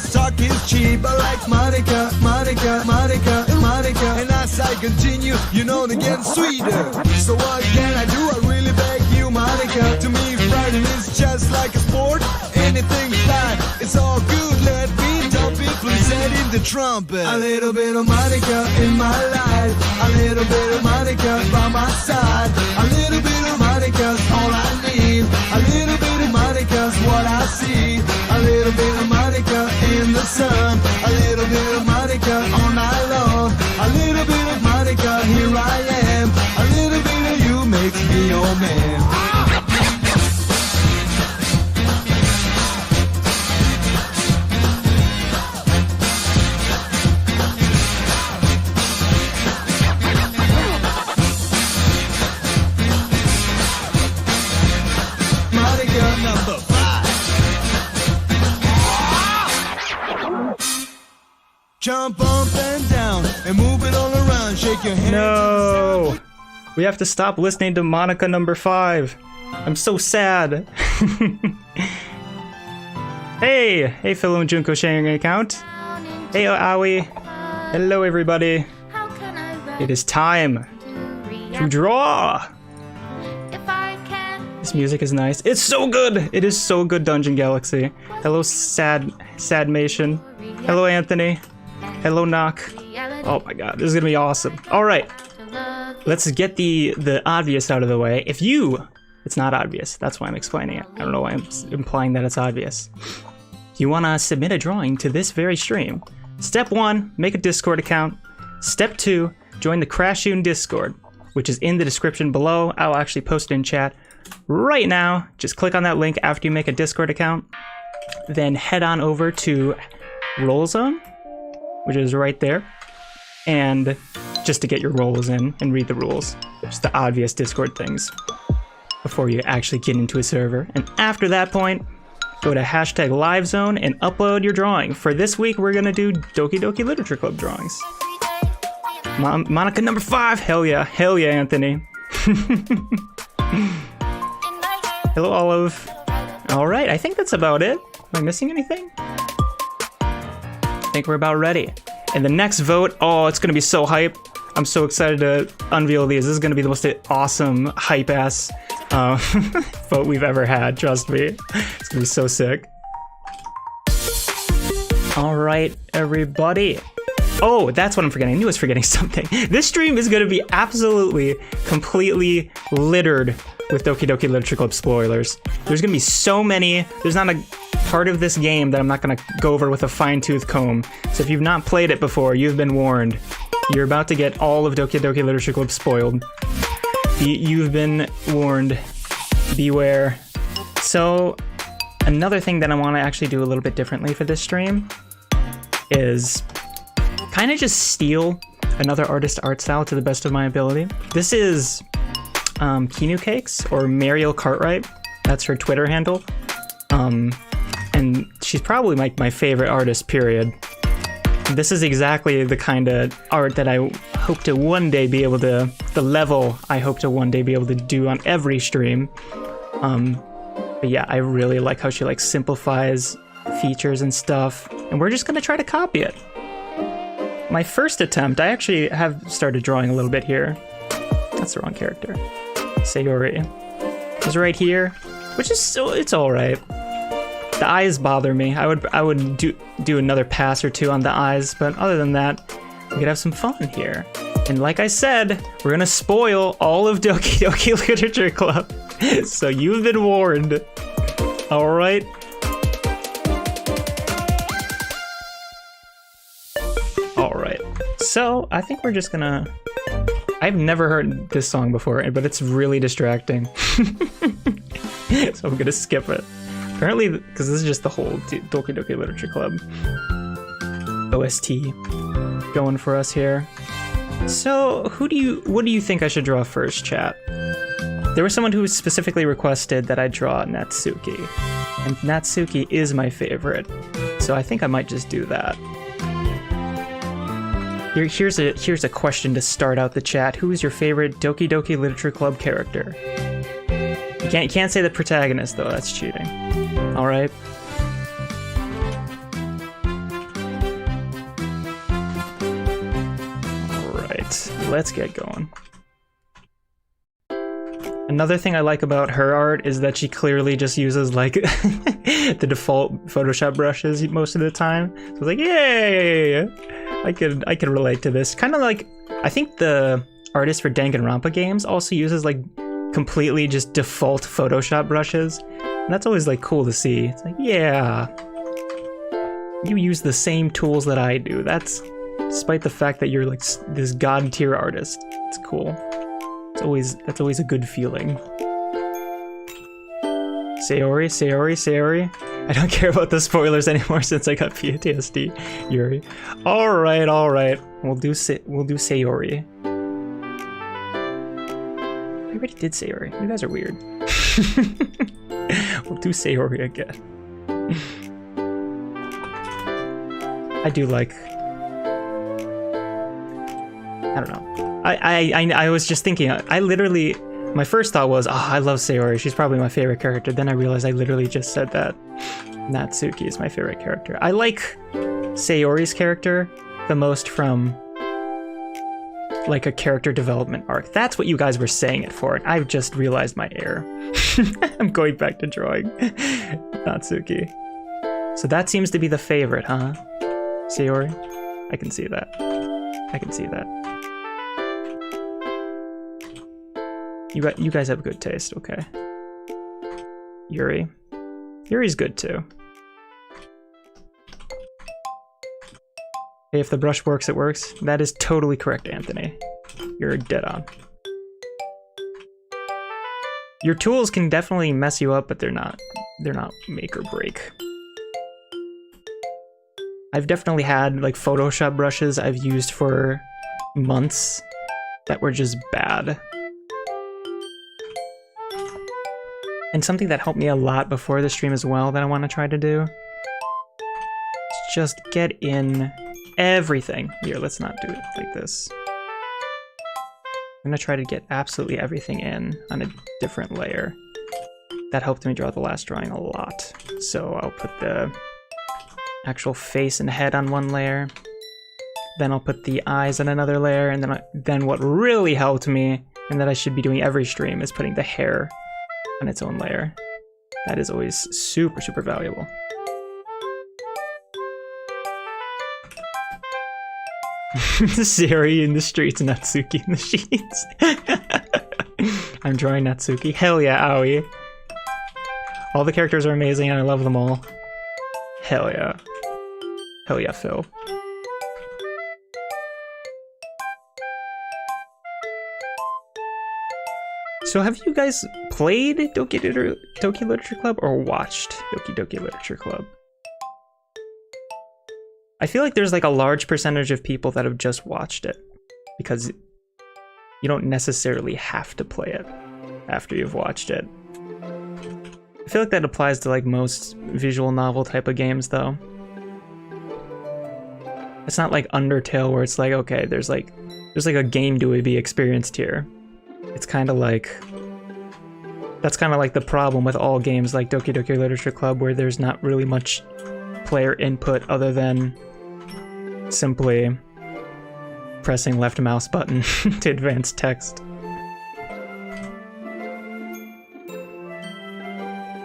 Cause talk is cheap. I like Monika, Monika, Monika, Monika. And as I continue, you know they're getting sweeter. So what can I do? I really beg you, Monika. To me, fighting is just like a sport. Anything fine, it's all good. Let me dump it, please add in the trumpet. A little bit of Monika in my life. A little bit of Monika by my side. A little bit of Monika's all I need. A little bit of Monika's what I see. A little bit of Monika in the sun. A little bit of Monika all night long. A little bit of Monika, here I am. A little bit of you makes me your man. Jump up and down and move it all around. Shake your hands. No! We have to stop listening to Monika number 5. I'm so sad. Hey! Hey, Philo and Junko sharing an account. Hey, Aoi. Hello, everybody. It is time to draw. This music is nice. It's so good! It is so good, Dungeon Galaxy. Hello, Sadmation. Hello, Anthony. Hello, Knock. Oh my god, this is gonna be awesome. Alright, let's get the obvious out of the way. It's not obvious, that's why I'm explaining it. I don't know why I'm implying that it's obvious. You wanna submit a drawing to this very stream. Step 1, make a Discord account. Step 2, join the Crashoon Discord, which is in the description below. I'll actually post it in chat right now. Just click on that link after you make a Discord account. Then head on over to Rollzone, which is right there, and just to get your roles in and read the rules. Just the obvious Discord things before you actually get into a server. And after that point, go to #LiveZone and upload your drawing. For this week, we're gonna do Doki Doki Literature Club drawings. Monika number 5, hell yeah, Anthony. Hello, Olive. All right, I think that's about it. Am I missing anything? I think we're about ready. And the next vote, oh, it's gonna be so hype. I'm so excited to unveil these. This is gonna be the most awesome, hype-ass vote we've ever had, trust me. It's gonna be so sick. All right, everybody. Oh, that's what I'm forgetting. I knew I was forgetting something. This stream is gonna be absolutely, completely littered with Doki Doki Literature Club spoilers. There's gonna be so many. There's not a part of this game that I'm not gonna go over with a fine-tooth comb. So if you've not played it before, you've been warned. You're about to get all of Doki Doki Literature Club spoiled. You've been warned. Beware. So another thing that I want to actually do a little bit differently for this stream is kind of just steal another artist art style to the best of my ability. This is Kinu Cakes, or Mariel Cartwright. That's her Twitter handle. And she's probably my favorite artist, period. This is exactly the kind of art that I hope to one day be able to, the level I hope to one day be able to do on every stream. But yeah, I really like how she like simplifies features and stuff, and we're just gonna try to copy it. My first attempt, I actually have started drawing a little bit here. That's the wrong character. Sayori is right here, which is so, it's all right. The eyes bother me. I would do another pass or two on the eyes, but other than that, we could have some fun here. And like I said, we're gonna spoil all of Doki Doki Literature Club. So you've been warned. All right. All right. So I think we're just gonna. I've never heard this song before, but it's really distracting. So I'm gonna skip it. Apparently, because this is just the whole Doki Doki Literature Club OST going for us here. So, what do you think I should draw first, chat? There was someone who specifically requested that I draw Natsuki, and Natsuki is my favorite, so I think I might just do that. Here's a question to start out the chat. Who is your favorite Doki Doki Literature Club character? You can't say the protagonist though. That's cheating. All right. let's get going. Another thing I like about her art is that she clearly just uses like the default Photoshop brushes most of the time. So it's like, yay! I could relate to this. Kind of like, I think the artist for Danganronpa games also uses like completely just default Photoshop brushes. And that's always like cool to see. It's like, yeah, you use the same tools that I do. That's despite the fact that you're like this god tier artist. It's cool. That's always a good feeling. Sayori. I don't care about the spoilers anymore since I got PTSD. Yuri. All right. We'll do Sayori. I already did Sayori. You guys are weird. We'll do Sayori again. I do like. I don't know. I was just thinking, my first thought was, oh, I love Sayori, she's probably my favorite character. Then I realized I literally just said that Natsuki is my favorite character. I like Sayori's character the most from like a character development arc. That's what you guys were saying it for, and I've just realized my error. I'm going back to drawing Natsuki. So that seems to be the favorite, huh? Sayori? I can see that. You guys have good taste, okay. Yuri's good too. Hey, if the brush works, it works. That is totally correct, Anthony. You're dead on. Your tools can definitely mess you up, but they're not make or break. I've definitely had like Photoshop brushes I've used for months that were just bad. And something that helped me a lot before the stream as well that I want to try to do is just get in everything. Here, let's not do it like this. I'm gonna try to get absolutely everything in on a different layer. That helped me draw the last drawing a lot. So I'll put the actual face and head on one layer. Then I'll put the eyes on another layer, and then what really helped me, and that I should be doing every stream, is putting the hair on its own layer. That is always super, super valuable. Sayori in the streets, Natsuki in the sheets. I'm drawing Natsuki. Hell yeah, Aoi. All the characters are amazing and I love them all. Hell yeah. Hell yeah, Phil. So have you guys played Doki Literature Club or watched Doki Literature Club? I feel like there's like a large percentage of people that have just watched it because you don't necessarily have to play it after you've watched it. I feel like that applies to like most visual novel type of games though. It's not like Undertale where it's like, okay, there's like a game to be experienced here. It's kind of like, that's kind of like the problem with all games like Doki Literature Club, where there's not really much player input other than simply pressing left mouse button to advance text.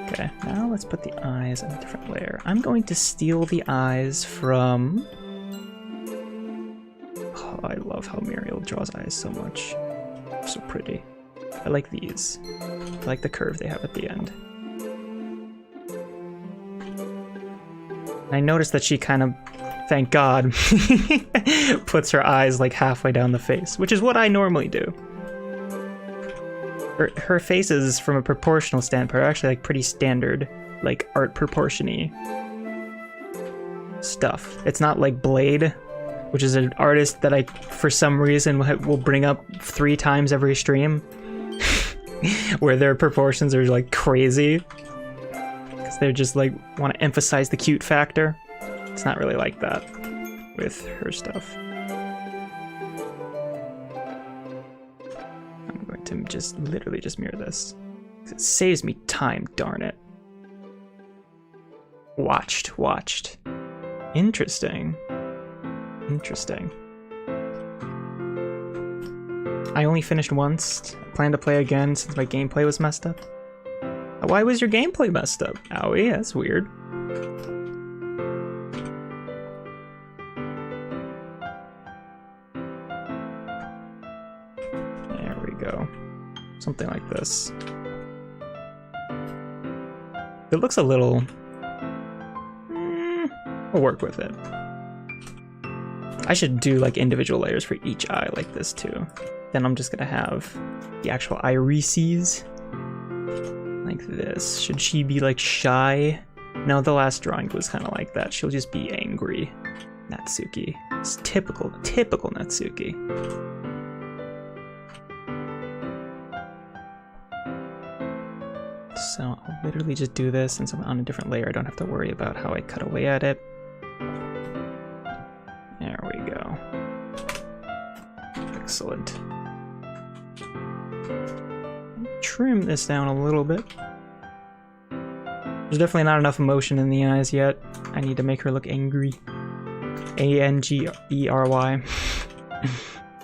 Okay, now let's put the eyes on a different layer. I'm going to steal the eyes from... Oh, I love how Muriel draws eyes so much. So pretty. I like these. I like the curve they have at the end. I noticed that she kind of, thank God, puts her eyes like halfway down the face, which is what I normally do. Her faces, from a proportional standpoint, are actually like pretty standard, like art proportion-y stuff. It's not like Blade, which is an artist that I, for some reason, will bring up 3 times every stream, where their proportions are like crazy, because they're just like want to emphasize the cute factor. It's not really like that with her stuff. I'm going to just literally just mirror this. It saves me time, darn it. Watched. Interesting. I only finished once. I plan to play again since my gameplay was messed up. Why was your gameplay messed up? Owie, that's weird. There we go. Something like this. It looks a little... I'll work with it. I should do like individual layers for each eye like this too. Then I'm just gonna have the actual irises like this. Should she be like shy? No, the last drawing was kind of like that. She'll just be angry. Natsuki. It's typical Natsuki. So I'll literally just do this since I'm on a different layer. I don't have to worry about how I cut away at it. There we go. Excellent. Trim this down a little bit. There's definitely not enough emotion in the eyes yet. I need to make her look angry. A-N-G-E-R-Y.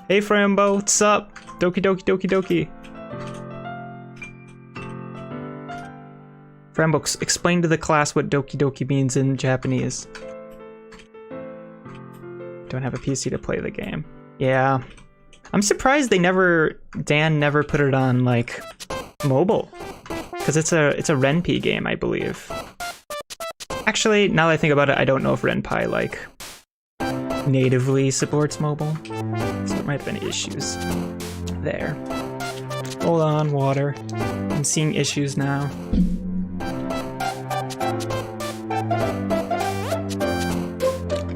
Hey Frambo, what's up? Doki doki doki doki. Frambo, explain to the class what doki doki means in Japanese. Don't have a PC to play the game. Yeah. I'm surprised Dan never put it on, like, mobile. Because it's a Ren'Py game, I believe. Actually, now that I think about it, I don't know if Ren'Py, like, natively supports mobile. So there might have been issues there. Hold on, water. I'm seeing issues now.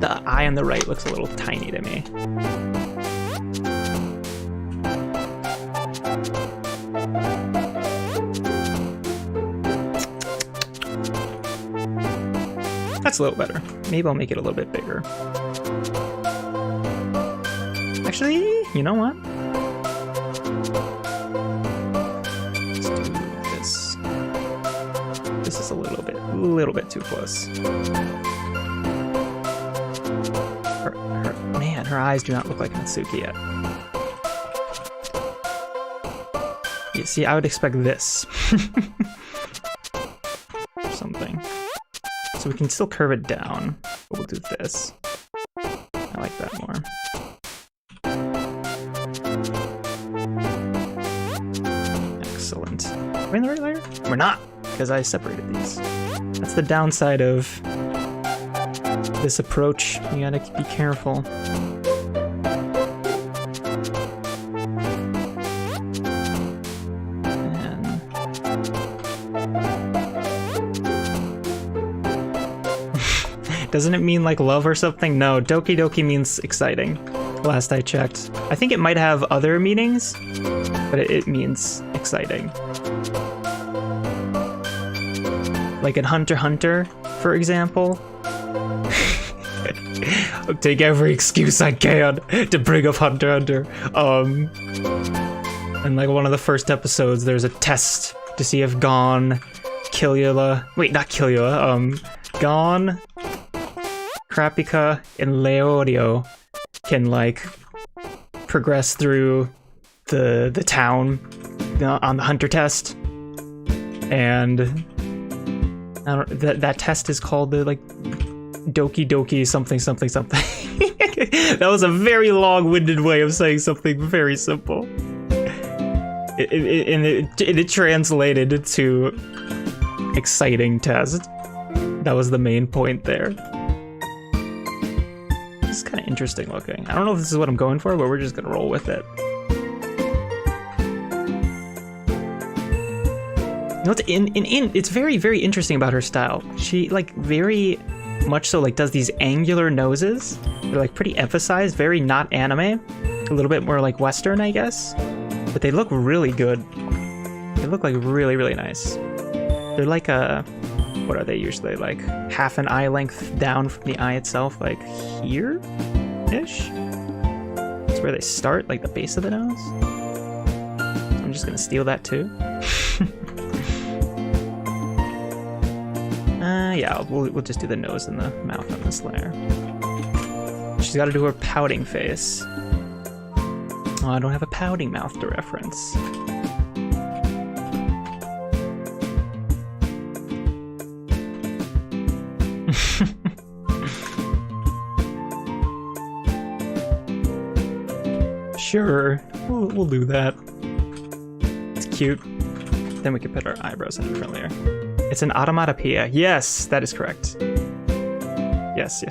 The eye on the right looks a little tiny to me. That's a little better. Maybe I'll make it a little bit bigger. Actually, you know what? Let's do this. This is a little bit too close. Man, her eyes do not look like Natsuki yet. You see, I would expect this. Something. So we can still curve it down, but we'll do this. I like that more. Excellent. Are we in the right layer? We're not, because I separated these. That's the downside of this approach. You gotta be careful. Doesn't it mean like love or something? No, Doki Doki means exciting. Last I checked. I think it might have other meanings, but it means exciting. Like in Hunter x Hunter, for example. I'll take every excuse I can to bring up Hunter x Hunter. In like one of the first episodes, there's a test to see if Gon, Killua, wait, not Killua, Gon, Kurapika, and Leorio can like progress through the town on the Hunter test, and I don't, that test is called the like Doki Doki something something something. That was a very long-winded way of saying something very simple. It translated to exciting test. That was the main point there. This is kind of interesting looking. I don't know if this is what I'm going for, but we're just gonna roll with it. You know, it's very, very interesting about her style. She like very much so like does these angular noses. They're like pretty emphasized, very not anime. A little bit more like Western, I guess. But they look really good. They look like really, really nice. They're like what are they usually? Like half an eye length down from the eye itself, like here-ish? That's where they start, like the base of the nose. I'm just gonna steal that too. Yeah, we'll just do the nose and the mouth on this layer. She's got to do her pouting face. Oh, I don't have a pouting mouth to reference. Sure, we'll do that. It's cute. Then we can put our eyebrows in front layer. It's an automatopoeia. Yes, that is correct. Yes.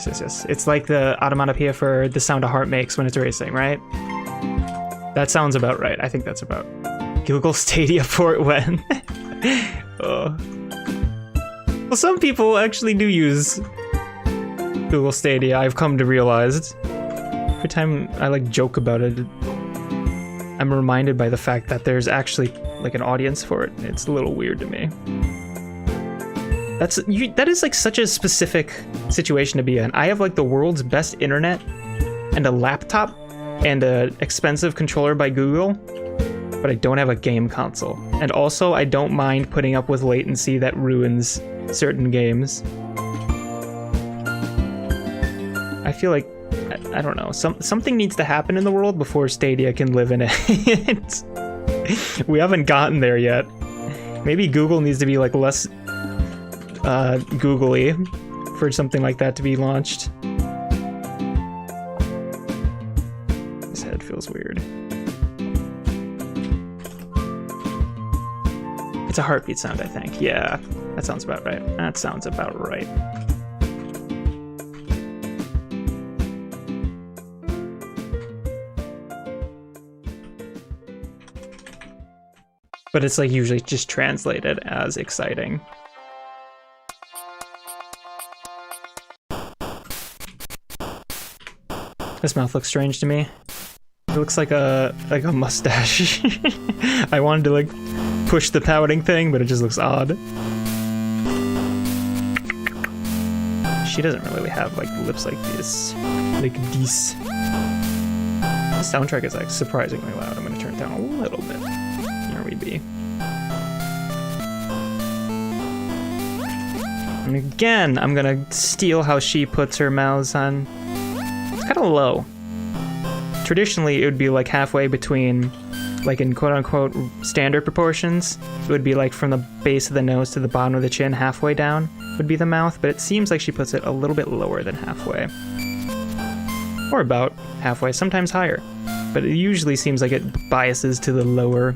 It's like the automatopoeia for the sound a heart makes when it's racing, right? That sounds about right. I think that's about. Google Stadia port when. Oh. Well, some people actually do use Google Stadia, I've come to realize. Every time I like joke about it, I'm reminded by the fact that there's actually like an audience for it. It's a little weird to me. That is like such a specific situation to be in. I have like the world's best internet and a laptop and an expensive controller by Google, but I don't have a game console. And also I don't mind putting up with latency that ruins certain games. I feel like, I don't know, something needs to happen in the world before Stadia can live in it. We haven't gotten there yet. Maybe Google needs to be like less googly for something like that to be launched. This head feels weird. It's a heartbeat sound, I think. Yeah, that sounds about right. That sounds about right. But it's like usually just translated as exciting. This mouth looks strange to me. It looks like a mustache. I wanted to like push the pouting thing, but it just looks odd. She doesn't really have like lips like this. Like this. The soundtrack is like surprisingly loud. I'm gonna turn it down a little bit. Here we be. And again, I'm gonna steal how she puts her mouths on. It's kind of low. Traditionally, it would be like halfway between, like in quote-unquote standard proportions. It would be like from the base of the nose to the bottom of the chin, halfway down would be the mouth, but it seems like she puts it a little bit lower than halfway. Or about halfway, sometimes higher. But it usually seems like it biases to the lower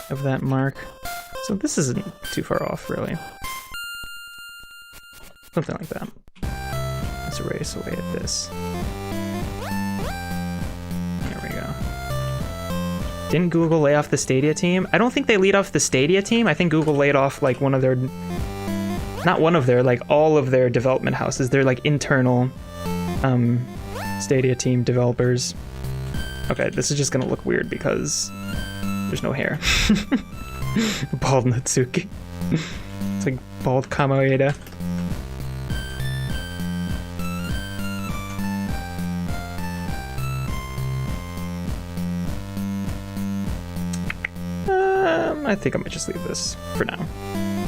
of that mark. So this isn't too far off, really. Something like that. Let's erase away at this. There we go. Didn't Google lay off the Stadia team? I don't think they laid off the Stadia team. I think Google laid off like one of their, not one of their, like all of their development houses. They're like internal Stadia team developers. Okay, this is just gonna look weird because there's no hair. Bald Natsuki. It's like bald Kamoeda. I think I might just leave this for now.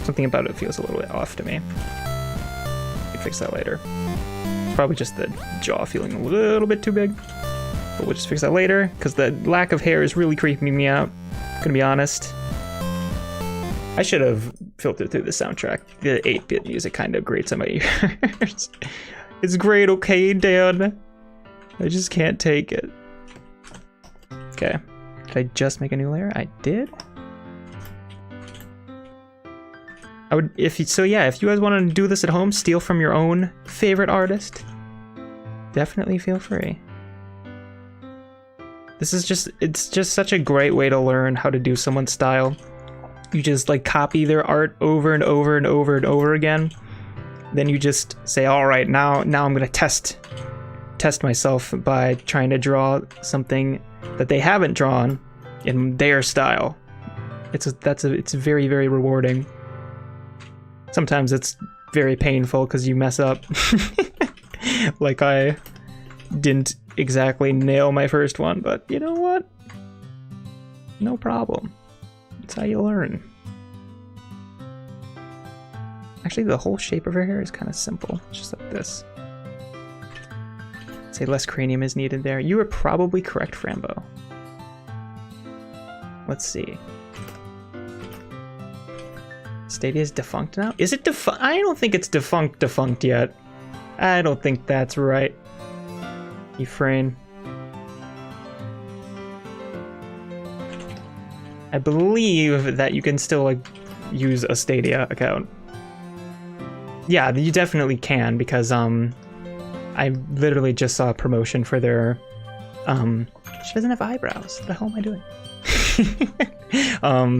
Something about it feels a little bit off to me. I can fix that later. It's probably just the jaw feeling a little bit too big. But we'll just fix that later, because the lack of hair is really creeping me out. Gonna be honest. I should have filtered through the soundtrack. The 8-bit music kind of grates on my ears. It's great, okay, Dan? I just can't take it. Okay. Did I just make a new layer? I did? I would, if you guys want to do this at home, steal from your own favorite artist, definitely feel free. This is just, it's just such a great way to learn how to do someone's style. You just like copy their art over and over and over and over again. Then you just say, all right, now I'm gonna test myself by trying to draw something that they haven't drawn in their style. It's very, very rewarding. Sometimes it's very painful because you mess up. Like I didn't exactly nail my first one, but you know what? No problem. That's how you learn. Actually, the whole shape of her hair is kind of simple, just like this. I'd say less cranium is needed there. You were probably correct, Frambo. Let's see. Stadia is defunct now? Is it defunct? I don't think it's defunct yet. I don't think that's right. Efrain. I believe that you can still like use a Stadia account. Yeah, you definitely can, because I literally just saw a promotion for their she doesn't have eyebrows. What the hell am I doing?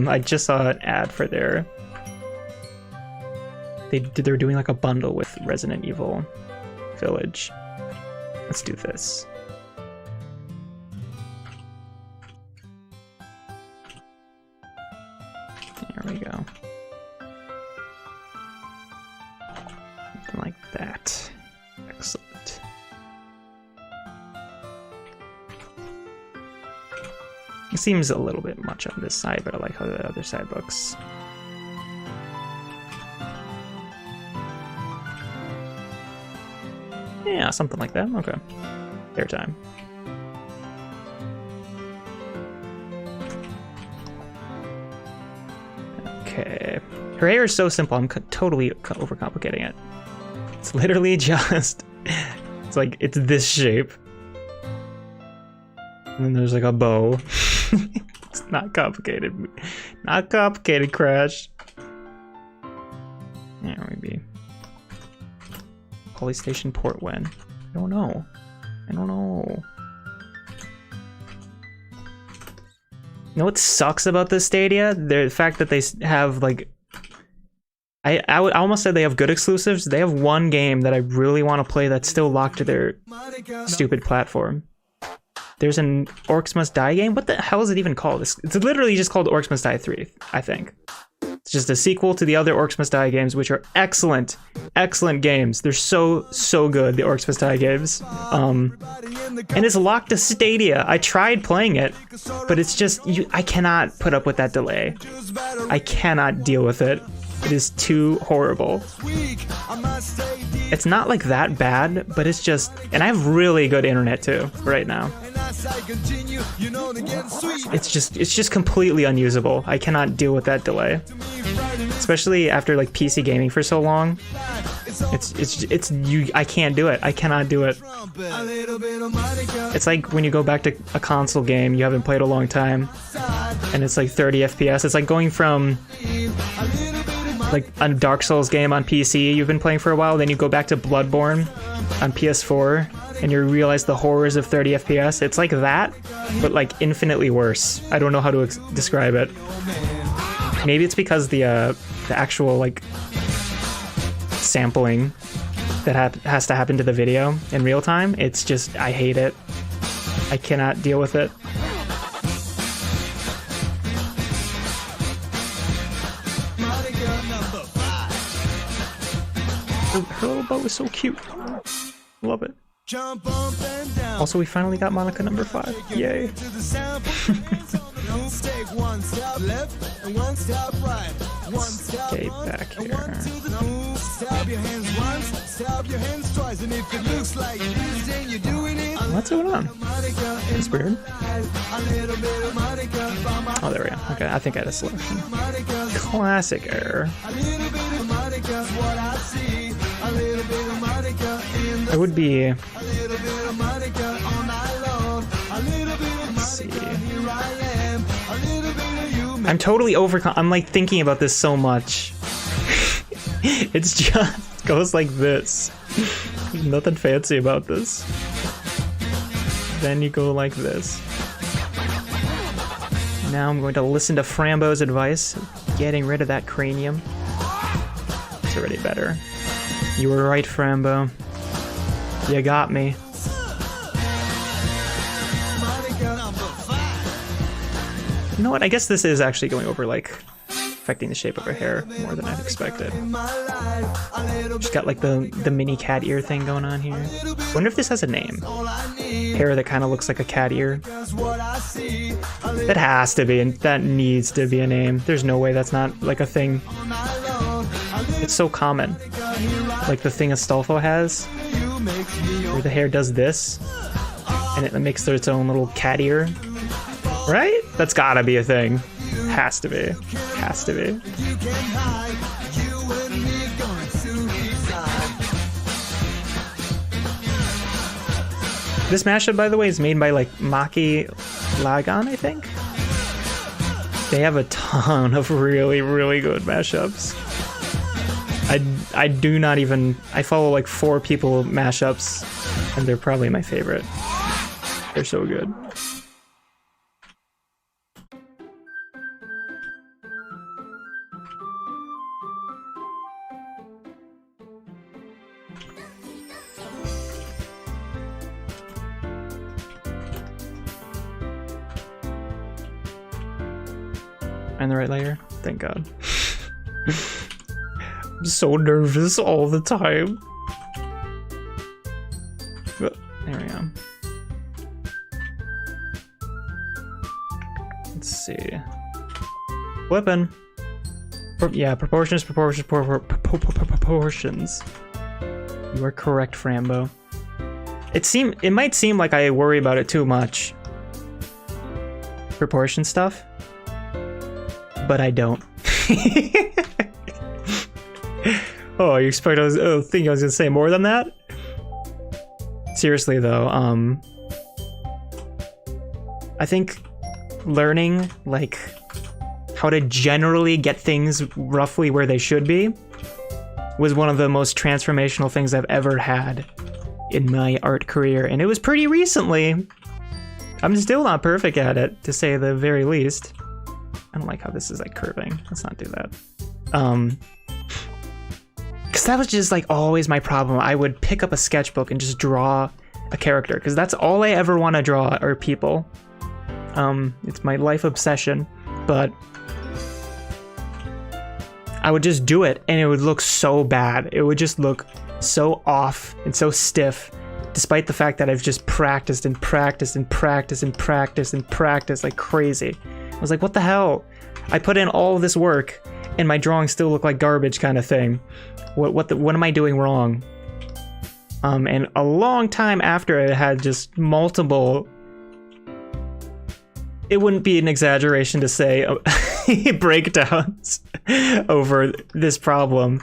I just saw an ad for their they're doing like a bundle with Resident Evil Village. Let's do this. There we go. Something like that. Excellent. It seems a little bit much on this side, but I like how the other side looks. Yeah, something like that. Okay. Fair time. Okay. Her hair is so simple, I'm totally overcomplicating it. It's literally just... it's like, it's this shape. And then there's like a bow. It's not complicated. Not complicated, Crash. Yeah, maybe. Police Station port when? I don't know. I don't know. You know what sucks about this Stadia? The fact that they have like... I would almost say they have good exclusives. They have one game that I really want to play that's still locked to their stupid platform. There's an Orcs Must Die game? What the hell is it even called? It's literally just called Orcs Must Die 3, I think. It's just a sequel to the other Orcs Must Die games, which are excellent, excellent games. They're so good, the Orcs Must Die games. And it's locked to Stadia. I tried playing it, but it's just, I cannot put up with that delay. I cannot deal with it. It is too horrible. It's not like that bad, but it's just, and I have really good internet too right now. It's just completely unusable. I cannot deal with that delay, especially after like PC gaming for so long. I can't do it. I cannot do it. It's like when you go back to a console game you haven't played a long time, and it's like 30 FPS. It's like going from like a Dark Souls game on PC you've been playing for a while, then you go back to Bloodborne on PS4 and you realize the horrors of 30 FPS. It's like that, but like infinitely worse. I don't know how to describe it. Maybe it's because the actual like sampling that has to happen to the video in real time. It's just, I hate it. I cannot deal with it. Her little bow is so cute. Love it. Also, we finally got Monika number 5. Yay. Okay, back here. What's going on? It's weird. Oh, there we go. Okay, I think I had a selection. Classic error. It would be... Let's see. I'm totally I'm like thinking about this so much. It's just goes like this. Nothing fancy about this. Then you go like this. Now I'm going to listen to Frambo's advice, getting rid of that cranium. It's already better. You were right, Frambo. You got me. You know what? I guess this is actually going over, like, affecting the shape of her hair more than I'd expected. She's got, like, the mini cat ear thing going on here. Wonder if this has a name. Hair that kind of looks like a cat ear. That has to be, and that needs to be a name. There's no way that's not, like, a thing. It's so common. Like the thing Astolfo has, where the hair does this, and it makes its own little cat ear. Right? That's gotta be a thing. Has to be. Has to be. You can hide. You and me going suicide. This mashup, by the way, is made by like Maki Lagan, I think. They have a ton of really, really good mashups. I do not even... I follow like 4 people mashups, and they're probably my favorite. They're so good. And the right layer? Thank God. I'm so nervous all the time. But there we go. Let's see. Flipping. Yeah, proportions. You are correct, Frambo. It might seem like I worry about it too much. Proportion stuff. But I don't. Oh, you expect I was thinking I was gonna say more than that? Seriously though, I think learning like how to generally get things roughly where they should be was one of the most transformational things I've ever had in my art career, and it was pretty recently. I'm still not perfect at it, to say the very least. I don't like how this is like curving. Let's not do that. Because that was just like always my problem. I would pick up a sketchbook and just draw a character, because that's all I ever want to draw are people. It's my life obsession, but I would just do it and it would look so bad. It would just look so off and so stiff, despite the fact that I've just practiced and practiced and practiced and practiced and practiced like crazy. I was like, what the hell? I put in all of this work and my drawings still look like garbage, kind of thing. What am I doing wrong? And a long time after I had just multiple, it wouldn't be an exaggeration to say, breakdowns over this problem.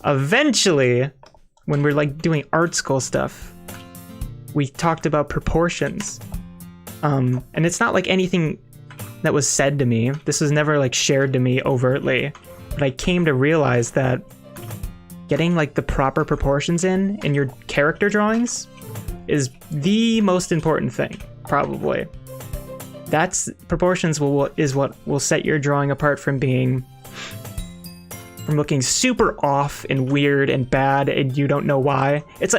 Eventually, when we're like doing art school stuff, we talked about proportions. And it's not like anything that was said to me. This was never like shared to me overtly, but I came to realize that getting like the proper proportions in your character drawings is the most important thing, probably. Proportions is what will set your drawing apart from looking super off and weird and bad and you don't know why. It's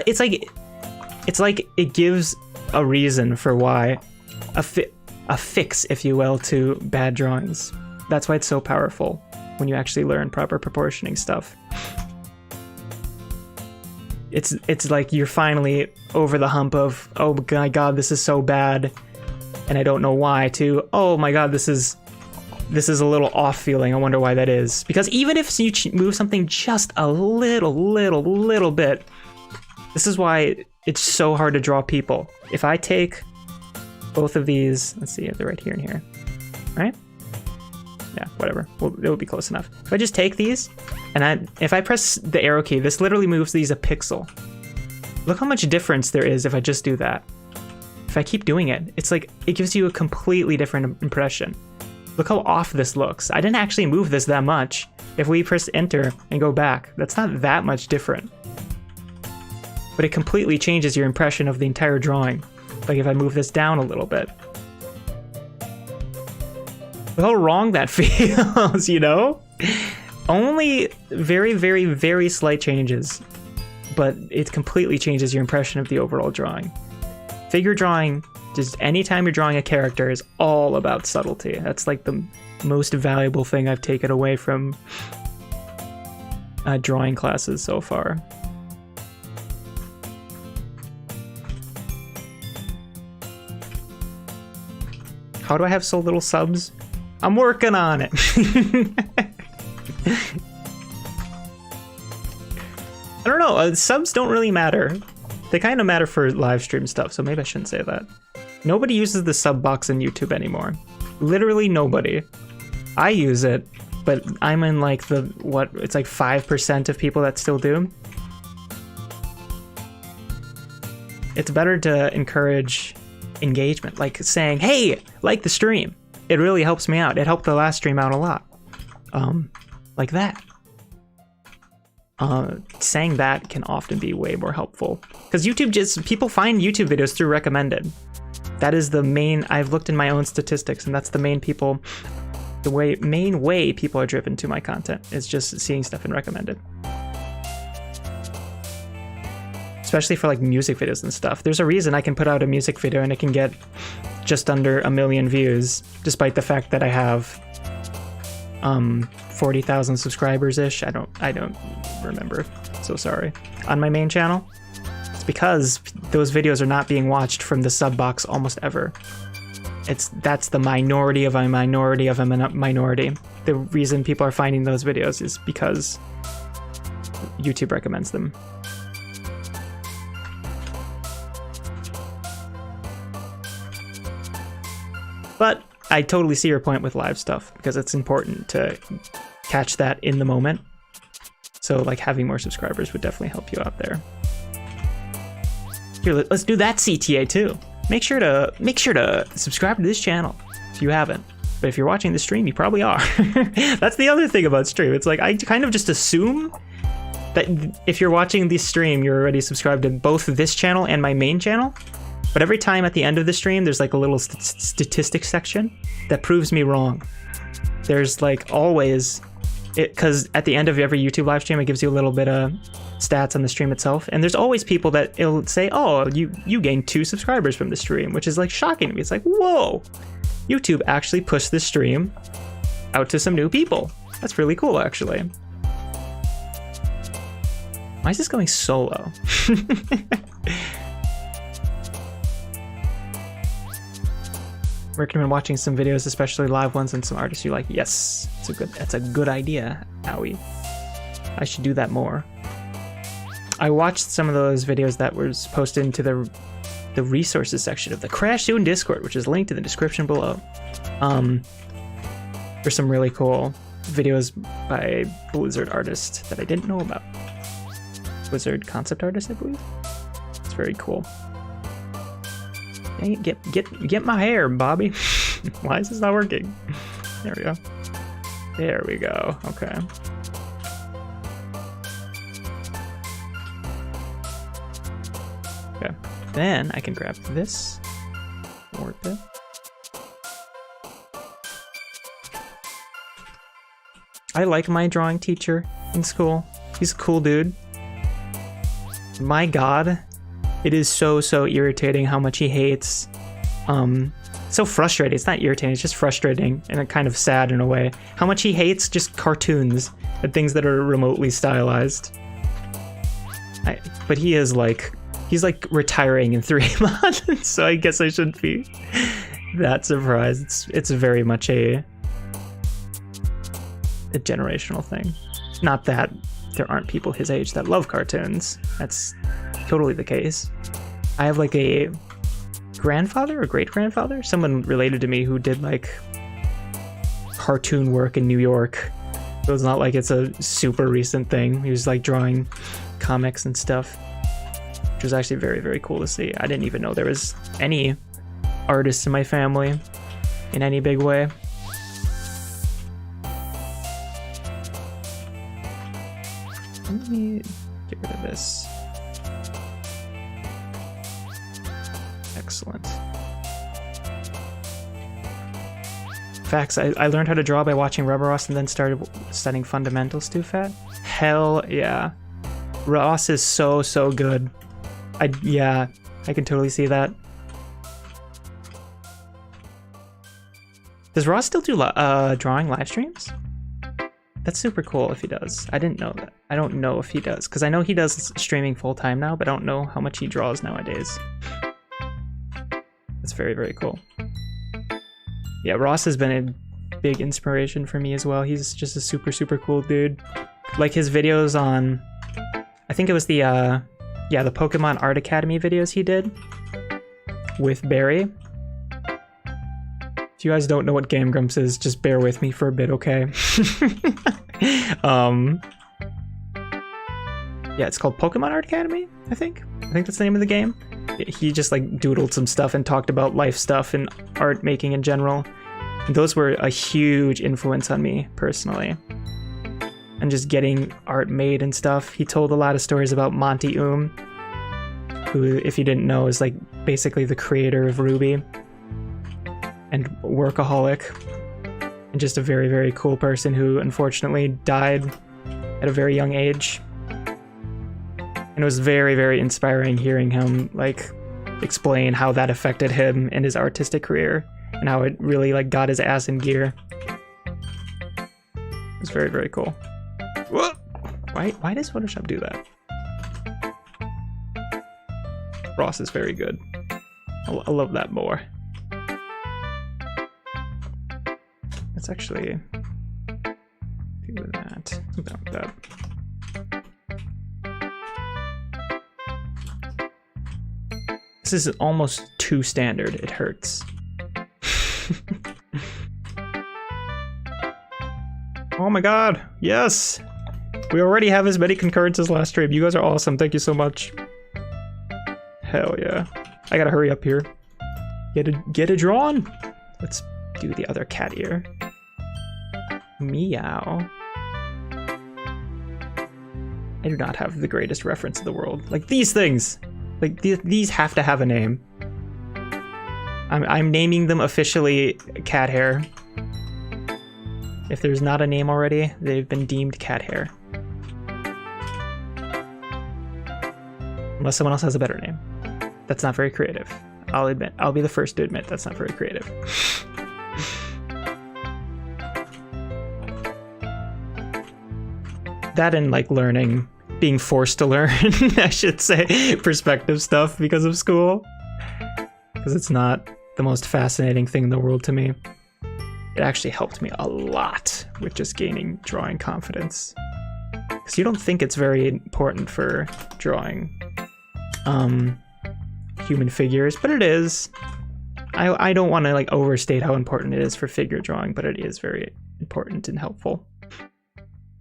like it gives a reason for why, a fix, if you will, to bad drawings. That's why it's so powerful when you actually learn proper proportioning stuff. It's like you're finally over the hump of, oh my god, this is so bad and I don't know why, to, oh my god, this is a little off feeling. I wonder why that is. Because even if you move something just a little bit, this is why it's so hard to draw people. If I take both of these, let's see if they're right here and here, right? Yeah, whatever. Well, it would be close enough. If I just take these, and if I press the arrow key, this literally moves these a pixel. Look how much difference there is if I just do that. If I keep doing it, it's like, it gives you a completely different impression. Look how off this looks. I didn't actually move this that much. If we press enter and go back, that's not that much different. But it completely changes your impression of the entire drawing. Like if I move this down a little bit. Look how wrong that feels, you know? Only very, very, very slight changes, but it completely changes your impression of the overall drawing. Figure drawing, just anytime you're drawing a character, is all about subtlety. That's like the most valuable thing I've taken away from drawing classes so far. How do I have so little subs? I'm working on it. I don't know, subs don't really matter. They kind of matter for live stream stuff, so maybe I shouldn't say that. Nobody uses the sub box in YouTube anymore. Literally nobody. I use it, but I'm in like it's like 5% of people that still do. It's better to encourage engagement, like saying, hey, like the stream. It really helps me out. It helped the last stream out a lot. Like that. Saying that can often be way more helpful. Because people find YouTube videos through recommended. That is the main, I've looked in my own statistics, and that's the main way people are driven to my content, is just seeing stuff in recommended. Especially for like music videos and stuff. There's a reason I can put out a music video and it can get just under 1 million views, despite the fact that I have 40,000 subscribers-ish. I don't remember. So sorry. On my main channel. It's because those videos are not being watched from the sub box almost ever. That's the minority of a minority of a minority. The reason people are finding those videos is because YouTube recommends them. But I totally see your point with live stuff, because it's important to catch that in the moment. So like having more subscribers would definitely help you out there. Here, let's do that CTA too. Make sure to subscribe to this channel if you haven't. But if you're watching the stream, you probably are. That's the other thing about stream. It's like I kind of just assume that if you're watching this stream, you're already subscribed to both this channel and my main channel. But every time at the end of the stream, there's like a little statistics section that proves me wrong. There's like always, because at the end of every YouTube live stream, it gives you a little bit of stats on the stream itself. And there's always people that it'll say, oh, you gained 2 subscribers from the stream, which is like shocking to me. It's like, whoa, YouTube actually pushed this stream out to some new people. That's really cool, actually. Why is this going so low? Recommend watching some videos, especially live ones, and some artists you like. Yes, that's a good idea, Owie. I should do that more. I watched some of those videos that was posted into the resources section of the Crash Zone Discord, which is linked in the description below. There's some really cool videos by Blizzard artists that I didn't know about. Blizzard concept artist, I believe. It's very cool. Dang it, get my hair, Bobby. Why is this not working? There we go. There we go. Okay. Okay. Then I can grab this. Warp it. I like my drawing teacher in school. He's a cool dude. My God. It is so irritating how much he hates. So frustrating. It's not irritating, it's just frustrating and kind of sad in a way. How much he hates just cartoons and things that are remotely stylized. But he is like, he's like retiring in 3 months, so I guess I shouldn't be that surprised. It's very much a generational thing. Not that there aren't people his age that love cartoons. That's totally the case. I have like a grandfather or great-grandfather, someone related to me who did like cartoon work in New York. So it's not like it's a super recent thing. He was like drawing comics and stuff, which was actually very cool to see. I didn't even know there was any artists in my family in any big way. Let me get rid of this. Excellent. Facts. I learned how to draw by watching Rubber Ross and then started studying fundamentals too fat. Hell yeah. Ross is so good. Yeah, I can totally see that. Does Ross still do drawing live streams? That's super cool if he does. I didn't know that. I don't know if he does, because I know he does streaming full-time now, but I don't know how much he draws nowadays. That's very cool. Yeah, Ross has been a big inspiration for me as well. He's just a super cool dude. Like his videos on, I think it was the Pokemon Art Academy videos he did with Barry. If you guys don't know what Game Grumps is, just bear with me for a bit, okay? Yeah, it's called Pokemon Art Academy, I think. I think that's the name of the game. He just like doodled some stuff and talked about life stuff and art making in general. And those were a huge influence on me personally. And just getting art made and stuff. He told a lot of stories about Monty who, if you didn't know, is like basically the creator of Ruby and workaholic and just a very, very cool person who unfortunately died at a very young age. And it was very, very inspiring hearing him like explain how that affected him in his artistic career and how it really like got his ass in gear. It was very, very cool. Whoa! Why does Photoshop do that? Ross is very good. I love that more. Let's actually do that. Something like that. This is almost too standard. It hurts. Oh my god, yes! We already have as many concurrences last stream. You guys are awesome. Thank you so much. Hell yeah. I gotta hurry up here. Get it drawn. Let's do the other cat ear. Meow. I do not have the greatest reference in the world. Like these things. Like these have to have a name. I'm naming them officially cat hair. If there's not a name already, they've been deemed cat hair. Unless someone else has a better name. That's not very creative. I'll admit. I'll be the first to admit that's not very creative. That and like learning, being forced to learn, I should say, perspective stuff because of school. Because it's not the most fascinating thing in the world to me. It actually helped me a lot with just gaining drawing confidence. Because you don't think it's very important for drawing human figures, but it is. I don't want to like overstate how important it is for figure drawing, but it is very important and helpful.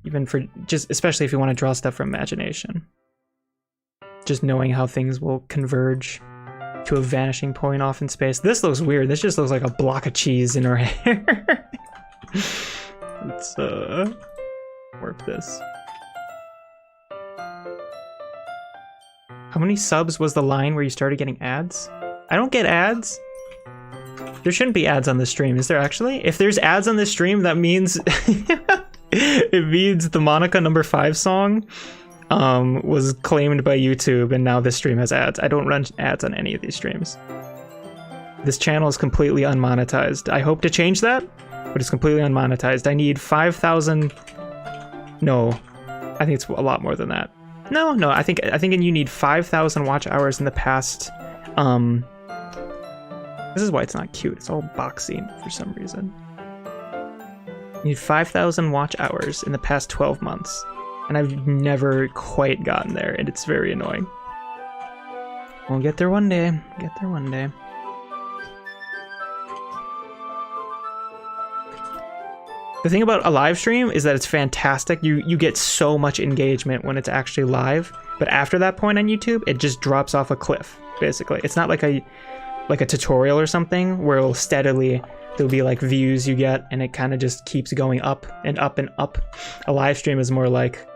Even for just, especially if you want to draw stuff from imagination. Just knowing how things will converge to a vanishing point off in space. This looks weird. This just looks like a block of cheese in her hair. Let's warp this. How many subs was the line where you started getting ads? I don't get ads. There shouldn't be ads on this stream, is there actually? If there's ads on this stream, that means it means the Monika number 5 song was claimed by YouTube, and now this stream has ads. I don't run ads on any of these streams. This channel is completely unmonetized. I hope to change that, but it's completely unmonetized. I need 5,000. No, I think it's a lot more than that. No, I think you need 5,000 watch hours in the past. This is why it's not cute. It's all boxy for some reason. You need 5,000 watch hours in the past 12 months. And I've never quite gotten there, and it's very annoying. We'll get there one day. Get there one day. The thing about a live stream is that it's fantastic. You get so much engagement when it's actually live, but after that point on YouTube, it just drops off a cliff, basically. It's not like a tutorial or something where it'll steadily, there'll be like views you get, and it kind of just keeps going up and up and up. A live stream is more like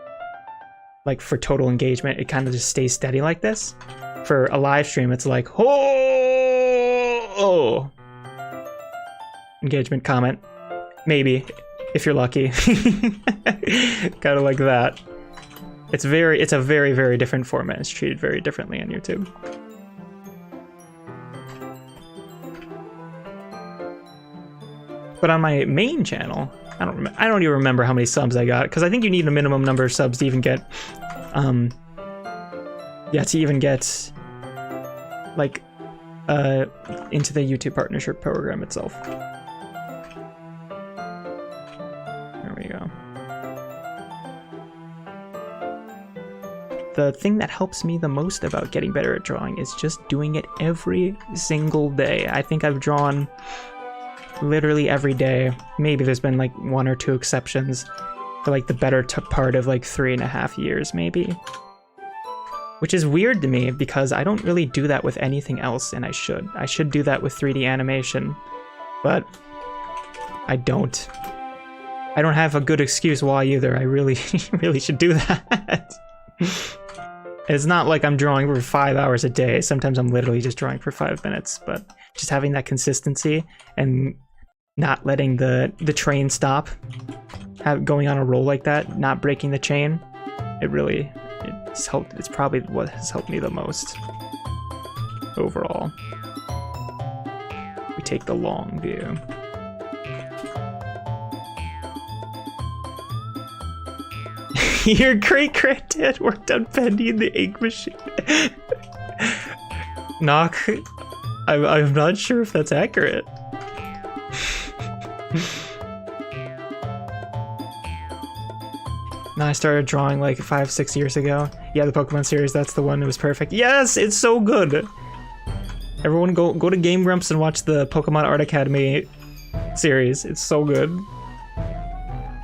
for total engagement, it kind of just stays steady like this. For a live stream, it's like, oh. Engagement, comment, maybe, if you're lucky. Kind of like that. It's a very, very different format. It's treated very differently on YouTube. But on my main channel, I don't even remember how many subs I got, because I think you need a minimum number of subs to even get, like, into the YouTube partnership program itself. There we go. The thing that helps me the most about getting better at drawing is just doing it every single day. I think I've drawn literally every day. Maybe there's been like 1 or 2 exceptions for like the better part of like 3.5 years, maybe. Which is weird to me because I don't really do that with anything else, and I should. I should do that with 3D animation, but I don't. I don't have a good excuse why either. I really, really should do that. It's not like I'm drawing for 5 hours a day. Sometimes I'm literally just drawing for 5 minutes, but just having that consistency and not letting the train stop, going on a roll like that, not breaking the chain, it's helped. It's probably what has helped me the most overall. We take the long view. Your great-granddad worked on bending the ink machine. Knock. I'm not sure if that's accurate. No, I started drawing like 5-6 years ago. Yeah, the Pokemon series, that's the one that was perfect. Yes, it's so good. Everyone go to Game Grumps and watch the Pokemon Art Academy series. It's so good.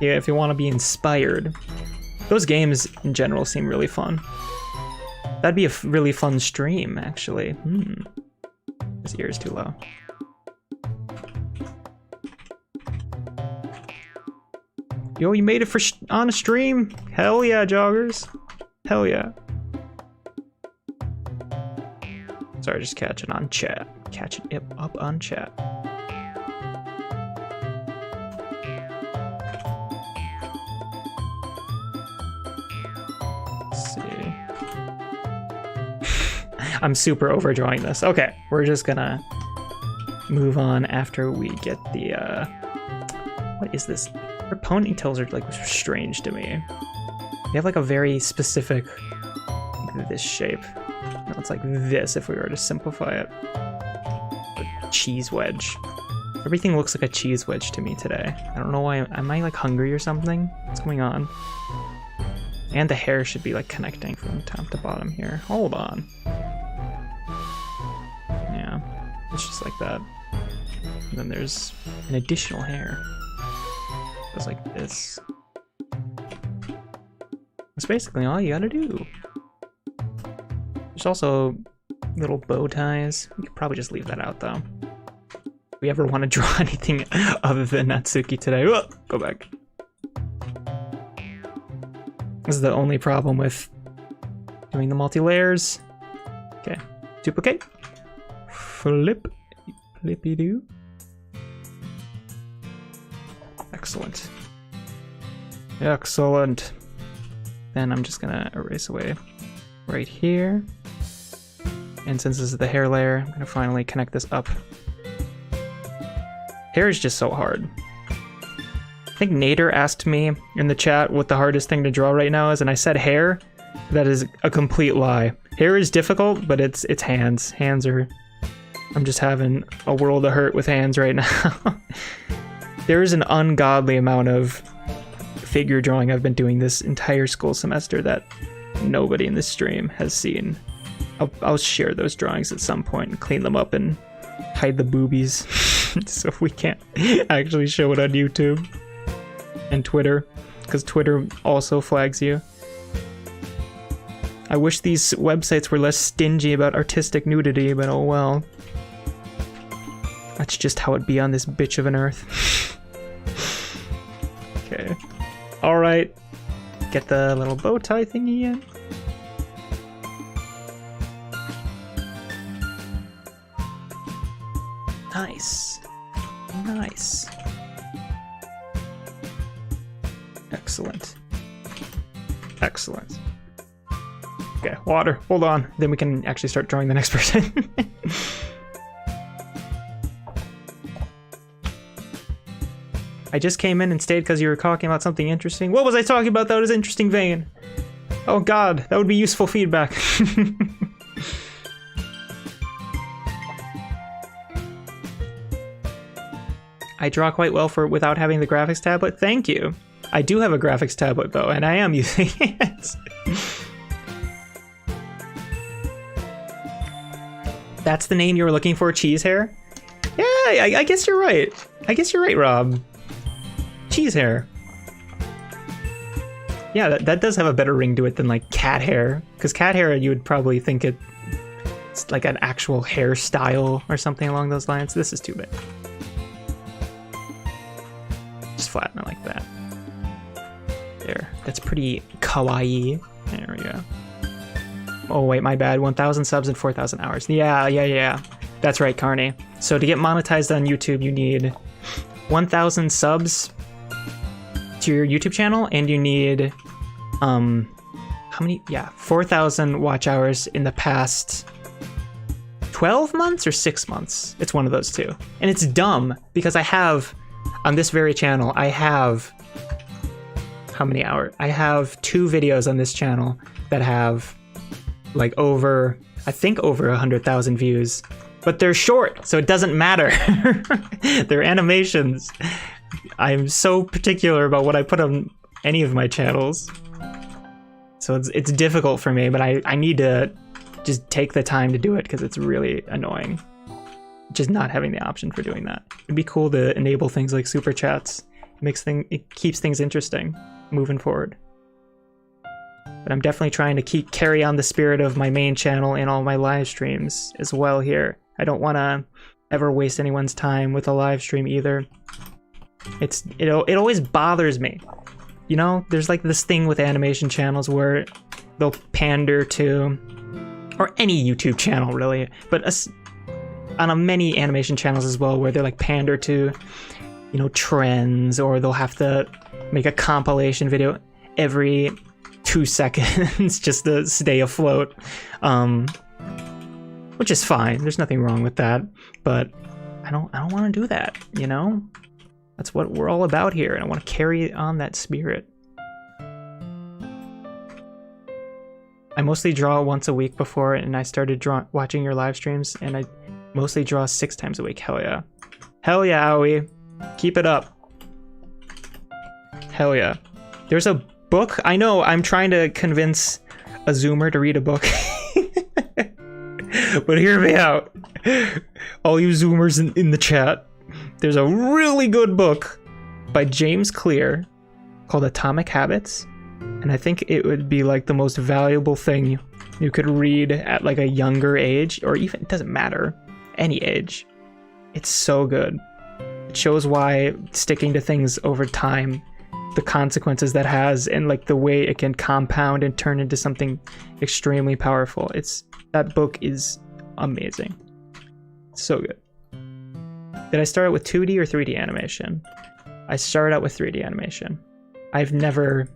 Yeah, if you want to be inspired. Those games in general seem really fun. That'd be a really fun stream, actually. This ear is too low. Yo, you made it on a stream? Hell yeah, joggers. Hell yeah. Sorry, just catching on chat. Catching it up on chat. I'm super overdrawing this. Okay, we're just gonna move on after we get the, what is this? Their ponytails are like strange to me. They have like a very specific, like this shape. No, it's like this if we were to simplify it. A cheese wedge. Everything looks like a cheese wedge to me today. I don't know why. Am I like hungry or something? What's going on? And the hair should be like connecting from top to bottom here. Hold on. Yeah, it's just like that. And then there's an additional hair. It goes like this. That's basically all you gotta do. There's also little bow ties. We could probably just leave that out though. If we ever want to draw anything other than Natsuki today, whoa, go back. This is the only problem with doing the multi-layers. Okay, duplicate. Flip, flippy-doo. Excellent. Excellent. Then I'm just gonna erase away right here. And since this is the hair layer, I'm gonna finally connect this up. Hair is just so hard. I think Nader asked me in the chat what the hardest thing to draw right now is, and I said hair. That is a complete lie. Hair is difficult, but it's hands. Hands are... I'm just having a world of hurt with hands right now. There is an ungodly amount of figure drawing I've been doing this entire school semester that nobody in this stream has seen. I'll share those drawings at some point and clean them up and hide the boobies so we can't actually show it on YouTube and Twitter, because Twitter also flags you. I wish these websites were less stingy about artistic nudity, but oh well. That's just how it be on this bitch of an earth. Okay. Alright. Get the little bow tie thingy in. Nice. Nice. Excellent. Excellent. Okay, water. Hold on. Then we can actually start drawing the next person. I just came in and stayed because you were talking about something interesting. What was I talking about that was interesting, Vane? Oh god, that would be useful feedback. I draw quite well without having the graphics tablet. Thank you. I do have a graphics tablet though, and I am using it. That's the name you were looking for, cheese hair? Yeah, I guess you're right. I guess you're right, Rob. Cheese hair. Yeah, that does have a better ring to it than like cat hair. Because cat hair, you would probably think it's like an actual hairstyle or something along those lines. This is too big. Just flatten it like that. There. That's pretty kawaii. There we go. Oh, wait, my bad. 1,000 subs and 4,000 hours. Yeah. That's right, Carney. So to get monetized on YouTube, you need 1,000 subs to your YouTube channel, and you need, how many? Yeah, 4,000 watch hours in the past 12 months or 6 months. It's one of those two. And it's dumb because I have, on this very channel, I have, how many hours? I have 2 videos on this channel that have like over, I think over 100,000 views, but they're short, so it doesn't matter. They're animations. I'm so particular about what I put on any of my channels. So it's difficult for me, but I need to just take the time to do it because it's really annoying. Just not having the option for doing that. It'd be cool to enable things like super chats. It keeps things interesting moving forward. But I'm definitely trying to carry on the spirit of my main channel and all my live streams as well here. I don't want to ever waste anyone's time with a live stream either. It always bothers me. You know, there's like this thing with animation channels where they'll pander to, or any YouTube channel really, but on many animation channels as well, where they're like pander to, you know, trends, or they'll have to make a compilation video every 2 seconds just to stay afloat, which is fine. There's nothing wrong with that, but I don't want to do that, you know? That's what we're all about here, and I want to carry on that spirit. I mostly draw once a week before, and I started watching your live streams, and I mostly draw 6 times a week. Hell yeah. Hell yeah, Aoi. Keep it up. Hell yeah. There's a book. I know, I'm trying to convince a Zoomer to read a book. But hear me out. All you Zoomers in the chat. There's a really good book by James Clear called Atomic Habits. And I think it would be like the most valuable thing you could read at like a younger age, or even, it doesn't matter, any age. It's so good. It shows why sticking to things over time, the consequences that has, and like the way it can compound and turn into something extremely powerful. That book is amazing. So good. Did I start out with 2D or 3D animation? I started out with 3D animation. The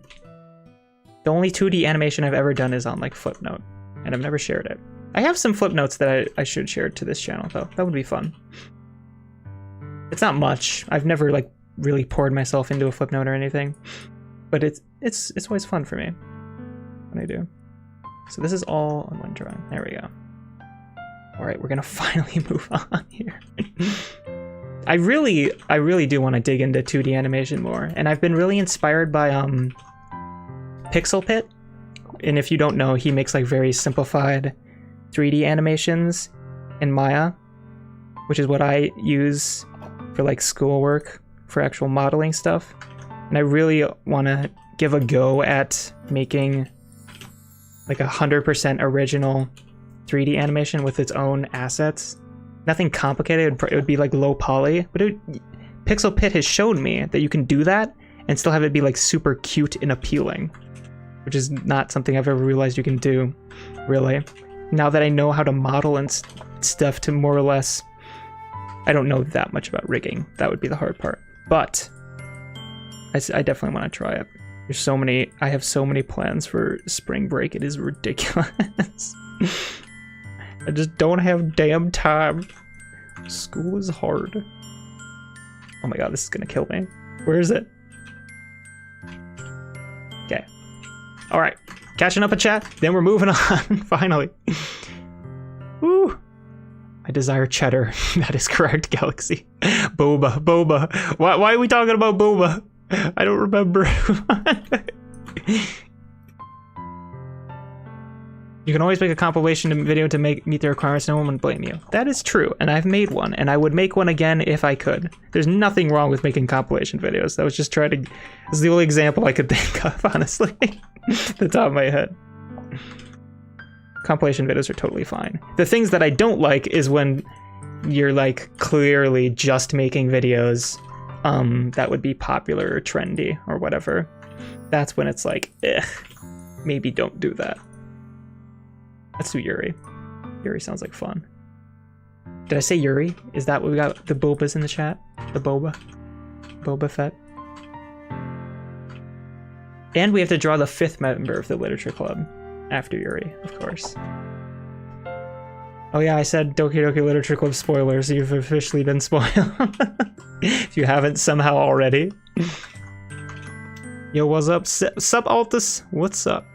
only 2D animation I've ever done is on like Flipnote, and I've never shared it. I have some Flipnotes that I should share to this channel though. That would be fun. It's not much. I've never like really poured myself into a Flipnote or anything, but it's always fun for me when I do. So this is all on one drawing. There we go. All right, we're gonna finally move on here. I really do want to dig into 2D animation more, and I've been really inspired by Pixel Pit. And if you don't know, he makes like very simplified 3D animations in Maya, which is what I use for like schoolwork, for actual modeling stuff. And I really want to give a go at making like 100% original 3D animation with its own assets. Nothing complicated. It would be like low poly, but Pixel Pit has shown me that you can do that and still have it be like super cute and appealing, which is not something I've ever realized you can do, really. Now that I know how to model and stuff to more or less, I don't know that much about rigging. That would be the hard part, but I definitely want to try it. I have so many plans for spring break. It is ridiculous. I just don't have damn time. School is hard. Oh my god, this is gonna kill me. Where is it? Okay. Alright. Catching up a chat, then we're moving on, finally. Woo! I desire cheddar. That is correct, Galaxy. Boba. Why are we talking about boba? I don't remember. You can always make a compilation video to meet the requirements. No one would blame you. That is true, and I've made one, and I would make one again if I could. There's nothing wrong with making compilation videos. That was just trying to... This is the only example I could think of, honestly. The top of my head. Compilation videos are totally fine. The things that I don't like is when you're like clearly just making videos that would be popular or trendy or whatever. That's when it's like, maybe don't do that. Let's do Yuri. Yuri sounds like fun. Did I say Yuri? Is that what we got? The Boba's in the chat? The Boba? Boba Fett? And we have to draw the 5th member of the literature club after Yuri, of course. Oh yeah, I said Doki Doki Literature Club spoilers. You've officially been spoiled. If you haven't somehow already. Yo, what's up? Sup, Altus? What's up?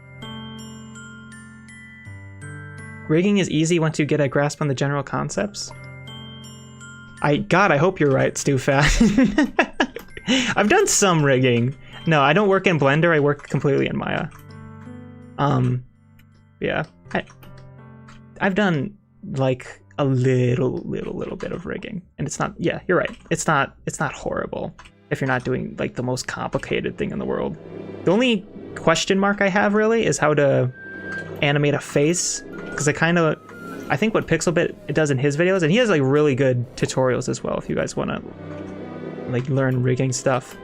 Rigging is easy once you get a grasp on the general concepts. God, I hope you're right, Stu Fat. I've done some rigging. No, I don't work in Blender, I work completely in Maya. Yeah. I've done like a little bit of rigging. And it's not, yeah, you're right. It's not horrible if you're not doing like the most complicated thing in the world. The only question mark I have really is how to animate a face. Because I think what Pixelbit does in his videos, and he has like really good tutorials as well if you guys want to like learn rigging stuff.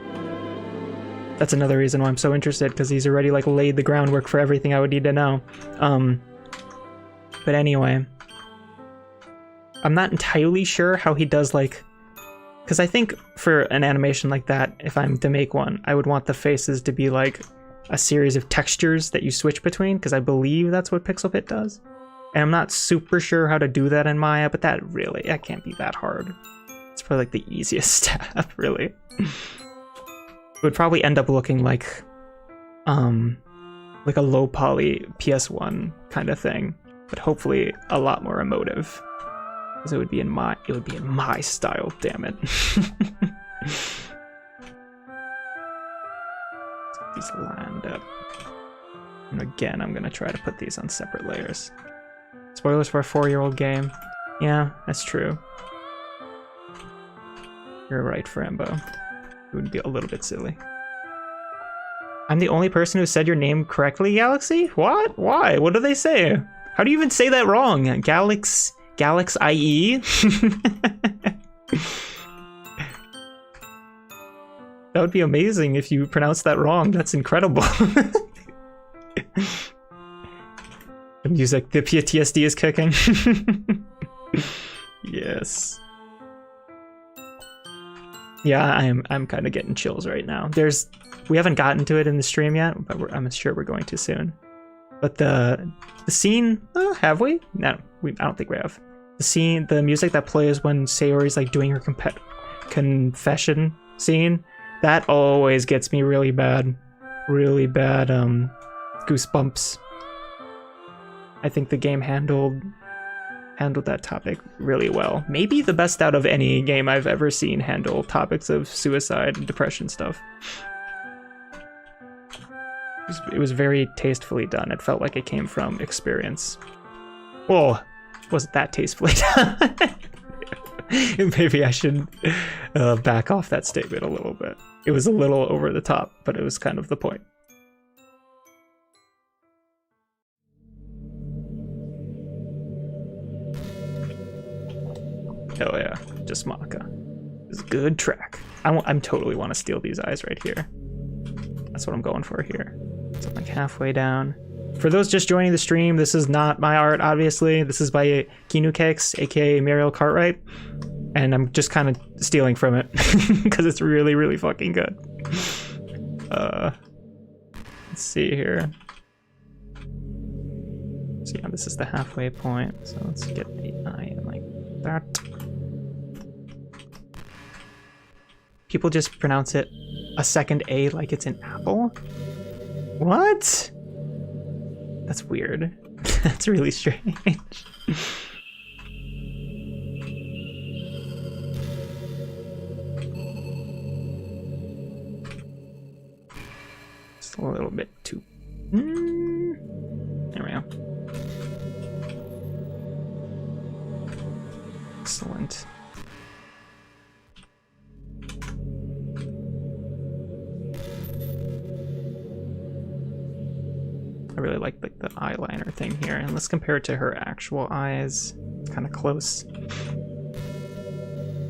That's another reason why I'm so interested, because he's already like laid the groundwork for everything I would need to know. But anyway, I'm not entirely sure how he does like, because I think for an animation like that, if I'm to make one, I would want the faces to be like a series of textures that you switch between, because I believe that's what Pixelbit does. And I'm not super sure how to do that in Maya, but that can't be that hard. It's probably like the easiest step, really. It would probably end up looking like a low poly PS1 kind of thing, but hopefully a lot more emotive. Because it would be in my style, damn it. These lined up. And again, I'm gonna try to put these on separate layers. Spoilers for a 4-year-old game. Yeah, that's true. You're right, Frambo. It would be a little bit silly. I'm the only person who said your name correctly, Galaxy? What? Why? What do they say? How do you even say that wrong? Galax IE? That would be amazing if you pronounced that wrong. That's incredible. The music, the PTSD is kicking. Yes. Yeah, I'm kind of getting chills right now. We haven't gotten to it in the stream yet, but I'm sure we're going to soon. But the scene, have we? No, I don't think we have. The scene, the music that plays when Sayori's like doing her confession scene, that always gets me really bad goosebumps. I think the game handled that topic really well. Maybe the best out of any game I've ever seen handle topics of suicide and depression stuff. It was very tastefully done. It felt like it came from experience. Whoa, wasn't that tastefully done? Maybe I should back off that statement a little bit. It was a little over the top, but it was kind of the point. Hell yeah, just Monika. It's a good track. I'm totally want to steal these eyes right here. That's what I'm going for here. So I'm like halfway down. For those just joining the stream, this is not my art, obviously. This is by Kinu Cakes, aka Mariel Cartwright. And I'm just kind of stealing from it because it's really, really fucking good. Let's see here. So yeah, this is the halfway point. So let's get the eye in like that. People just pronounce it a second A like it's an apple. What? That's weird. That's really strange. Just a little bit too. There we go. Excellent. I really like the eyeliner thing here, and let's compare it to her actual eyes. It's kind of close.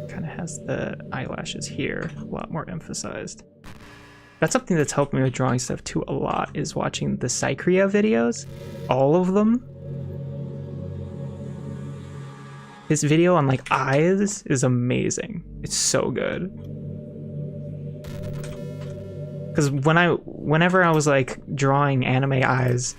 Kind of has the eyelashes here a lot more emphasized. That's something that's helped me with drawing stuff too a lot, is watching the Psychria videos, all of them. His video on like eyes is amazing. It's so good. Because whenever I was like drawing anime eyes,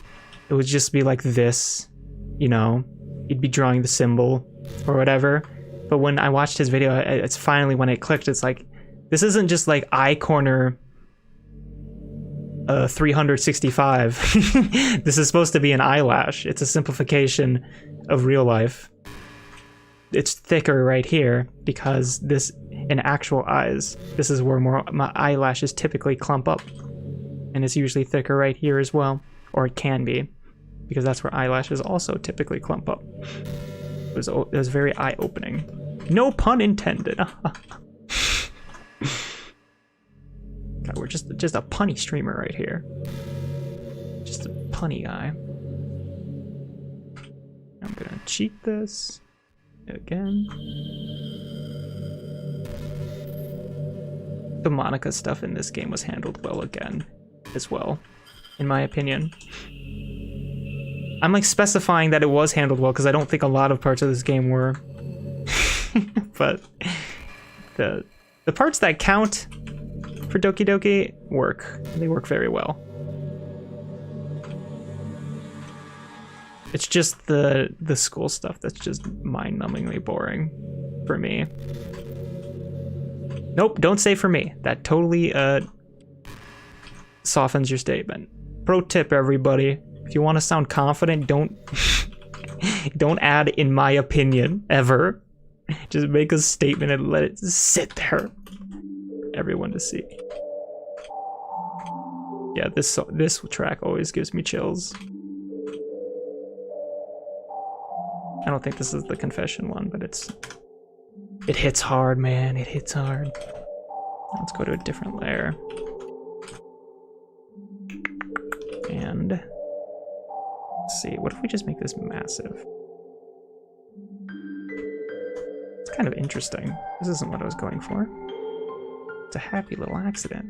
it would just be like this, you know, he'd be drawing the symbol or whatever. But when I watched his video, it's finally when it clicked. It's like, this isn't just like eye corner 365. This is supposed to be an eyelash. It's a simplification of real life. It's thicker right here because this, in actual eyes, this is where my eyelashes typically clump up, and it's usually thicker right here as well, or it can be, because that's where eyelashes also typically clump up. It was very eye-opening. No pun intended. God, we're just a punny streamer right here. Just a punny guy. I'm gonna cheat this again. The Monika stuff in this game was handled well again, as well, in my opinion. I'm like specifying that it was handled well because I don't think a lot of parts of this game were. But the parts that count for Doki Doki work. They work very well. It's just the school stuff that's just mind-numbingly boring for me. Nope, don't say for me. That totally softens your statement. Pro tip, everybody. If you want to sound confident, don't add "in my opinion" ever. Just make a statement and let it sit there for everyone to see. Yeah, this track always gives me chills. I don't think this is the confession one, but it hits hard, man. It hits hard. Let's go to a different layer. And let's see, what if we just make this massive? It's kind of interesting. This isn't what I was going for. It's a happy little accident.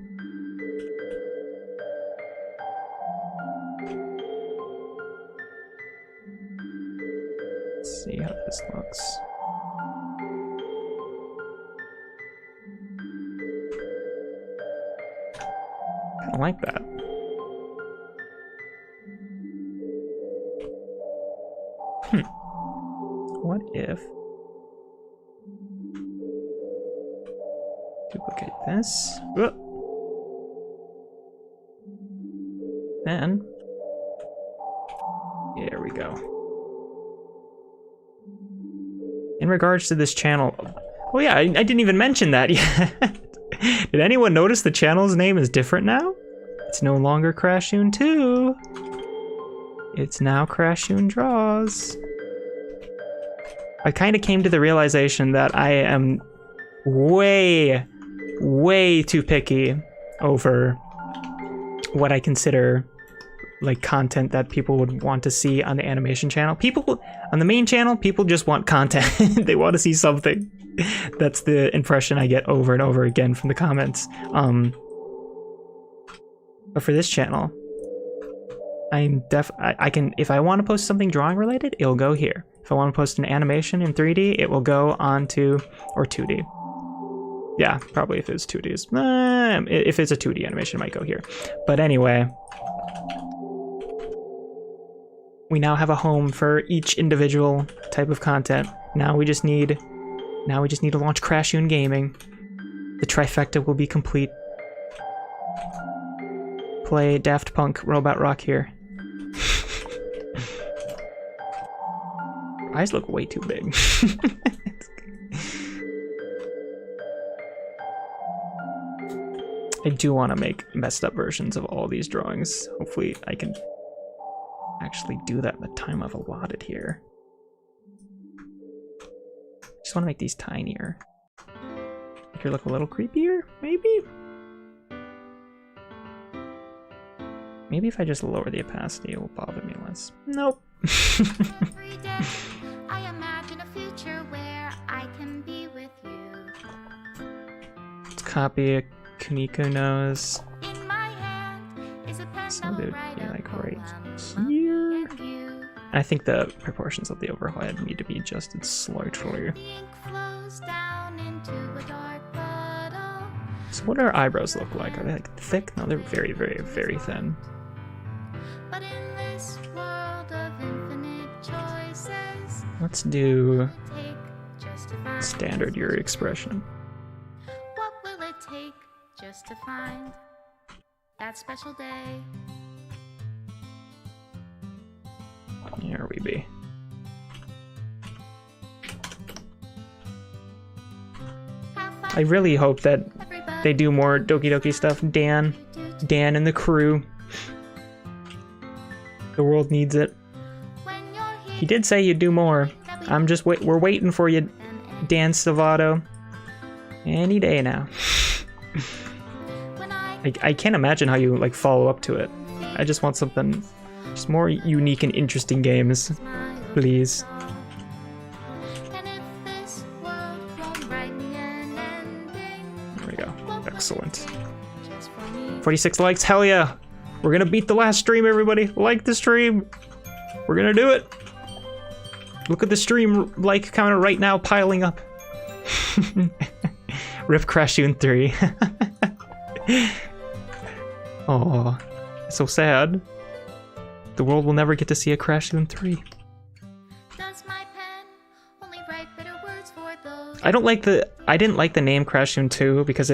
Let's see how this looks. I like that. What if duplicate this? Then there we go. In regards to this channel, oh yeah, I didn't even mention that yet. Did anyone notice the channel's name is different now? It's no longer Crashoon 2. It's now Crashoon Draws. I kind of came to the realization that I am way too picky over what I consider like content that people would want to see on the animation channel. People on the main channel, people just want content. They want to see something. That's the impression I get over and over again from the comments. But for this channel, I can, if I want to post something drawing related, it'll go here. If I want to post an animation in 3D, it will go onto, or 2D. Yeah, probably if it's 2D. If it's a 2D animation, it might go here. But anyway, we now have a home for each individual type of content. Now we just need to launch Crashoon Gaming. The trifecta will be complete. Play Daft Punk Robot Rock here. Eyes look way too big. I do want to make messed up versions of all these drawings. Hopefully I can actually do that in the time I've allotted here. just want to make these tinier. Make her look a little creepier, maybe? Maybe if I just lower the opacity, it will bother me less. Nope. Every day, I imagine a future where I can be with you. Let's copy a Kuniko nose. In my hand is a pen So they'd write be a like right poem here. of you. I think the proportions of the overhead need to be adjusted slightly. The ink flows down into a dark puddle. So what do our eyebrows look like? Are they like thick? No, they're very, very, very thin. But in this world of infinite choices, Let's do take just to find standard Yuri expression. what will it take just to find that special day? Here we be. I really hope that they do more Doki Doki stuff. Dan and the crew. The world needs it. He did say you'd do more. I'm just we're waiting for you, Dan Stavato. Any day now. I can't imagine how you like follow up to it. I just want something just more unique and interesting games, please. There we go. Excellent. 46 likes, hell yeah! We're gonna beat the last stream, everybody. Like the stream. We're gonna do it. Look at the stream like counter right now piling up. Rip Crashoon 3. Oh, so sad. The world will never get to see a Crashoon 3. Does my pen only write bitter words for those? I didn't like the name Crashoon 2 because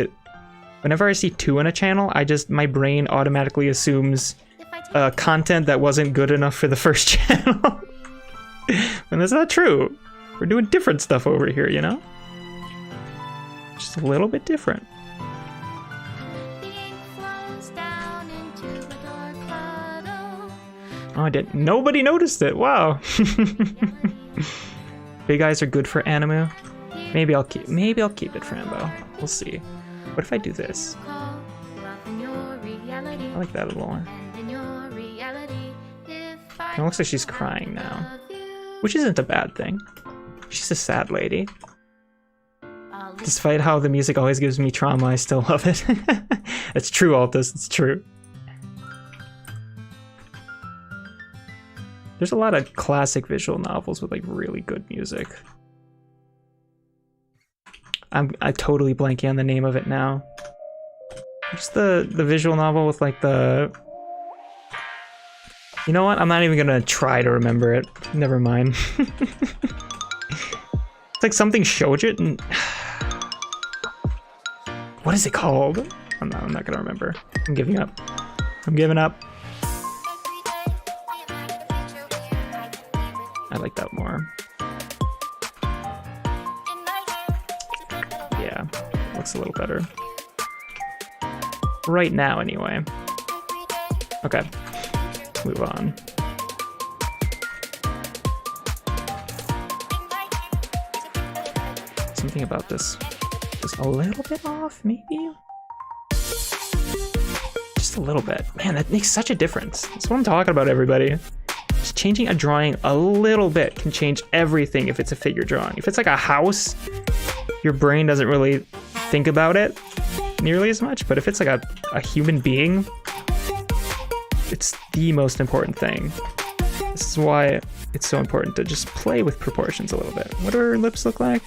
whenever I see 2 on a channel, my brain automatically assumes content that wasn't good enough for the first channel. And that's not true. We're doing different stuff over here, you know? Just a little bit different. The ink flows down into a dark puddle. Oh, I didn't. Nobody noticed it. Wow. Big eyes are good for anime. Maybe I'll keep it for Ambo. We'll see. What if I do this? I like that a little more. It looks like she's crying now, which isn't a bad thing. She's a sad lady. Despite how the music always gives me trauma, I still love it. It's true, Altus. It's true. There's a lot of classic visual novels with like really good music. I'm totally blanking on the name of it now. Just the visual novel with like the... You know what? I'm not even gonna try to remember it. Never mind. It's like something Shojit and... What is it called? I'm not gonna remember. I'm giving up. I'm giving up. I like that more. Yeah, looks a little better. Right now, anyway. Okay, let's move on. Something about this just a little bit off, maybe? Just a little bit. Man, that makes such a difference. That's what I'm talking about, everybody. Just changing a drawing a little bit can change everything if it's a figure drawing. If it's like a house, your brain doesn't really think about it nearly as much, but if it's like a human being, it's the most important thing. This is why it's so important to just play with proportions a little bit. What do her lips look like?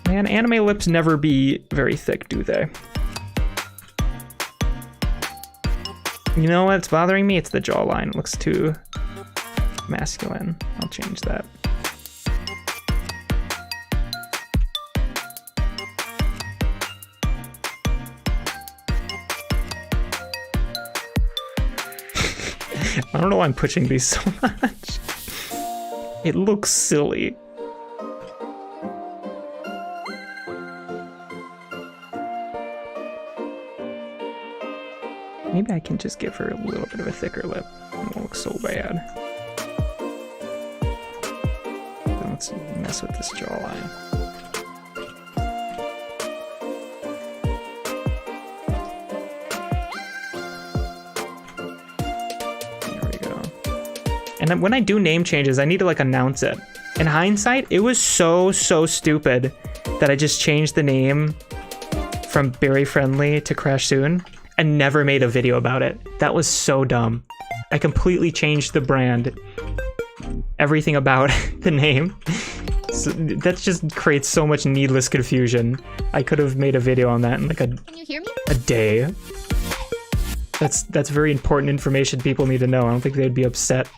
Man, anime lips never be very thick, do they? You know what's bothering me? It's the jawline. It looks too masculine. I'll change that. I don't know why I'm pushing these so much. It looks silly. Maybe I can just give her a little bit of a thicker lip. It won't look so bad. Then let's mess with this jawline. There we go. And when I do name changes, I need to like announce it. In hindsight, it was so stupid that I just changed the name from Berry Friendly to Crash Soon and never made a video about it. That was so dumb. I completely changed the brand, everything about the name. So that just creates so much needless confusion. I could have made a video on that in like Can you hear me? a day. That's very important information people need to know. I don't think they'd be upset.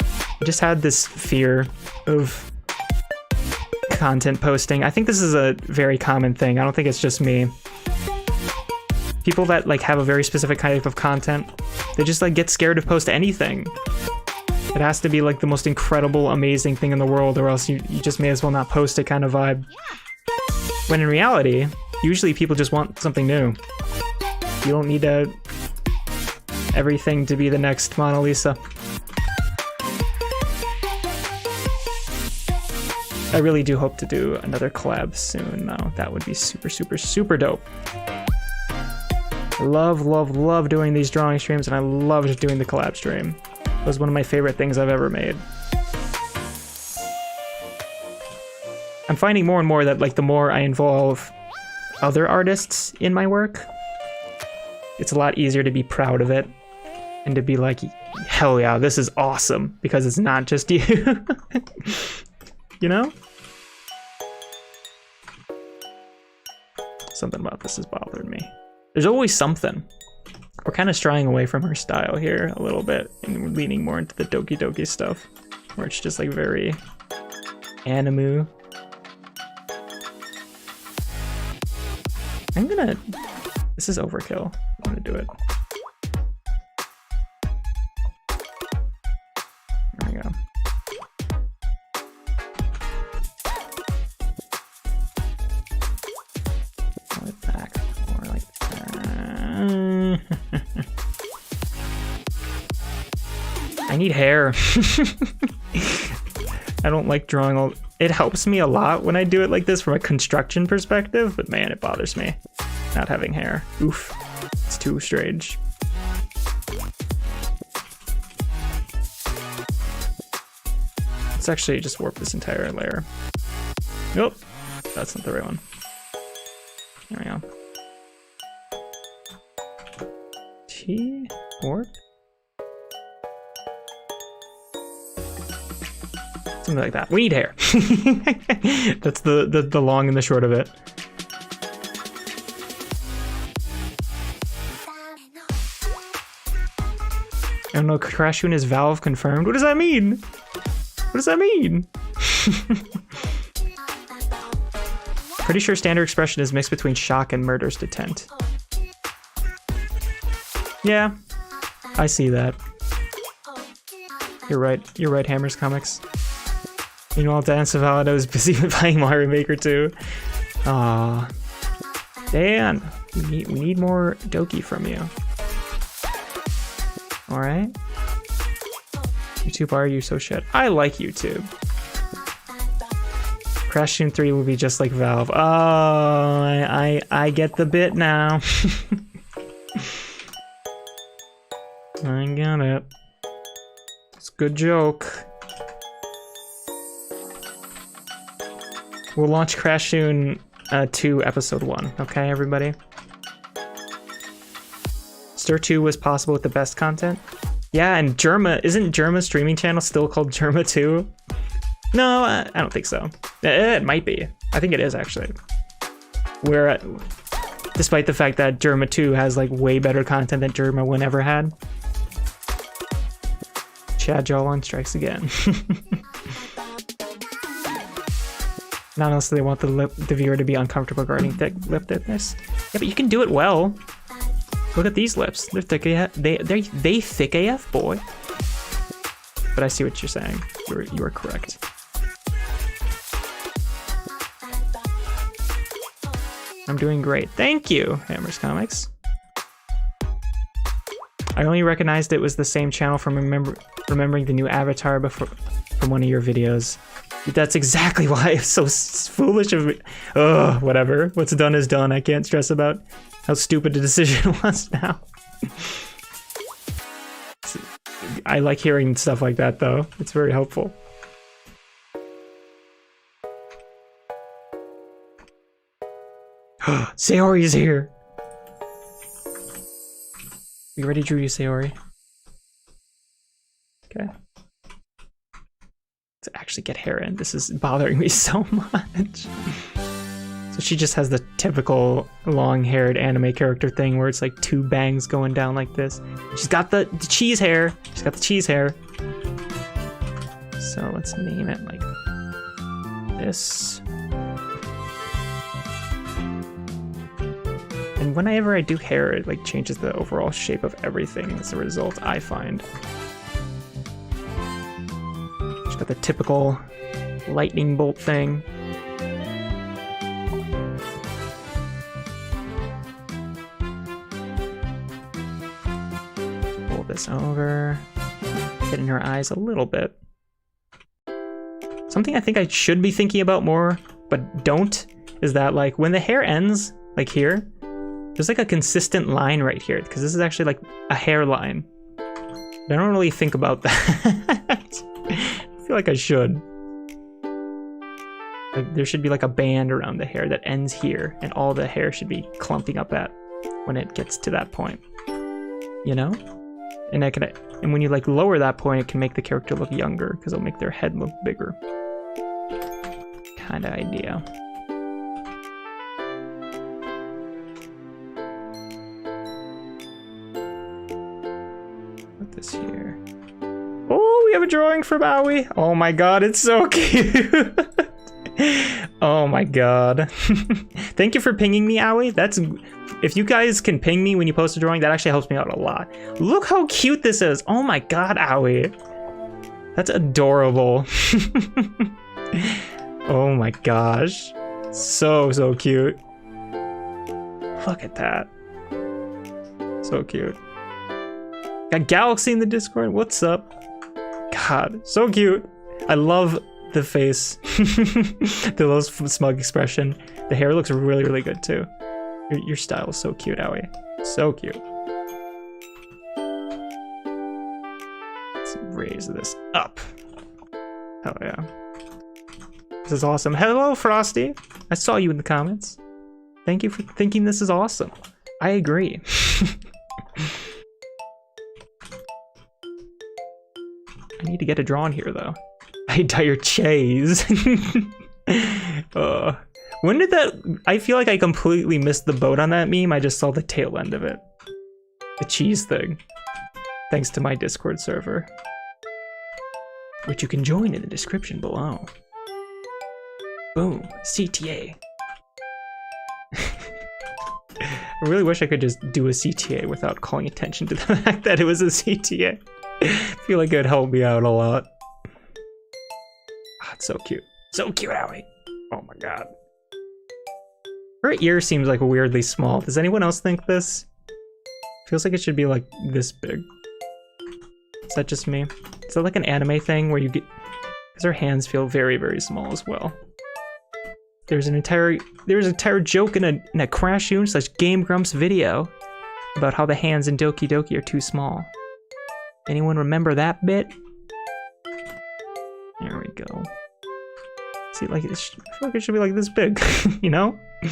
I just had this fear of content posting. I think this is a very common thing. I don't think it's just me. People that like have a very specific type of content, they just like get scared to post anything. It has to be like the most incredible, amazing thing in the world, or else you just may as well not post it kind of vibe. When in reality, usually people just want something new. You don't need everything to be the next Mona Lisa. I really do hope to do another collab soon, though. That would be super dope. I love doing these drawing streams, and I loved doing the collab stream. It was one of my favorite things I've ever made. I'm finding more and more that like the more I involve other artists in my work, it's a lot easier to be proud of it and to be like, hell yeah, this is awesome, because it's not just you. You know? Something about this has bothered me. There's always something. We're kind of straying away from her style here a little bit, and we're leaning more into the Doki Doki stuff, where it's just like very anime. This is overkill. I'm gonna do it. There we go. Pull it back more like that. I need hair. I don't like drawing all. It helps me a lot when I do it like this from a construction perspective, but man, it bothers me not having hair. Oof, it's too strange. Let's actually just warp this entire layer. Nope, that's not the right one. There we go. T warp. Something like that. We need hair. That's the long and the short of it. I don't know, Crashun is Valve confirmed. What does that mean? What does that mean? Pretty sure standard expression is mixed between shock and murder's detent. Yeah, I see that. You're right, Hammers Comics. Meanwhile, Dan Savalado is busy playing Mario Maker 2. Aw. Dan, we need more Doki from you. Alright. YouTube, are you so shit? I like YouTube. Crash Tune 3 will be just like Valve. Oh, I get the bit now. I got it. It's a good joke. We'll launch Crash Tune 2 episode 1. Okay, everybody? Stir 2 was possible with the best content. Yeah, and Germa, isn't Germa's streaming channel still called Germa 2? No, I don't think so. It might be. I think it is, actually. Where, despite the fact that Germa 2 has like way better content than Germa 1 ever had. Chad Jawline strikes again. Not unless they want the viewer to be uncomfortable regarding thick lip thickness. Yeah, but you can do it well. Look at these lips. They're thick AF. They thick AF, boy. But I see what you're saying. You are correct. I'm doing great. Thank you, Hammers Comics. I only recognized it was the same channel from remembering the new avatar from one of your videos. That's exactly why it's so foolish of me. Ugh, whatever. What's done is done. I can't stress about how stupid the decision was now. I like hearing stuff like that, though. It's very helpful. Sayori's here! You ready, Drew, Sayori? Okay. To actually get hair in. This is bothering me so much. So she just has the typical long-haired anime character thing where it's like two bangs going down like this. She's got the cheese hair. She's got the cheese hair. So let's name it like this. And whenever I do hair, it like changes the overall shape of everything as a result, I find. She's got the typical lightning bolt thing. Pull this over. Get in her eyes a little bit. Something I think I should be thinking about more, but don't, is that like when the hair ends, like here, there's like a consistent line right here, because this is actually like a hairline. I don't really think about that. I feel like I should. Like there should be like a band around the hair that ends here, and all the hair should be clumping up at when it gets to that point. You know? And when you like lower that point, it can make the character look younger, because it'll make their head look bigger. Kind of idea. Put this here. Oh, we have a drawing from Aoi. Oh my god, it's so cute. Oh my god. Thank you for pinging me, Aoi. That's, if you guys can ping me when you post a drawing, that actually helps me out a lot. Look how cute this is. Oh my god, Aoi. That's adorable. Oh my gosh. So cute. Look at that. So cute. Got Galaxy in the Discord. What's up? God, so cute. I love the face. The little smug expression. The hair looks really good too. Your style is so cute, Aoi. So cute. Let's raise this up. Hell yeah. This is awesome. Hello, Frosty. I saw you in the comments. Thank you for thinking this is awesome. I agree. I need to get a drawn here, though. I dire chase. When did that... I feel like I completely missed the boat on that meme. I just saw the tail end of it. The cheese thing. Thanks to my Discord server, which you can join in the description below. Boom. CTA. I really wish I could just do a CTA without calling attention to the fact that it was a CTA. I feel like it would help me out a lot. Oh, it's so cute. So cute, Aoi. Oh my god. Her ear seems like weirdly small. Does anyone else think this? Feels like it should be like this big. Is that just me? Is that like an anime thing where you get... Because her hands feel very small as well. There's an entire joke in a Crashoon/Game Grumps video about how the hands in Doki Doki are too small. Anyone remember that bit? There we go. See, like, I feel like it should be like this big, you know? I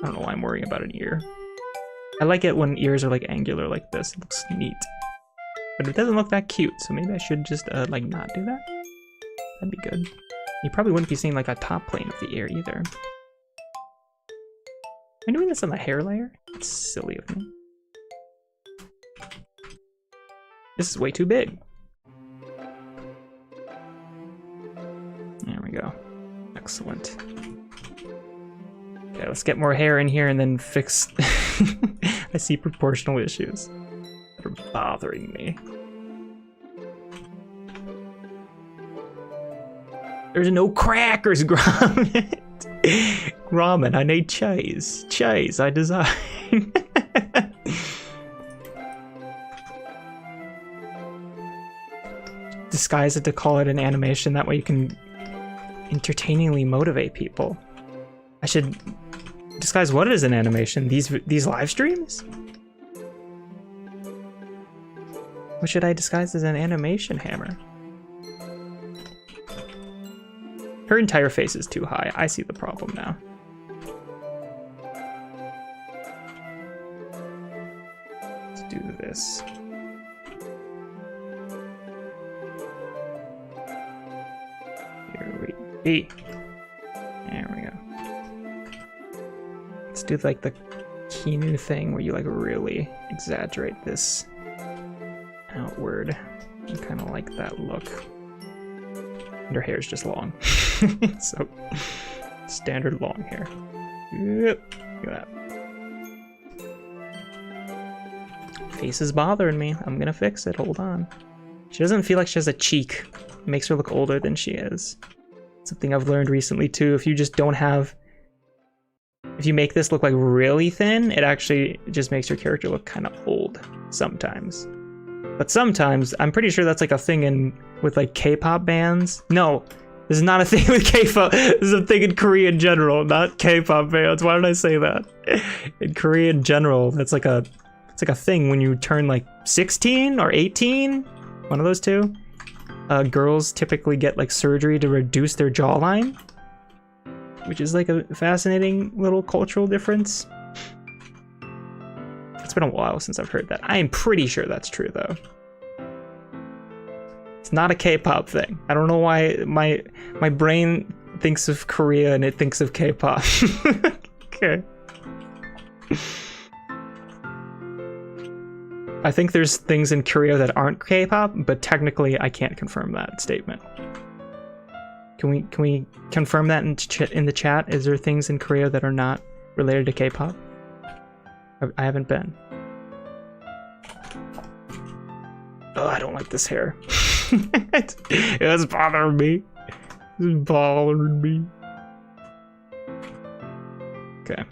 don't know why I'm worrying about an ear. I like it when ears are like angular like this. It looks neat. But it doesn't look that cute, so maybe I should just like not do that. That'd be good. You probably wouldn't be seeing like a top plane of the ear either. Am I doing this on the hair layer? It's silly of me. This is way too big. There we go. Excellent. Okay, let's get more hair in here and then fix... I see proportional issues that are bothering me. There's no crackers, Gromit. Ramen, I need cheese. Cheese, I design. disguise it to call it an animation. That way you can entertainingly motivate people. I should disguise what is an animation? These live streams? What should I disguise as an animation, Hammer? Her entire face is too high. I see the problem now. Let's do this. Here we be. There we go. Let's do like the Kinu thing where you like really exaggerate this outward. I kind of like that look. And her hair is just long. So, standard long hair. Yep, look at that. Face is bothering me. I'm gonna fix it, hold on. She doesn't feel like she has a cheek. It makes her look older than she is. Something I've learned recently too, if you just don't have... If you make this look like really thin, it actually just makes your character look kind of old sometimes. But sometimes, I'm pretty sure that's like a thing with like K-pop bands. No, this is not a thing with K-pop. This is a thing in Korea in general, not K-pop bands. Why did I say that? In Korea in general, it's like a thing when you turn like 16 or 18, one of those two. Girls typically get like surgery to reduce their jawline, which is like a fascinating little cultural difference. It's been a while since I've heard that. I am pretty sure that's true though. It's not a K-pop thing. I don't know why my brain thinks of Korea and it thinks of K-pop. Okay. I think there's things in Korea that aren't K-pop, but technically I can't confirm that statement. Can we confirm that in the chat? Is there things in Korea that are not related to K-pop? I haven't been. Oh, I don't like this hair. It's bothering me. It's bothering me. Okay.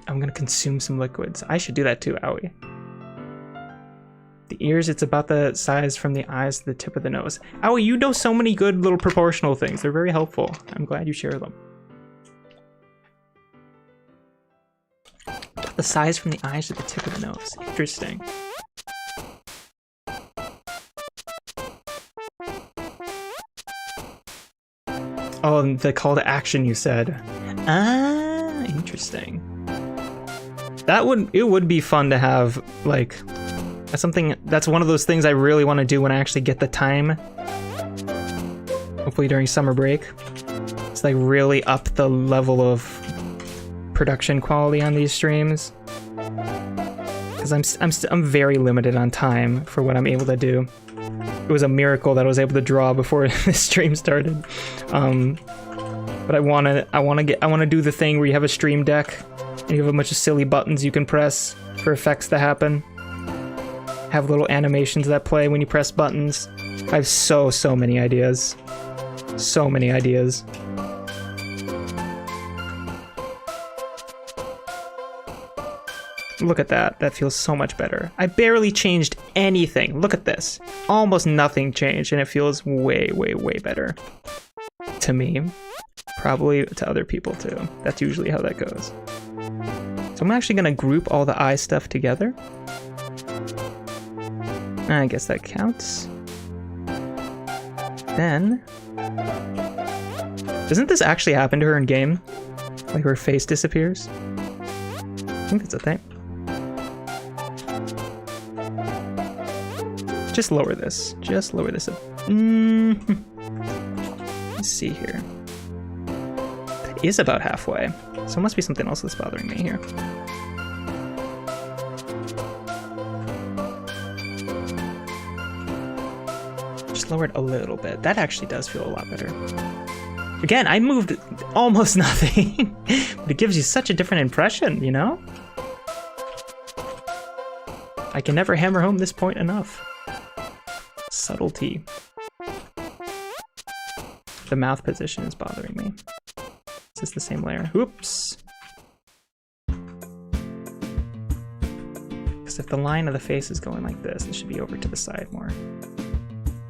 I'm gonna consume some liquids. I should do that too, Owie. The ears, it's about the size from the eyes to the tip of the nose. Owie, you know so many good little proportional things. They're very helpful. I'm glad you share them. The size from the eyes to the tip of the nose. Interesting. Oh, and the call to action you said. Ah, interesting. It would be fun to have, like, that's one of those things I really want to do when I actually get the time. Hopefully during summer break. It's like really up the level of production quality on these streams. Because I'm very limited on time for what I'm able to do. It was a miracle that I was able to draw before this stream started. But I want to do the thing where you have a stream deck and you have a bunch of silly buttons you can press for effects to happen. Have little animations that play when you press buttons. I have so many ideas. So many ideas. Look at that. That feels so much better. I barely changed anything. Look at this. Almost nothing changed, and it feels way better. To me. Probably to other people too. That's usually how that goes. So I'm actually going to group all the eye stuff together. I guess that counts. Then... Doesn't this actually happen to her in game? Like her face disappears? I think that's a thing. Just lower this. Just lower this up. Let's see here. That is about halfway. So it must be something else that's bothering me here. Just lower it a little bit. That actually does feel a lot better. Again, I moved almost nothing. But it gives you such a different impression, you know? I can never hammer home this point enough. Subtlety. The mouth position is bothering me. Is this the same layer? Oops. Because if the line of the face is going like this, it should be over to the side more.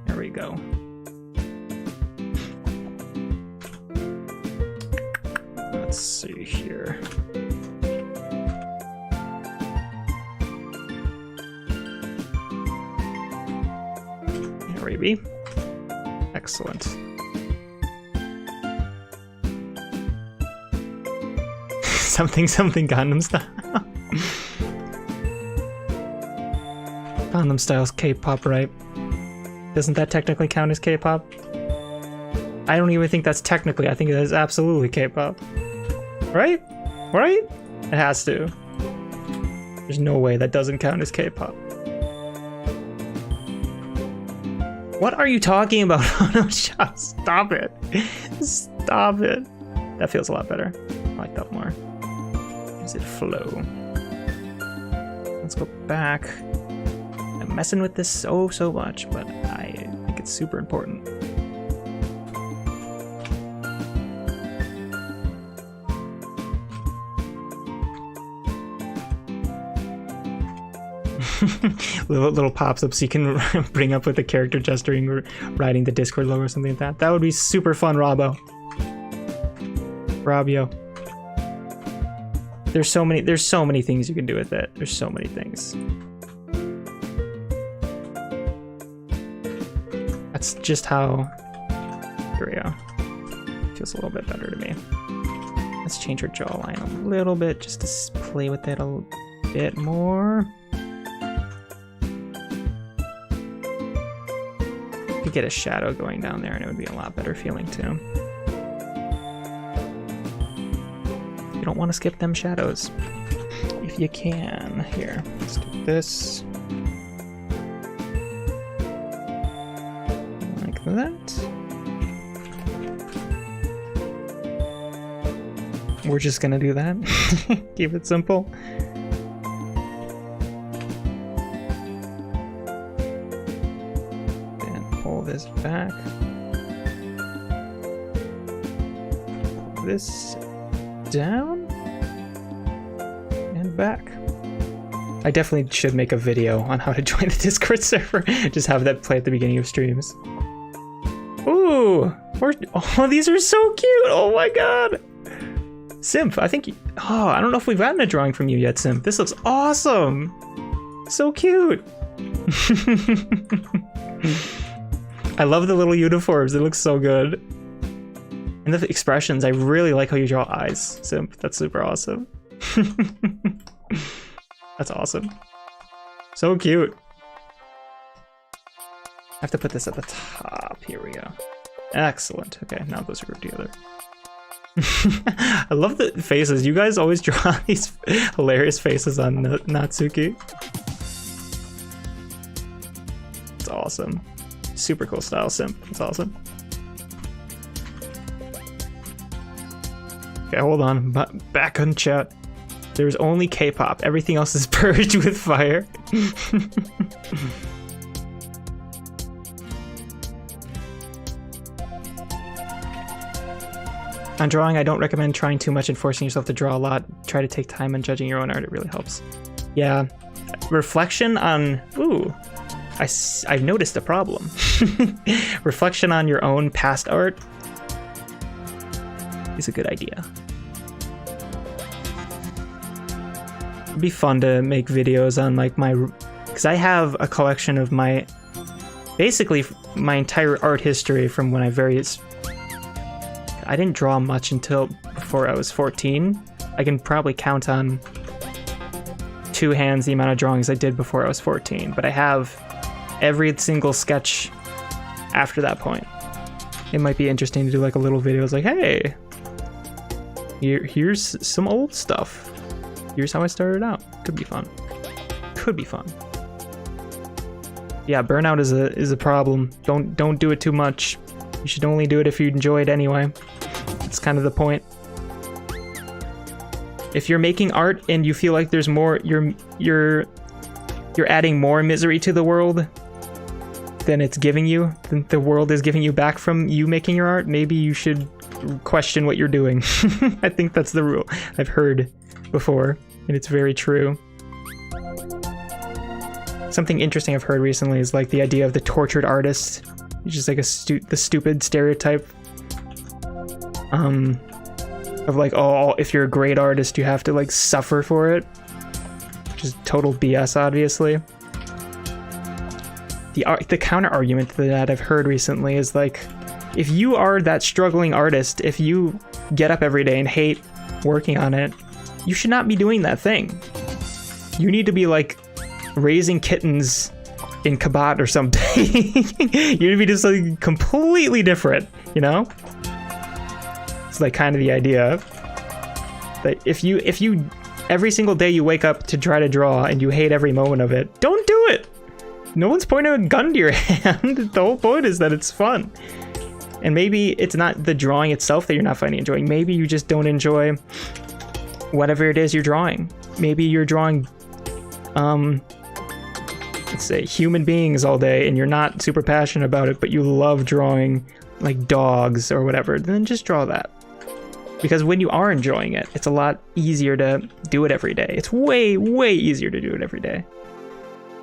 There we go. Let's see here. There we be. Excellent. Something Gangnam Style. Gangnam Style's K-pop, right? Doesn't that technically count as K-pop? I don't even think that's technically. I think that is absolutely K-pop. Right? Right? It has to. There's no way that doesn't count as K-pop. What are you talking about? Oh no, stop it. Stop it. That feels a lot better. I like that more. Is it flow? Let's go back. I'm messing with this so much, but I think it's super important. little pops-ups you can bring up with the character gesturing or writing the Discord logo or something like that. That would be super fun, Robio. There's so many things you can do with it. There's so many things. That's just how. Here we go. Feels a little bit better to me. Let's change her jawline a little bit just to play with it a bit more. Could get a shadow going down there and it would be a lot better feeling too. You don't want to skip them shadows if you can. Here, let's do this like that. We're just gonna do that. Keep it simple. This back. Pull this down and back. I definitely should make a video on how to join the Discord server. Just have that play at the beginning of streams. Ooh, oh, these are so cute. Oh my god. Simp, I think I don't know if we've gotten a drawing from you yet, Simp. This looks awesome. So cute. I love the little uniforms. It looks so good. And the expressions. I really like how you draw eyes, Simp. That's super awesome. That's awesome. So cute. I have to put this at the top. Here we go. Excellent. Okay, now those are grouped together. I love the faces. You guys always draw these hilarious faces on Natsuki. It's awesome. Super cool style, Simp. It's awesome. Okay, hold on. Back on chat. There's only K-pop. Everything else is purged with fire. On drawing, I don't recommend trying too much and forcing yourself to draw a lot. Try to take time on judging your own art. It really helps. Yeah. Reflection on... Ooh. I've noticed a problem. Reflection on your own past art is a good idea. It'd be fun to make videos on like because I have a collection of basically my entire art history from when I didn't draw much until before I was 14. I can probably count on 2 hands the amount of drawings I did before I was 14, but I have every single sketch after that point. It might be interesting to do like a little video. It's like, hey, here's some old stuff. Here's how I started out. Could be fun. Could be fun. Yeah, burnout is a problem. Don't do it too much. You should only do it if you enjoy it anyway. That's kind of the point. If you're making art and you feel like there's more, you're adding more misery to the world than it's giving you, than the world is giving you back from you making your art, maybe you should question what you're doing. I think that's the rule I've heard before, and it's very true. Something interesting I've heard recently is like the idea of the tortured artist, which is like the stupid stereotype of like, oh, if you're a great artist, you have to like suffer for it, which is total BS, obviously. The counter argument to that I've heard recently is like, if you are that struggling artist, if you get up every day and hate working on it, you should not be doing that thing. You need to be like raising kittens in Kabat or something. You need to be just like completely different, you know? It's like kind of the idea that if you every single day you wake up to try to draw and you hate every moment of it, don't do it. No one's pointing a gun to your hand. The whole point is that it's fun. And maybe it's not the drawing itself that you're not finding enjoying. Maybe you just don't enjoy whatever it is you're drawing. Maybe you're drawing let's say human beings all day and you're not super passionate about it, but you love drawing like dogs or whatever, then just draw that. Because when you are enjoying it, it's a lot easier to do it every day. It's way, way easier to do it every day.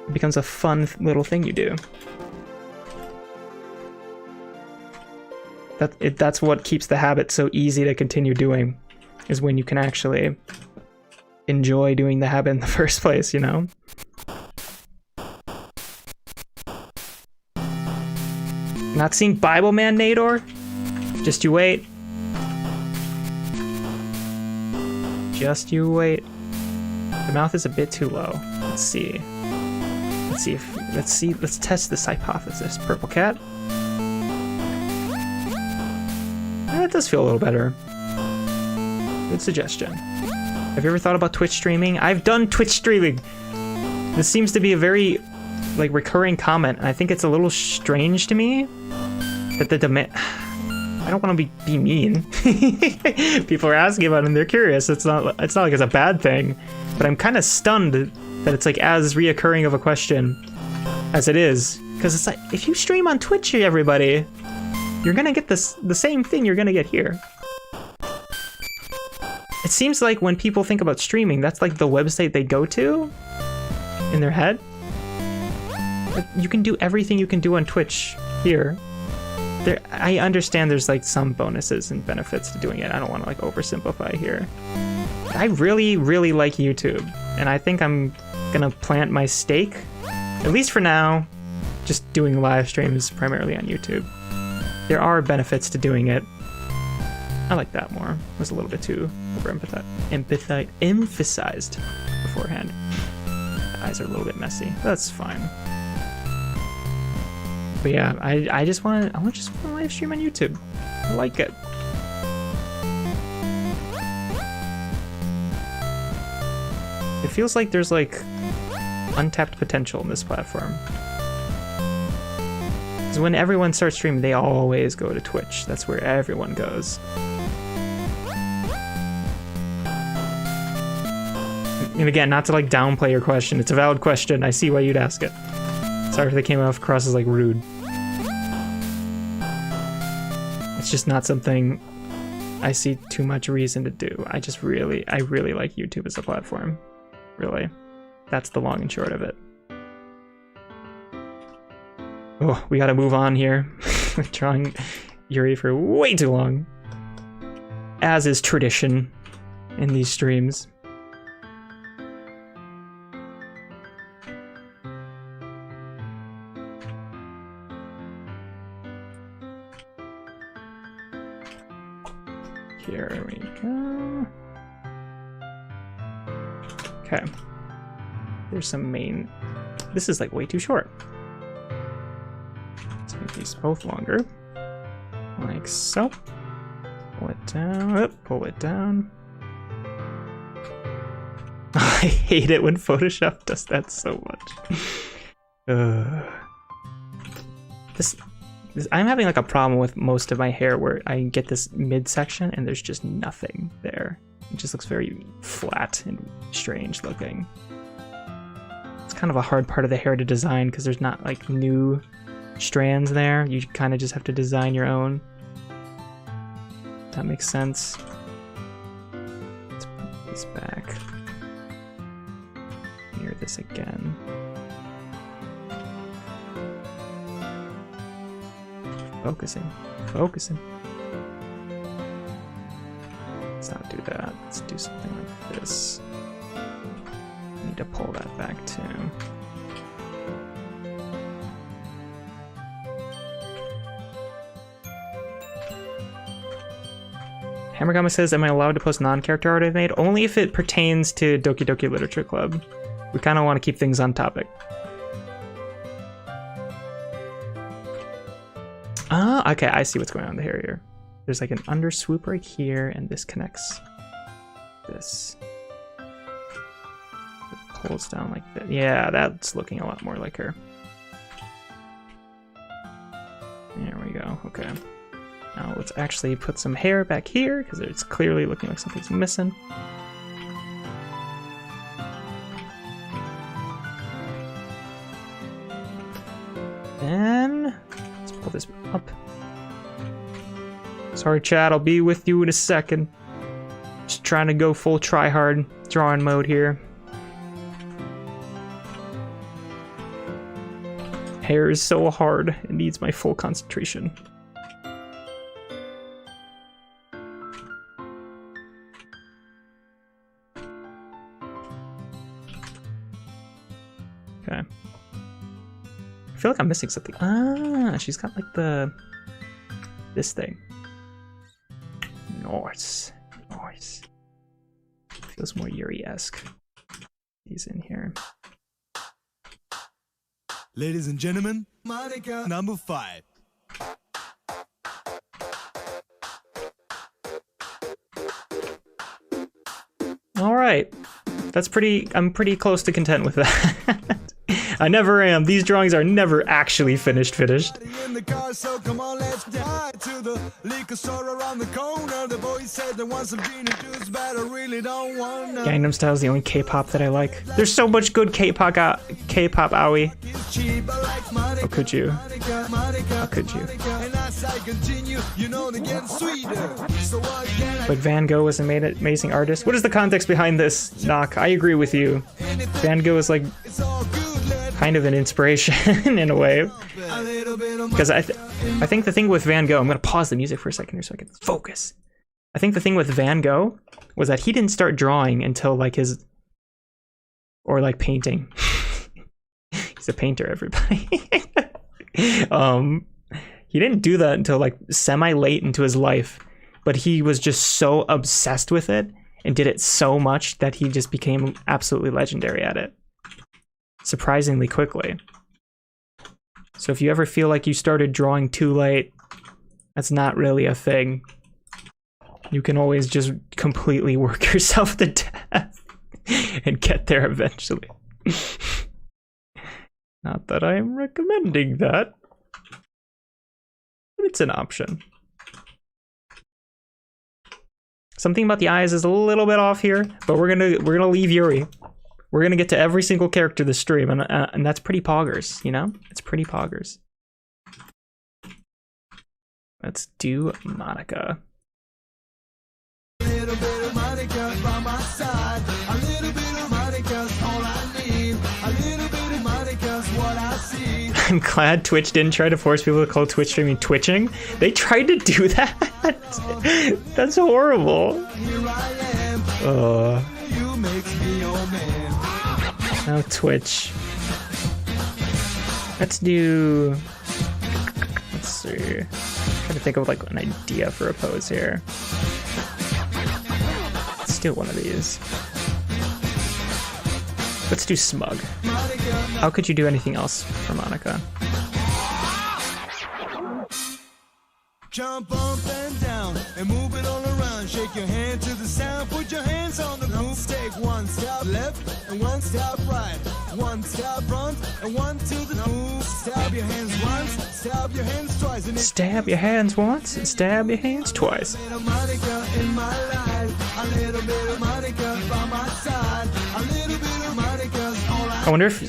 It becomes a fun little thing you do. That's what keeps the habit so easy to continue doing, is when you can actually enjoy doing the habit in the first place, you know? Not seeing Bible Man, Nador? Just you wait. Just you wait. The mouth is a bit too low. Let's see. Let's test this hypothesis. Purple cat. That does feel a little better. Good suggestion. Have you ever thought about Twitch streaming? I've done Twitch streaming. This seems to be a very like recurring comment, and I think it's a little strange to me that the demand. I don't want to be mean. People are asking about it and they're curious. It's not like it's a bad thing, but I'm kind of stunned that it's like as reoccurring of a question as it is, because it's like if you stream on Twitch, everybody, you're gonna get the same thing you're gonna get here. It seems like when people think about streaming, that's like the website they go to in their head. But you can do everything you can do on Twitch here. I understand there's like some bonuses and benefits to doing it. I don't want to like oversimplify here. I really, really like YouTube, and I think I'm gonna plant my stake, at least for now, just doing live streams primarily on YouTube. There are benefits to doing it. I like that more. It was a little bit too emphasized beforehand. The eyes are a little bit messy. That's fine. But yeah, I just want to live stream on YouTube. I like it. It feels like there's like untapped potential in this platform. Because when everyone starts streaming, they always go to Twitch. That's where everyone goes. And again, not to like downplay your question. It's a valid question. I see why you'd ask it. Sorry if they came across as like rude. It's just not something I see too much reason to do. I really like YouTube as a platform. Really. That's the long and short of it. Oh, we gotta move on here. We're drawing Yuri for way too long. As is tradition in these streams. Here we go. Okay. There's some main... This is like way too short. Let's make these both longer. Like so. Pull it down. Pull it down. I hate it when Photoshop does that so much. I'm having like a problem with most of my hair where I get this midsection and there's just nothing there. It just looks very flat and strange looking. It's kind of a hard part of the hair to design because there's not like new strands there. You kind of just have to design your own. That makes sense. Let's put these back. Mirror this again. Focusing. Focusing. Let's not do that. Let's do something like this. Need to pull that back too. Hammergama says, am I allowed to post non-character art I've made? Only if it pertains to Doki Doki Literature Club. We kind of want to keep things on topic. Ah, okay, I see what's going on here. There's like an underswoop right here, and this connects this. It pulls down like that. Yeah, that's looking a lot more like her. There we go, okay. Now let's actually put some hair back here, because it's clearly looking like something's missing. And let's pull this up. Sorry, chat, I'll be with you in a second. Just trying to go full try-hard drawing mode here. Hair is so hard, it needs my full concentration. Okay. I feel like I'm missing something. Ah, she's got like this thing. Nice. Nice. Feels more Yuri-esque. He's in here. Ladies and gentlemen, Monika number 5. All right. That's pretty, I'm pretty close to content with that. I never am. These drawings are never actually finished. In the car, so come on, let's drive to the liquor store around the corner. The boy said they want some gin and juice, but I really don't want none. Gangnam Style is the only K-pop that I like. There's so much good K-pop owie. How could you? How could you? But Van Gogh was an amazing artist. What is the context behind this, Knock? I agree with you. Van Gogh is like kind of an inspiration in a way. Because I think the thing with Van Gogh, I'm going to pause the music for a second here so I can focus. I think the thing with Van Gogh was that he didn't start drawing until like his, or like painting. He's a painter, everybody. He didn't do that until like semi-late into his life, but he was just so obsessed with it and did it so much that he just became absolutely legendary at it. Surprisingly quickly. So if you ever feel like you started drawing too late, that's not really a thing. You can always just completely work yourself to death and get there eventually. Not that I'm recommending that, but it's an option. Something about the eyes is a little bit off here, but we're gonna leave Yuri. We're gonna get to every single character this stream, and that's pretty poggers, you know? It's pretty poggers. Let's do Monika. A little bit of Monika by my side. A little bit of Monika's all I need. A little bit of Monika's what I see. I'm glad Twitch didn't try to force people to call Twitch streaming twitching. They tried to do that. That's horrible. Here I am. You make me your man. Now Twitch. Let's see. I'm trying to think of like an idea for a pose here. Let's do one of these. Let's do Smug. How could you do anything else for Monika? Jump up and down and move it all around. Shake your hand to the sound. Put your hands on the roof. Take one step left and one step right. One step front and one to the move. Stab your hands once, stab your hands twice. And stab your hands once and stab your hands twice. A little Monika in my life. A little bit of Monika by my side. A little bit of Monika's all I wonder if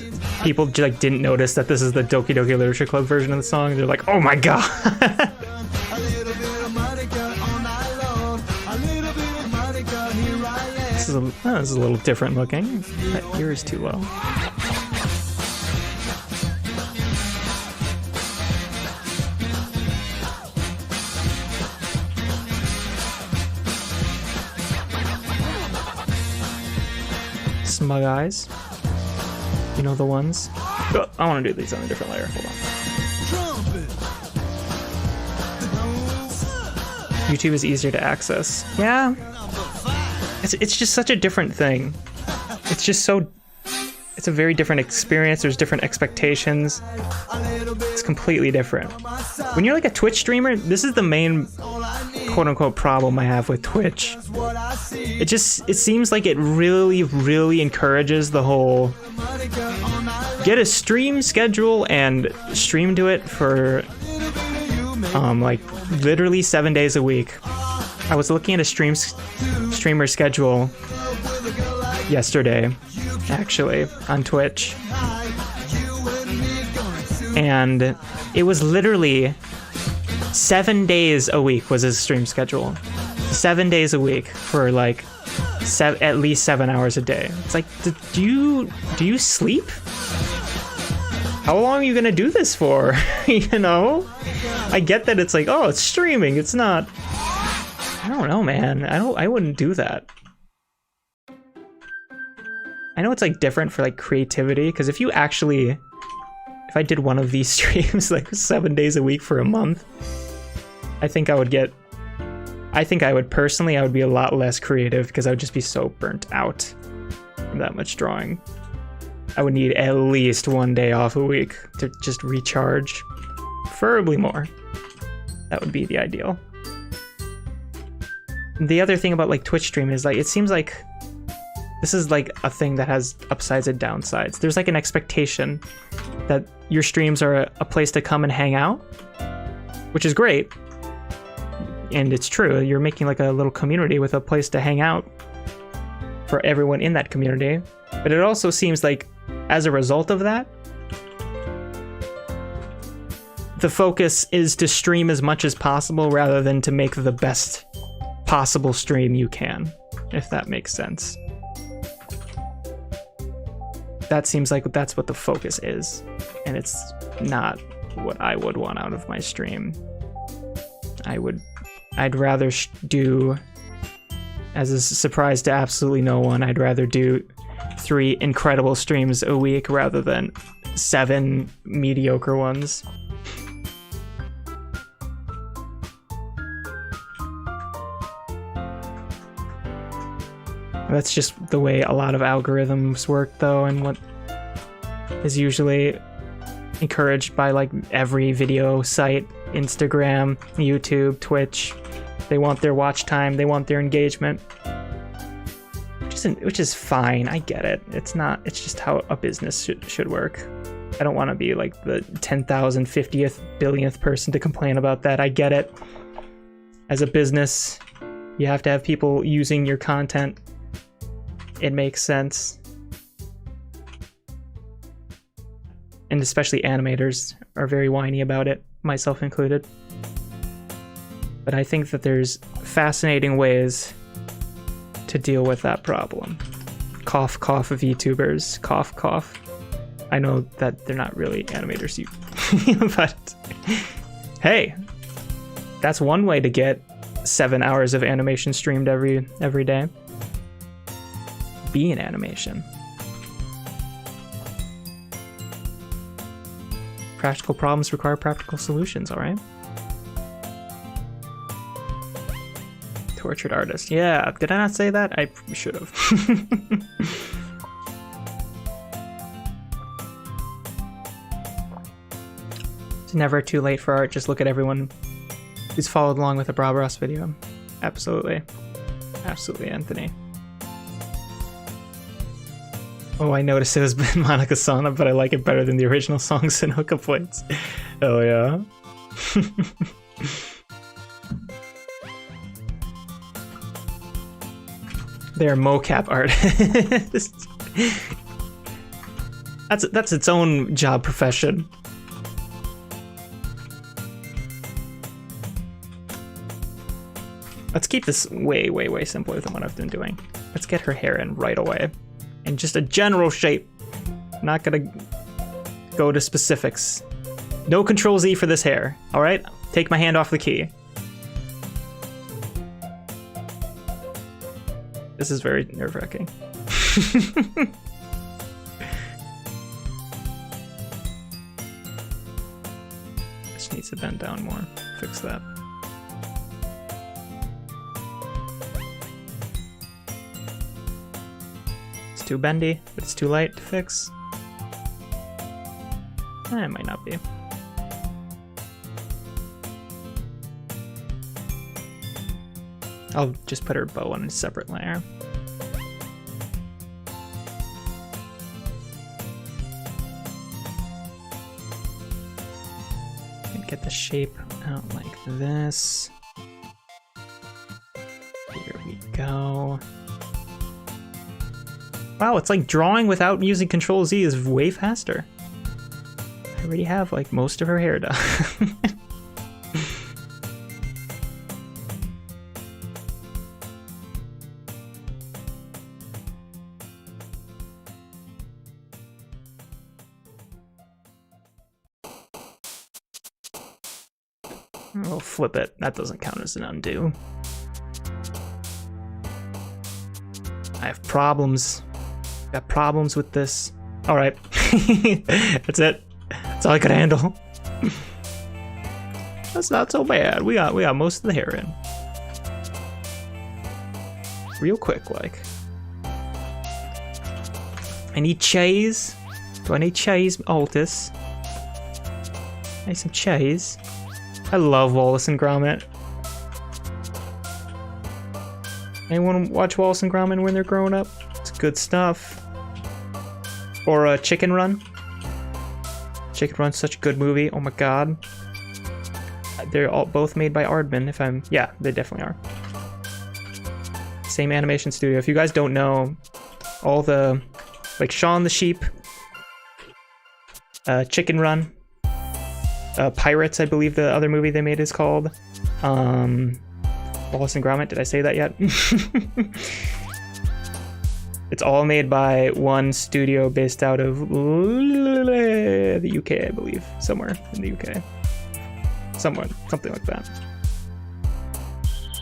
people like didn't notice that this is the Doki Doki Literature Club version of the song. They're like, oh my god. A little bit of Monika all night long. A little bit of Monika, here I am. This is a little different looking. That ear is too low. Smug eyes. You know the ones? Oh, I want to do these on a different layer. Hold on. YouTube is easier to access. Yeah. It's just such a different thing. It's just so... It's a very different experience. There's different expectations. It's completely different. When you're like a Twitch streamer, this is the main quote-unquote problem I have with Twitch. It seems like it really encourages the whole get a stream schedule and stream to it for like literally 7 days a week. I was looking at a streamer schedule yesterday, actually, on Twitch, and it was literally 7 days a week was his stream schedule. 7 days a week for like at least 7 hours a day. It's like, do you sleep? How long are you gonna do this for? You know, I get that it's like, oh, it's streaming. It's not. I don't know, man. I wouldn't do that. I know it's like different for like creativity, because if I did one of these streams like 7 days a week for a month, I think I would be a lot less creative, because I would just be so burnt out from that much drawing. I would need at least 1 day off a week to just recharge, preferably more. That would be the ideal. The other thing about like Twitch stream is like, it seems like this is like a thing that has upsides and downsides. There's like an expectation that your streams are a place to come and hang out, which is great. And it's true, you're making like a little community with a place to hang out for everyone in that community. But it also seems like as a result of that, the focus is to stream as much as possible rather than to make the best possible stream you can, if that makes sense. That seems like that's what the focus is, and it's not what I would want out of my stream. I'd rather do, as a surprise to absolutely no one, I'd rather do 3 incredible streams a week rather than 7 mediocre ones. That's just the way a lot of algorithms work, though, and what is usually encouraged by like every video site, Instagram, YouTube, Twitch. They want their watch time, they want their engagement, which is fine. I get it. It's just how a business should work. I don't want to be like the 10,000, 50th, billionth person to complain about that. I get it. As a business, you have to have people using your content. It makes sense. And especially animators are very whiny about it, myself included. But I think that there's fascinating ways to deal with that problem. Cough, cough of VTubers. Cough, cough. I know that they're not really animators, but hey, that's one way to get 7 hours of animation streamed every day. Be an animation. Practical problems require practical solutions, all right? Tortured artist. Yeah, did I not say that? I should have. It's never too late for art. Just look at everyone who's followed along with the Bob Ross video. Absolutely. Absolutely, Anthony. Oh, I noticed it was Monika Sana, but I like it better than the original songs and hookup points. Oh yeah. They're mocap artists. That's its own job profession. Let's keep this way simpler than what I've been doing. Let's get her hair in right away. In just a general shape. Not gonna go to specifics. No Control Z for this hair, alright? Take my hand off the key. This is very nerve-wracking. Just needs to bend down more. Fix that. It's too bendy, but it's too light to fix. It might not be. I'll just put her bow on a separate layer. And get the shape out like this. Here we go. Wow, it's like drawing without using Control Z is way faster. I already have like most of her hair done. We'll flip it. That doesn't count as an undo. I have problems. Got problems with this. All right. That's it. That's all I could handle. That's not so bad. We got most of the hair in. Real quick, like. I need cheese. Do I need cheese, Altus? I need some cheese. I love Wallace and Gromit. Anyone watch Wallace and Gromit when they're growing up? It's good stuff. Or Chicken Run. Chicken Run's such a good movie. Oh my god. They're all both made by Aardman. If I'm, yeah, they definitely are. Same animation studio. If you guys don't know, all the like Shaun the Sheep, Chicken Run. Pirates, I believe the other movie they made is called. Wallace and Gromit, did I say that yet? It's all made by one studio based out of the UK, I believe. Somewhere in the UK. Somewhere, something like that.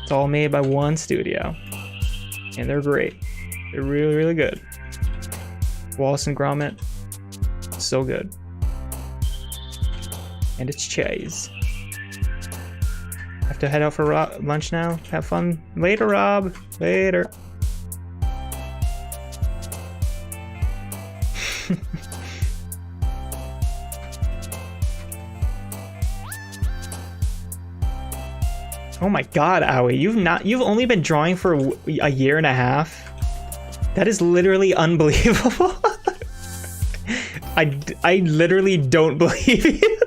It's all made by one studio. And they're great. They're really, really good. Wallace and Gromit, so good. And it's cheese. Have to head out for lunch now. Have fun later, Rob. Later. Oh my god, Aoi, you've only been drawing for a year and a half. That is literally unbelievable. I literally don't believe you.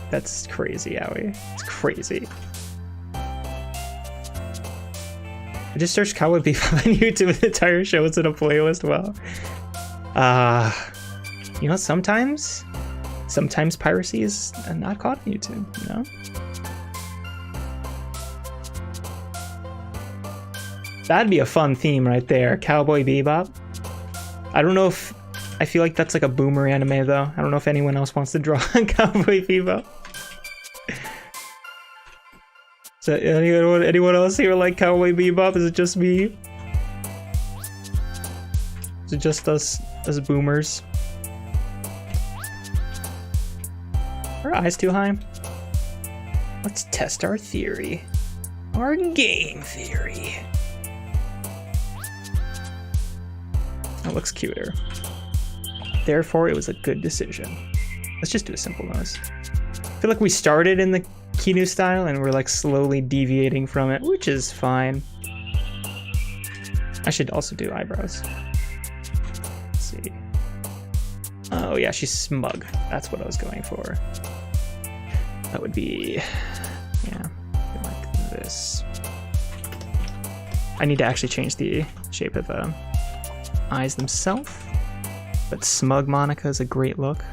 That's crazy, Aoi. It's crazy. I just searched Cowboy Bebop on YouTube and the entire show is in a playlist. Wow. You know, sometimes piracy is not caught on YouTube, you know? That'd be a fun theme right there, Cowboy Bebop. I don't know if... I feel like that's like a boomer anime though. I don't know if anyone else wants to draw Cowboy Bebop. So anyone else here like Cowboy Bebop? Is it just me? Is it just us as boomers? Are our eyes too high? Let's test our theory. Our game theory. That looks cuter. Therefore, it was a good decision. Let's just do a simple nose. I feel like we started in the Kinu style and we're like slowly deviating from it, which is fine. I should also do eyebrows. Let's see. Oh yeah, she's smug. That's what I was going for. That would be, yeah, like this. I need to actually change the shape of the eyes themselves. But smug Monika is a great look.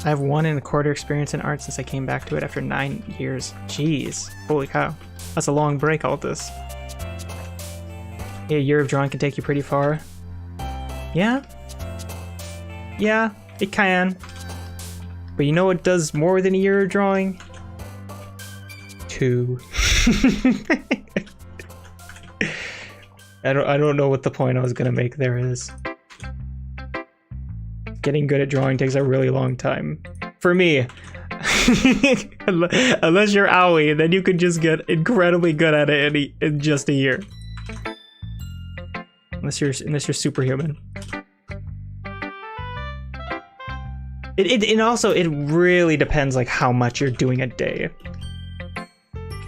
I have 1.25 experience in art since I came back to it after 9 years. Jeez, holy cow. That's a long break, all this. Yeah, a year of drawing can take you pretty far. Yeah? Yeah, it can. But you know what does more than a year of drawing? 2. I don't know what the point I was gonna make there is. Getting good at drawing takes a really long time. For me. Unless you're Aoi, then you could just get incredibly good at it in just a year. Unless you're superhuman. And also it really depends like how much you're doing a day.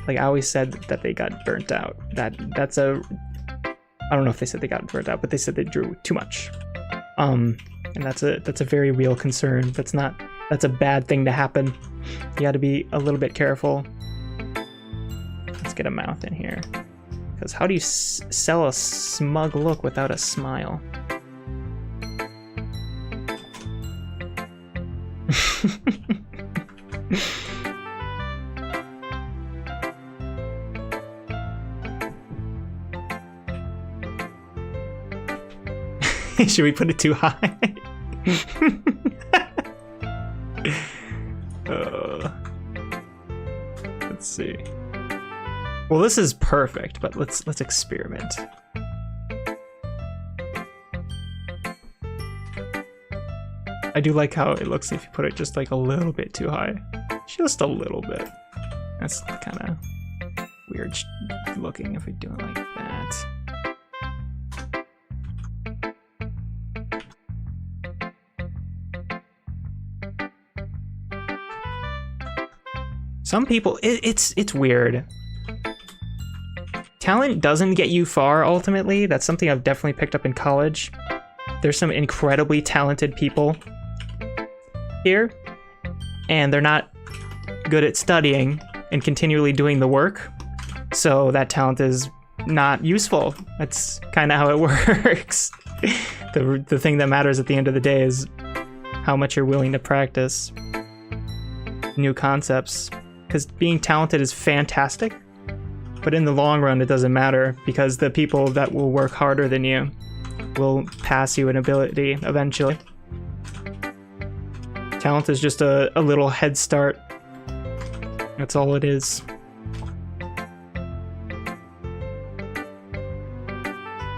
Like I always said that they got burnt out. That's a I don't know if they said they got burnt out, but they said they drew too much. And that's a very real concern. That's a bad thing to happen. You got to be a little bit careful. Let's get a mouth in here. Because how do you sell a smug look without a smile? Should we put it too high? Let's see. Well, this is perfect, but let's experiment. I do like how it looks if you put it just like a little bit too high. Just a little bit. That's kind of weird looking if we do it like that. Some people, it's weird. Talent doesn't get you far ultimately. That's something I've definitely picked up in college. There's some incredibly talented people here, and they're not good at studying and continually doing the work. So that talent is not useful. That's kind of how it works. The thing that matters at the end of the day is how much you're willing to practice new concepts. Because being talented is fantastic, but in the long run it doesn't matter, because the people that will work harder than you will pass you in ability eventually. Talent is just a little head start. That's all it is.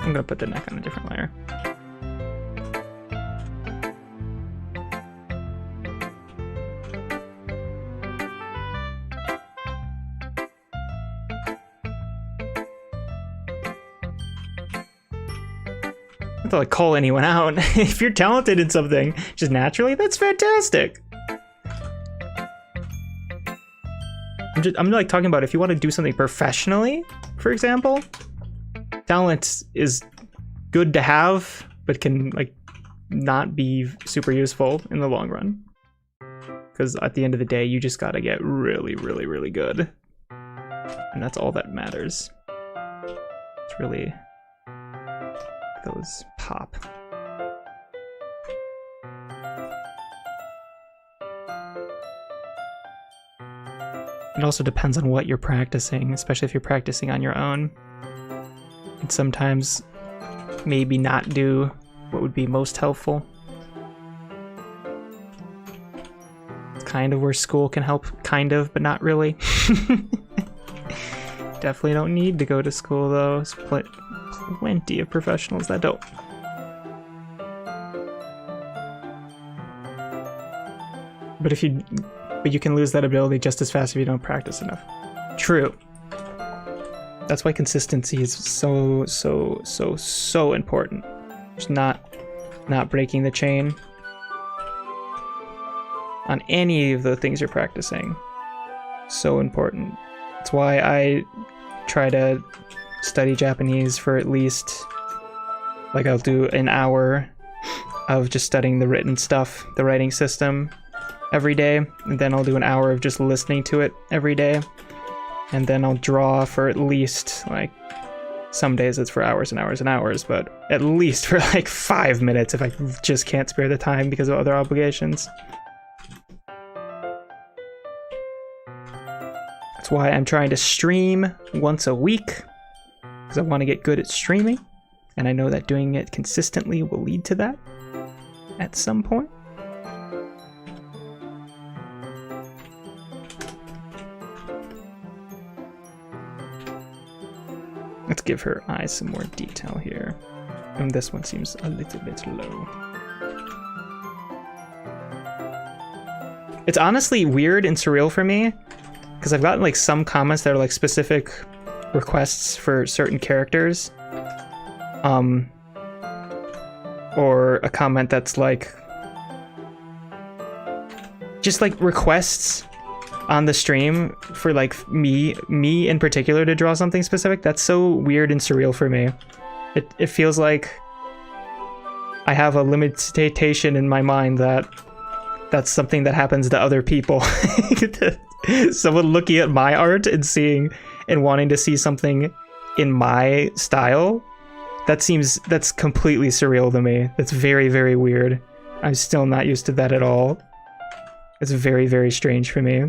I'm gonna put the neck on a different layer. To like call anyone out. If you're talented in something just naturally, that's fantastic. I'm like talking about if you want to do something professionally, for example, talent is good to have, but can like not be super useful in the long run. Because at the end of the day, you just gotta get really, really, really good. And that's all that matters. It's really those pop. It also depends on what you're practicing, especially if you're practicing on your own. And sometimes maybe not do what would be most helpful. It's kind of where school can help, kind of, but not really. Definitely don't need to go to school though. There's plenty of professionals that don't. But you can lose that ability just as fast if you don't practice enough. True. That's why consistency is so important. Just not breaking the chain on any of the things you're practicing. So important. That's why I try to study Japanese for at least, like, I'll do an hour of just studying the written stuff, the writing system every day, and then I'll do an hour of just listening to it every day, and then I'll draw for at least, like, some days it's for hours and hours and hours, but at least for like 5 minutes if I just can't spare the time because of other obligations. That's why I'm trying to stream once a week, because I want to get good at streaming and I know that doing it consistently will lead to that at some point. Let's give her eyes some more detail here. And this one seems a little bit low. It's honestly weird and surreal for me, because I've gotten like some comments that are like specific requests for certain characters. Or a comment that's like just like requests on the stream for like me in particular to draw something specific. That's so weird and surreal for me. It feels like I have a limitation in my mind that that's something that happens to other people. Someone looking at my art and seeing and wanting to see something in my style, that's completely surreal to me. That's very, very weird. I'm still not used to that at all. It's very, very strange for me.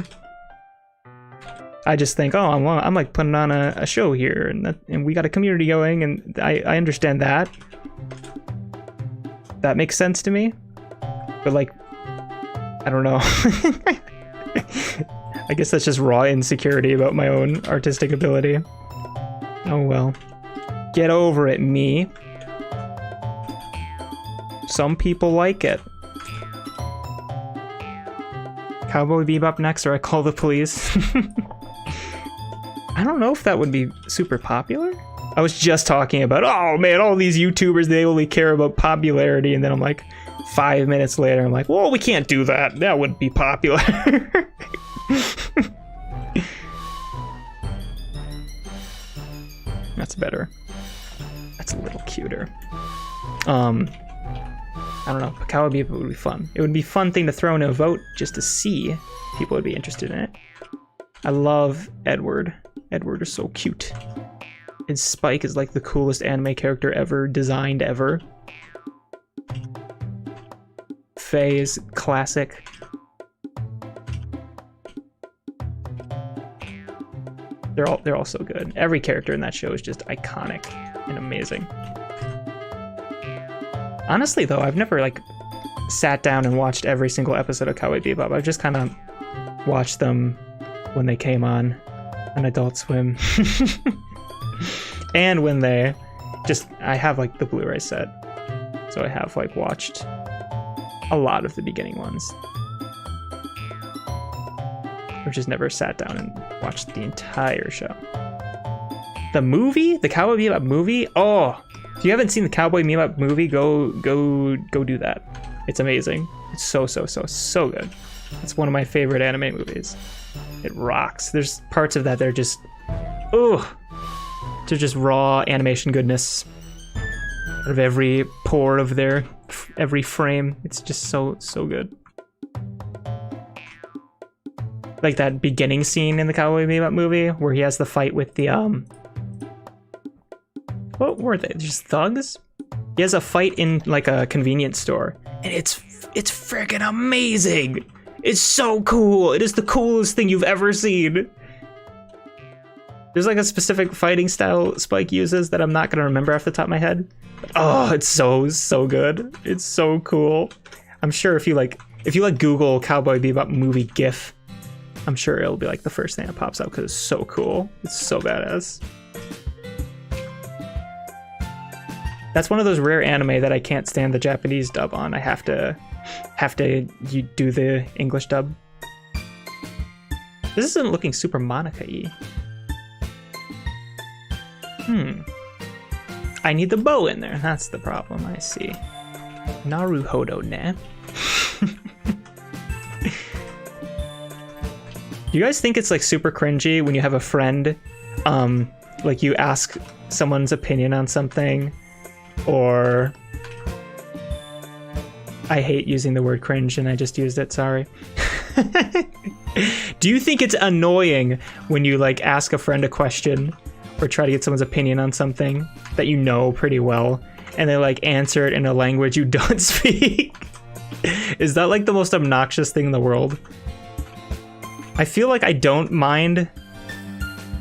I just think, oh, I'm like putting on a show here, and we got a community going, and I understand that. That makes sense to me. But like, I don't know. I guess that's just raw insecurity about my own artistic ability. Oh well. Get over it, me. Some people like it. Cowboy Bebop next, or I Call the Police. I don't know if that would be super popular. I was just talking about, oh man, all these YouTubers, they only care about popularity, and then I'm like, 5 minutes later, I'm like, well, we can't do that. That wouldn't be popular. That's better. That's a little cuter. I don't know. Cowboy Bebop would be fun. It would be a fun thing to throw in a vote just to see if people would be interested in it. I love Edward. Edward is so cute. And Spike is like the coolest anime character ever, designed ever. Faye is classic. They're all so good. Every character in that show is just iconic and amazing. Honestly though, I've never like sat down and watched every single episode of Cowboy Bebop. I've just kind of watched them when they came on Adult Swim. And when they I have like the Blu-ray set, so I have like watched a lot of the beginning ones. I've just never sat down and watched the entire show. The movie? The Cowboy Bebop movie? Oh, if you haven't seen the Cowboy Bebop movie, go do that. It's amazing. It's so good. It's one of my favorite anime movies. It rocks. There's parts of that that are just, to just raw animation goodness out of every pore of their every frame. It's just so good. Like that beginning scene in the Cowboy Bebop movie where he has the fight with the what were they? Just thugs? He has a fight in like a convenience store, and it's freaking amazing. It's so cool. It is the coolest thing you've ever seen. There's like a specific fighting style Spike uses that I'm not gonna remember off the top of my head. But, oh, it's so good. It's so cool. I'm sure if you Google Cowboy Bebop movie GIF, I'm sure it'll be like the first thing that pops up because it's so cool. It's so badass. That's one of those rare anime that I can't stand the Japanese dub on. I have to you do the English dub. This isn't looking super Monika-y. I need the bow in there. That's the problem, I see. Naruhodo ne. You guys think it's like super cringy when you have a friend, like you ask someone's opinion on something, or I hate using the word cringe and I just used it, sorry. Do you think it's annoying when you like ask a friend a question or try to get someone's opinion on something that you know pretty well and they like answer it in a language you don't speak? Is that like the most obnoxious thing in the world? I feel like I don't mind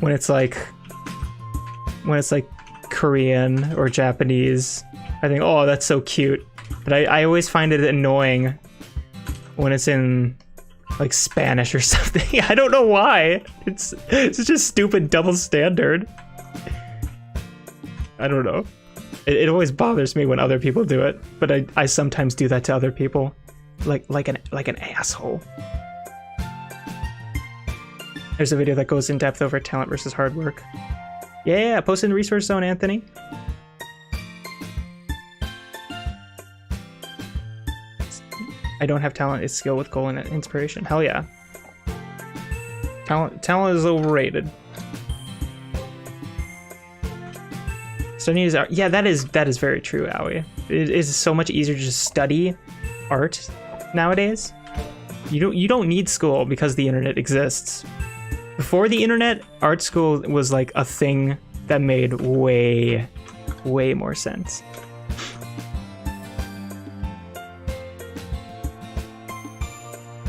when it's like Korean or Japanese, I think, oh, that's so cute. But I always find it annoying when it's in like Spanish or something. I don't know why. It's just stupid double standard. I don't know. It always bothers me when other people do it, but I sometimes do that to other people, like an asshole. There's a video that goes in depth over talent versus hard work. Yeah, post in the resource zone, Anthony. I don't have talent, it's skill with goal and inspiration. Hell yeah. Talent is overrated. Studying is art. Yeah, that is very true, Aoi. It is so much easier to just study art nowadays. You don't need school because the internet exists. Before the internet, art school was like a thing that made way more sense.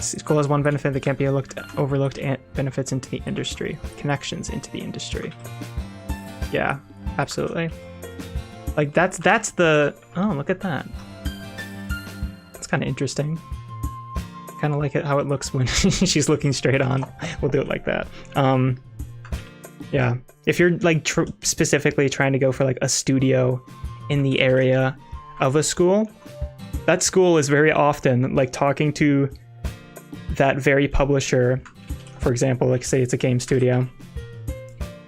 School has one benefit that can't be overlooked, and benefits into the industry, connections into the industry. Yeah, absolutely. Like that's the, oh, look at that. It's kind of interesting. Kind of like it how it looks when she's looking straight on. We'll do it like that. Yeah, if you're like specifically trying to go for like a studio in the area of a school, that school is very often like talking to that very publisher. For example, like say it's a game studio.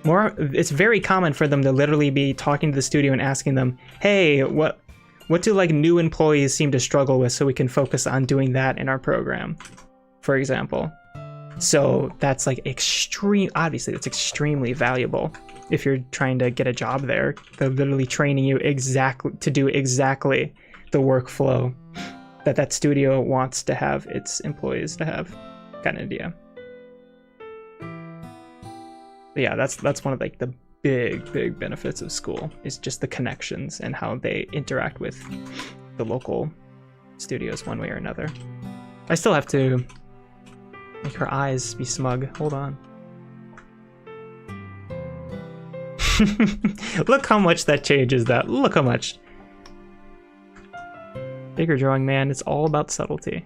It's very common for them to literally be talking to the studio and asking them, hey, what do like new employees seem to struggle with, so we can focus on doing that in our program, for example. So that's like obviously that's extremely valuable if you're trying to get a job there. They're literally training you to do exactly the workflow that studio wants to have its employees to have, kind of idea. But yeah, that's one of like the big benefits of school, is just the connections and how they interact with the local studios one way or another. I still have to make her eyes be smug. Hold on. Look how much that changes that. Look how much. Bigger drawing, man. It's all about subtlety.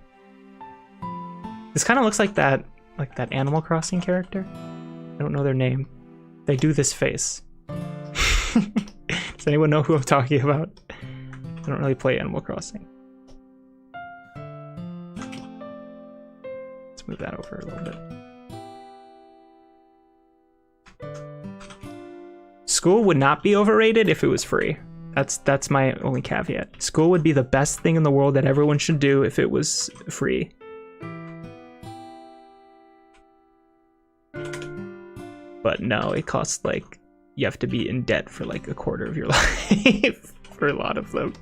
This kind of looks like that Animal Crossing character. I don't know their name. They do this face. Does anyone know who I'm talking about? I don't really play Animal Crossing. Let's move that over a little bit. School would not be overrated if it was free. That's my only caveat. School would be the best thing in the world that everyone should do if it was free. But no, it costs like, you have to be in debt for like a quarter of your life for a lot of them,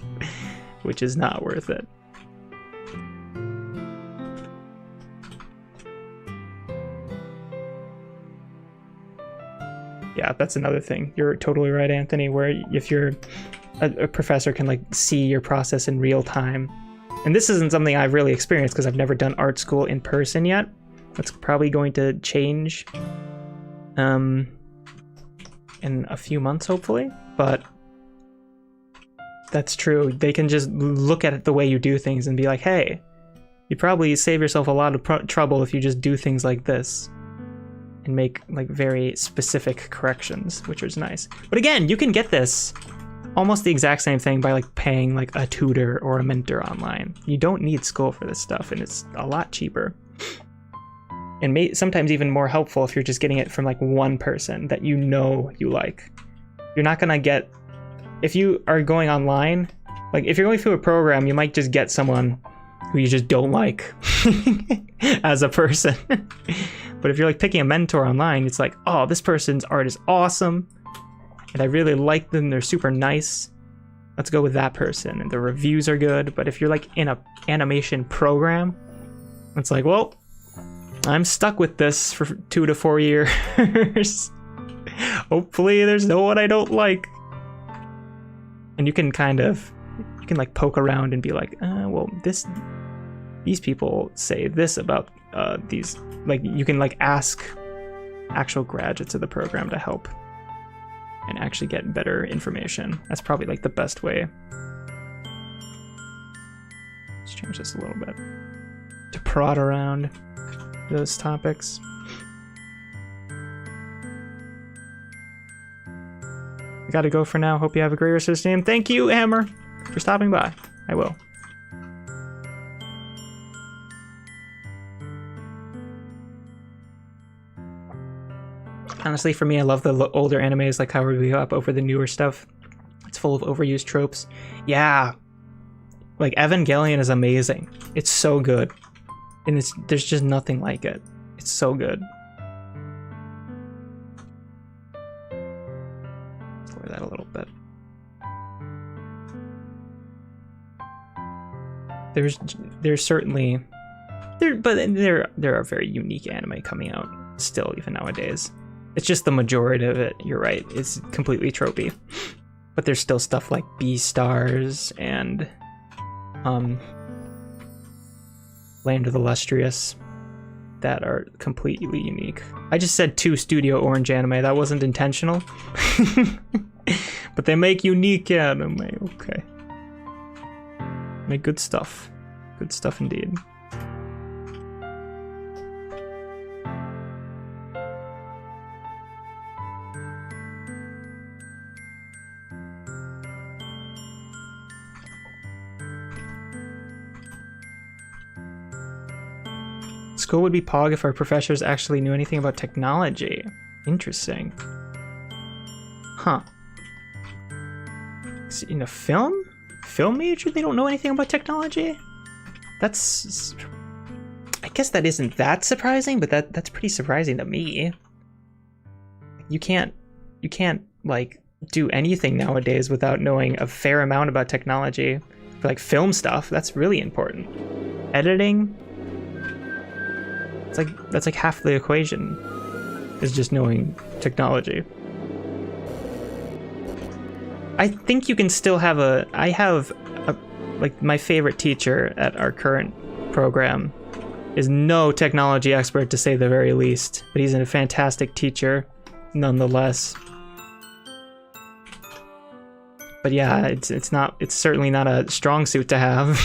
which is not worth it. Yeah, that's another thing. You're totally right, Anthony, where if you're a professor can like see your process in real time. And this isn't something I've really experienced because I've never done art school in person yet. That's probably going to change in a few months, hopefully. But that's true. They can just look at it the way you do things and be like, hey, you probably save yourself a lot of trouble if you just do things like this and make like very specific corrections, which is nice. But again, you can get this almost the exact same thing by like paying like a tutor or a mentor online. You don't need school for this stuff, and it's a lot cheaper. And sometimes even more helpful if you're just getting it from like one person that you know you like. You're not gonna get, if you are going online, like if you're going through a program, you might just get someone who you just don't like as a person. But if you're like picking a mentor online, it's like, oh, this person's art is awesome, and I really like them, they're super nice. Let's go with that person, and the reviews are good. But if you're like in a animation program, it's like, well, I'm stuck with this for 2 to 4 years. Hopefully there's no one I don't like. And you can like poke around and be like, well, these people say this about these. Like you can like ask actual graduates of the program to help and actually get better information. That's probably like the best way. Let's change this a little bit to prod around those topics. I gotta go for now. Hope you have a great rest of the stream. Thank you, Hammer, for stopping by. I will. Honestly, for me, I love the older animes like Cowboy Bebop over the newer stuff. It's full of overused tropes. Yeah. Like, Evangelion is amazing. It's so good. And there's just nothing like it. It's so good. Let's lower that a little bit. There's certainly... There are very unique anime coming out still, even nowadays. It's just the majority of it, you're right, it's completely tropey. But there's still stuff like Beastars and Land of the Lustrous that are completely unique. I just said 2 Studio Orange anime, that wasn't intentional. But they make unique anime, okay. Make good stuff. Good stuff indeed. School would be pog if our professors actually knew anything about technology. Interesting. Huh. In a film major, they don't know anything about technology? That's... I guess that isn't that surprising, but that's pretty surprising to me. You can't, like, do anything nowadays without knowing a fair amount about technology. For, like, film stuff, that's really important. Editing... That's like half the equation, is just knowing technology. I think you can still have like my favorite teacher at our current program is no technology expert to say the very least, but he's a fantastic teacher nonetheless. But yeah, it's certainly not a strong suit to have.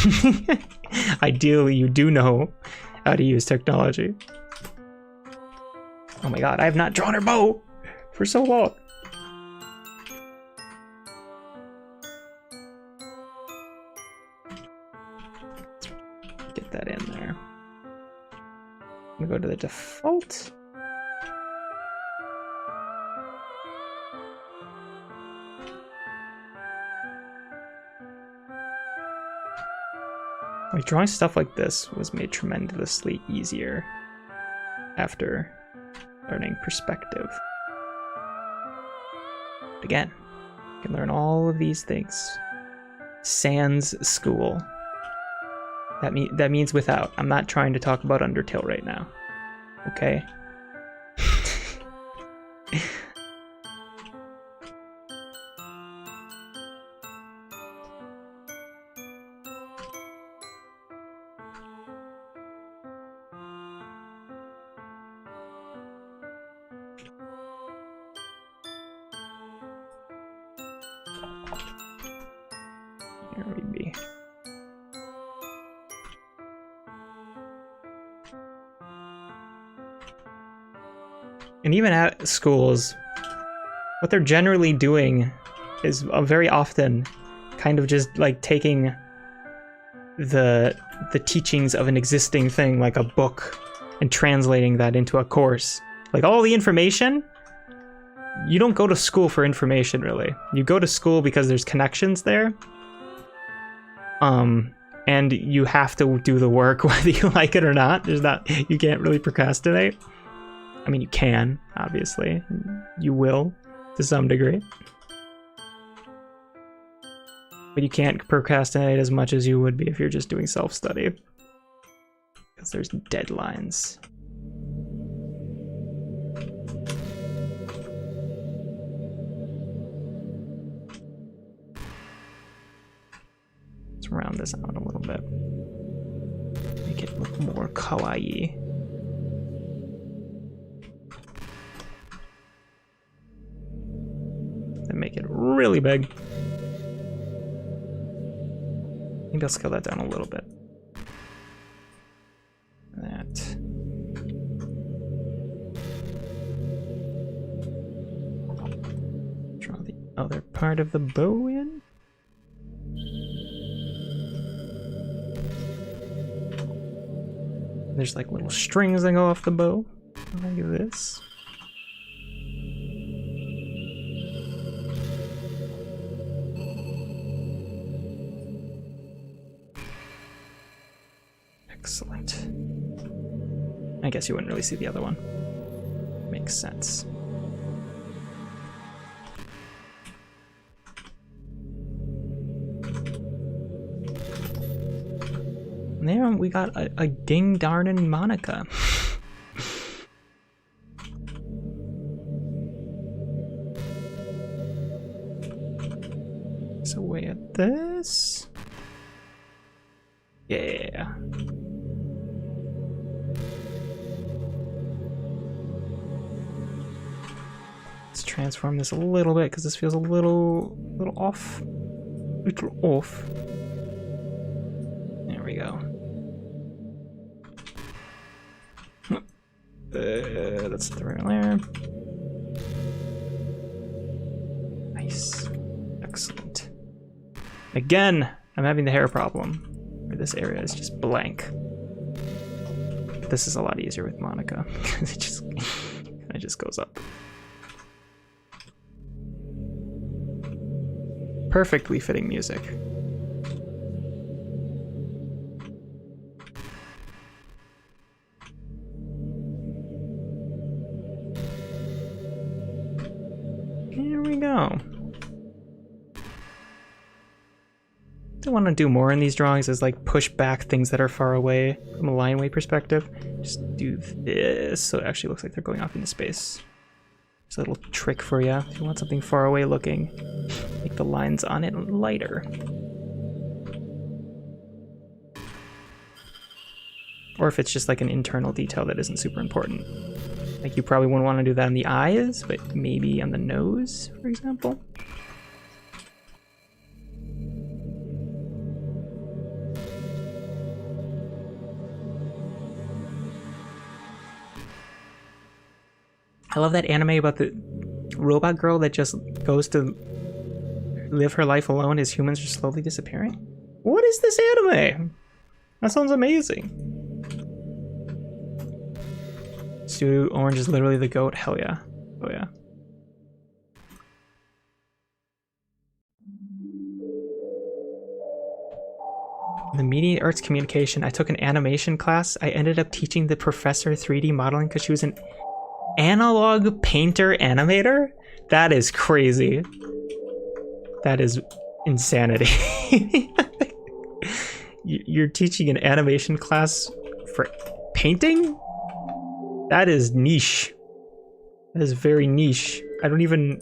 Ideally, you do know how to use technology. Oh my god, I have not drawn her bow for so long. Get that in there. I'm gonna go to the default. Like, drawing stuff like this was made tremendously easier after learning perspective. But again, you can learn all of these things. Sans school. That means without. I'm not trying to talk about Undertale right now. Okay? Here we be. And even at schools, what they're generally doing is very often kind of just like taking the teachings of an existing thing, like a book, and translating that into a course. Like all the information, you don't go to school for information really. You go to school because there's connections there. And you have to do the work whether you like it or not. You can't really procrastinate. I mean, you can, obviously. You will, to some degree. But you can't procrastinate as much as you would be if you're just doing self-study. Because there's deadlines. Let's round this out a little bit. Make it look more kawaii. get really big. Maybe I'll scale that down a little bit. That. Draw the other part of the bow in. There's like little strings that go off the bow, like this. Excellent. I guess you wouldn't really see the other one. Makes sense. And there we got a ding darnin' Monika. So away at this. Yeah. Let's transform this a little bit because this feels a little off. Little off. There we go. That's the right there. Nice. Excellent. Again, I'm having the hair problem where this area is just blank. This is a lot easier with Monika because it just goes up. Perfectly fitting music. Here we go. I want to do more in these drawings is like push back things that are far away from a line weight perspective. Just do this so it actually looks like they're going off into space. It's a little trick for you. If you want something far away looking, make the lines on it lighter. Or if it's just like an internal detail that isn't super important. Like you probably wouldn't want to do that on the eyes, but maybe on the nose, for example. I love that anime about the robot girl that just goes to live her life alone as humans are slowly disappearing. What is this anime? That sounds amazing. Stu Orange is literally the goat. Hell yeah. Oh yeah. The media arts communication. I took an animation class. I ended up teaching the professor 3D modeling because she was an analog painter animator? That is crazy. That is insanity. You're teaching an animation class for painting? That is niche. That is very niche. I don't even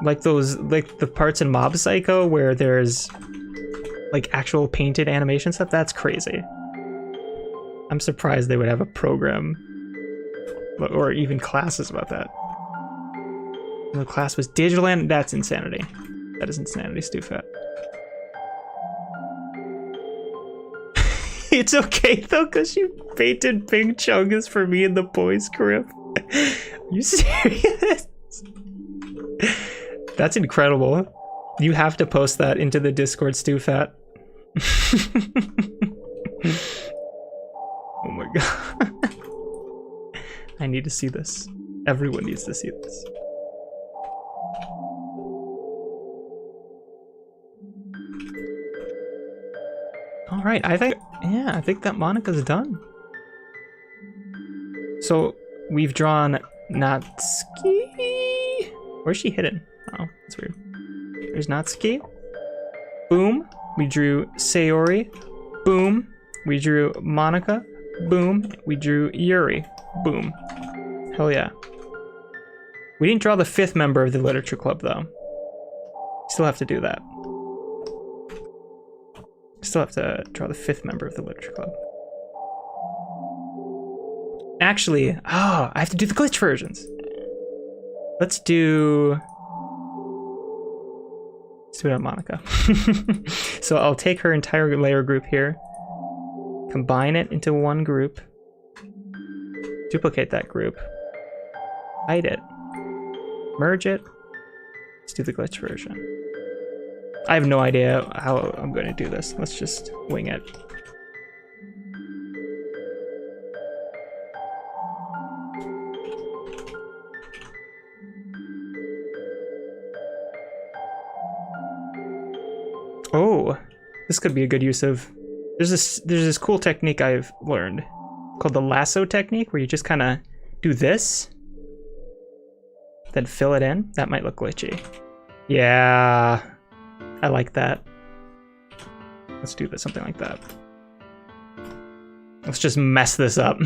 like those, like the parts in Mob Psycho where there's like actual painted animation stuff. That's crazy. I'm surprised they would have a program or even classes about that. The class was digital and that's insanity. That is insanity, Stufat. It's okay though, because you painted Big Chungus for me in the boys' crib. Are you serious? That's incredible. You have to post that into the Discord, Stufat. Oh my god. I need to see this. Everyone needs to see this. All right, I think that Monika's done. So we've drawn Natsuki. Where's she hidden? Oh, that's weird. There's Natsuki. Boom. We drew Sayori. Boom. We drew Monika. Boom. We drew Yuri. Boom. Hell yeah. We didn't draw the 5th member of the literature club though. Still have to do that. Still have to draw the 5th member of the literature club. Actually, I have to do the glitch versions. Let's do Let's do it on Monica. So I'll take her entire layer group here, combine it into one group, duplicate that group, hide it, merge it. Let's do the glitch version. I have no idea how I'm going to do this. Let's just wing it. Oh, this could be a good use of... There's this cool technique I've learned called the lasso technique, where you just kind of do this, then fill it in. That might look glitchy. Yeah, I like that. Let's do this, something like that. Let's just mess this up.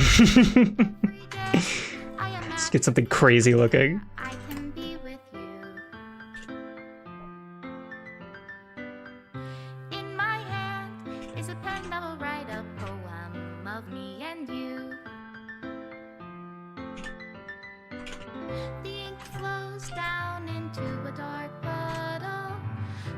Let's get something crazy looking. I can be with you. In my hand is a pen that will write a poem of me and you. The ink flows down into a dark puddle.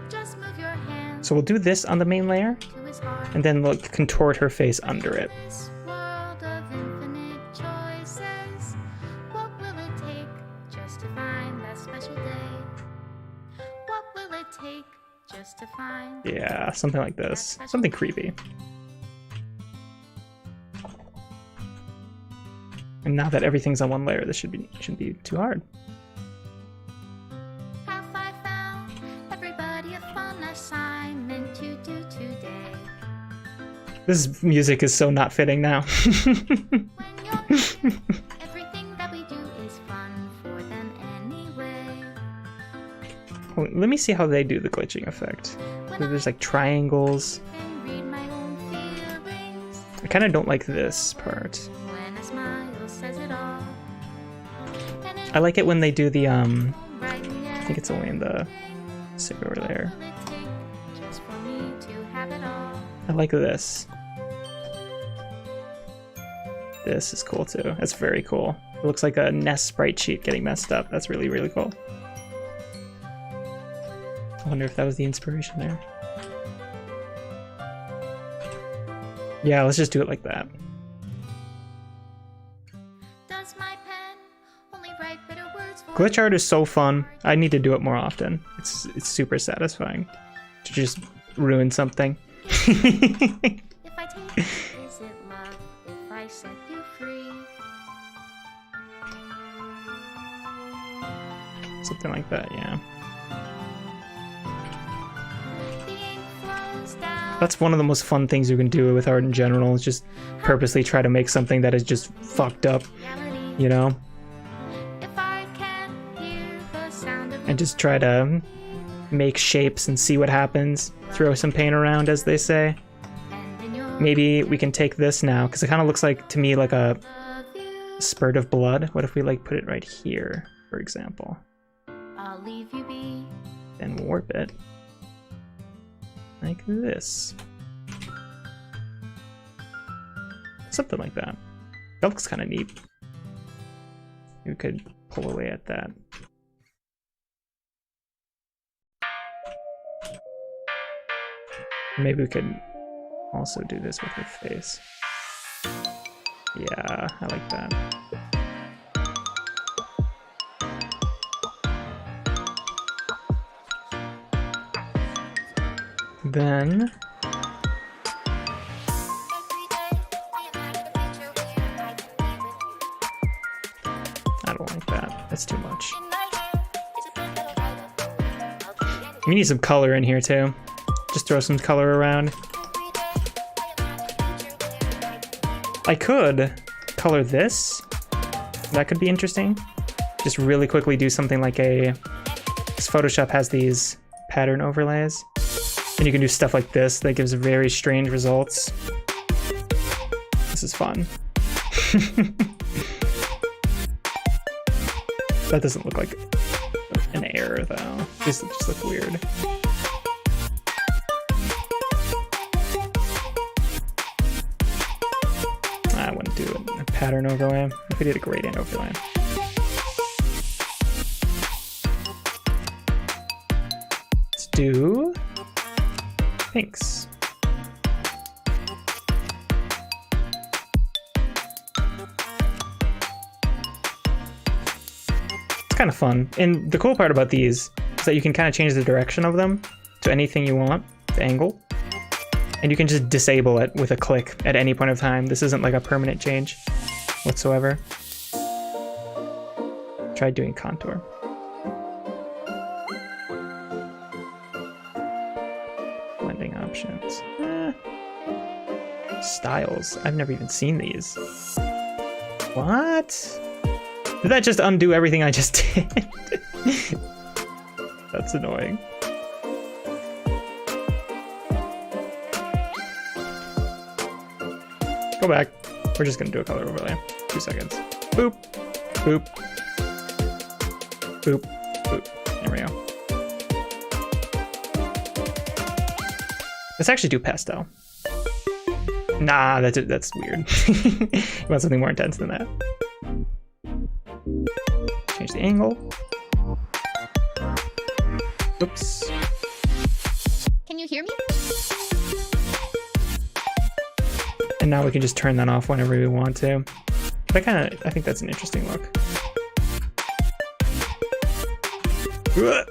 Just move your hand So we'll do this on the main layer, to his heart. and then look, contort her face under it. This world of infinite choices, what will it take just to find that special day? What will it take just to find? Yeah, something like this. Something creepy. And now that everything's on one layer, this shouldn't be too hard. Have I found everybody a fun assignment to do today? This music is so not fitting now. When you're everything that we do is fun for them anyway. Well, let me see how they do the glitching effect. So there's like triangles. Can read my own feelings. I kind of don't like this part. When a smile says it all. And I like it when they do the right I think it's only in the Sayori layer. will it take just for me to have it all? I like this. This is cool too. That's very cool. It looks like a NES sprite sheet getting messed up. That's really, really cool. I wonder if that was the inspiration there. Yeah, let's just do it like that. Does my pen only write bitter words for Glitch art is so fun. I need to do it more often. It's super satisfying to just ruin something. If I take it, is it love? If I set you free? Something like that, yeah. The ink flows down. That's one of the most fun things you can do with art in general, is just purposely try to make something that is just fucked up, Reality. you know? If I can hear the sound of And just try to make shapes and see what happens. Throw some paint around, as they say. and in your Maybe we can take this now, because it kind of looks like, to me, like a love you, spurt of blood. What if we like put it right here, for example? I'll leave you be. Then warp it. Like this. Something like that. That looks kind of neat. We could pull away at that. Maybe we could also do this with her face. Yeah, I like that. Then I don't like that. That's too much. We need some color in here too. Just throw some color around. I could color this. That could be interesting. Just really quickly do something like a... Because Photoshop has these pattern overlays. And you can do stuff like this that gives very strange results. This is fun. That doesn't look like an error though. These just look weird. I wouldn't do a pattern overlay. If we did a gradient overlay. Let's do pinks. It's kind of fun. And the cool part about these is that you can kind of change the direction of them to anything you want, the angle. And you can just disable it with a click at any point of time. This isn't like a permanent change whatsoever. Try doing contour. Blending options. Styles. I've never even seen these. What? Did that just undo everything I just did? That's annoying. Go back. We're just gonna do a color overlay. 2 seconds. Boop. Boop. Boop. Boop. There we go. Let's actually do pastel. Nah, that's weird. You want something more intense than that. Change the angle. Oops. Can you hear me? And now we can just turn that off whenever we want to. I think that's an interesting look. Ugh.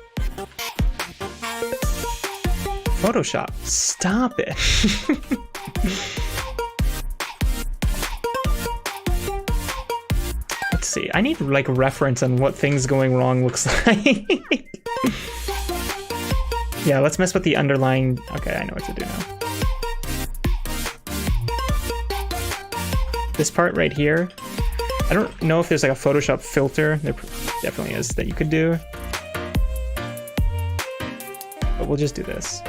Photoshop, stop it. Let's see, I need like reference on what things going wrong looks like. Yeah, let's mess with the underlying. Okay, I know what to do now. This part right here, I don't know if there's like a Photoshop filter. There definitely is that you could do. But we'll just do this.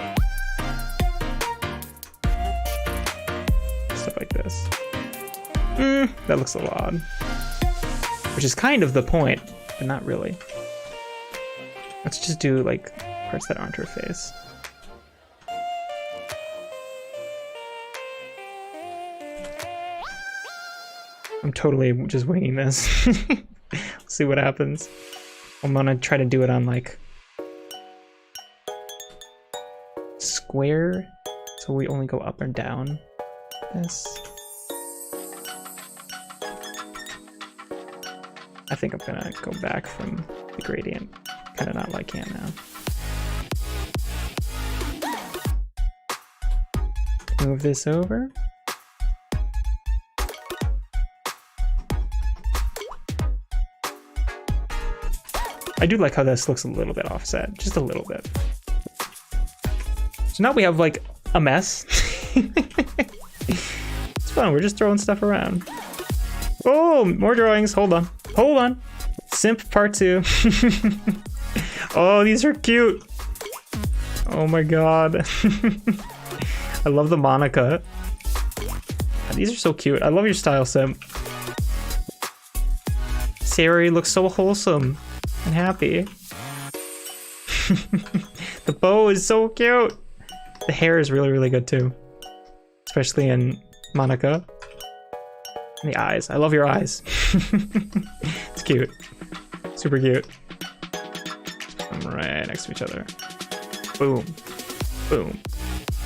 Stuff like this. That looks a little odd. Which is kind of the point, but not really. Let's just do like parts that aren't her face. I'm totally just winging this. Let's see what happens. I'm gonna try to do it on like square, so we only go up and down. This. I think I'm gonna go back from the gradient. Kind of not liking it now. Move this over. I do like how this looks a little bit offset, just a little bit. So now we have like a mess. It's fun, we're just throwing stuff around. Oh, more drawings, hold on. Hold on. Simp part 2. Oh, these are cute. Oh my god. I love the Monika. These are so cute. I love your style, Simp. Sayori looks so wholesome and happy. The bow is so cute. The hair is really, really good too. Especially in Monika. And the eyes. I love your eyes. It's cute. Super cute. I'm right next to each other. Boom. Boom.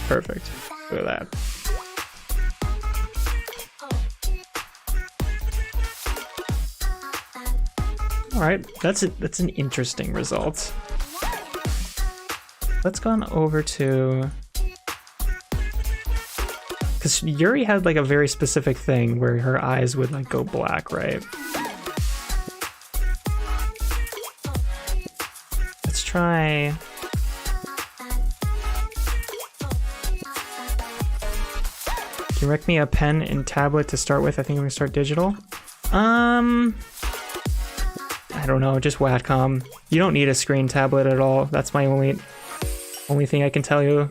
Perfect. Look at that. All right, that's an interesting result. Let's go on over to, because Yuri had like a very specific thing where her eyes would like go black, right? Let's try. Can you rec me a pen and tablet to start with? I think I'm gonna start digital. I don't know, just Wacom. You don't need a screen tablet at all. That's my only thing I can tell you.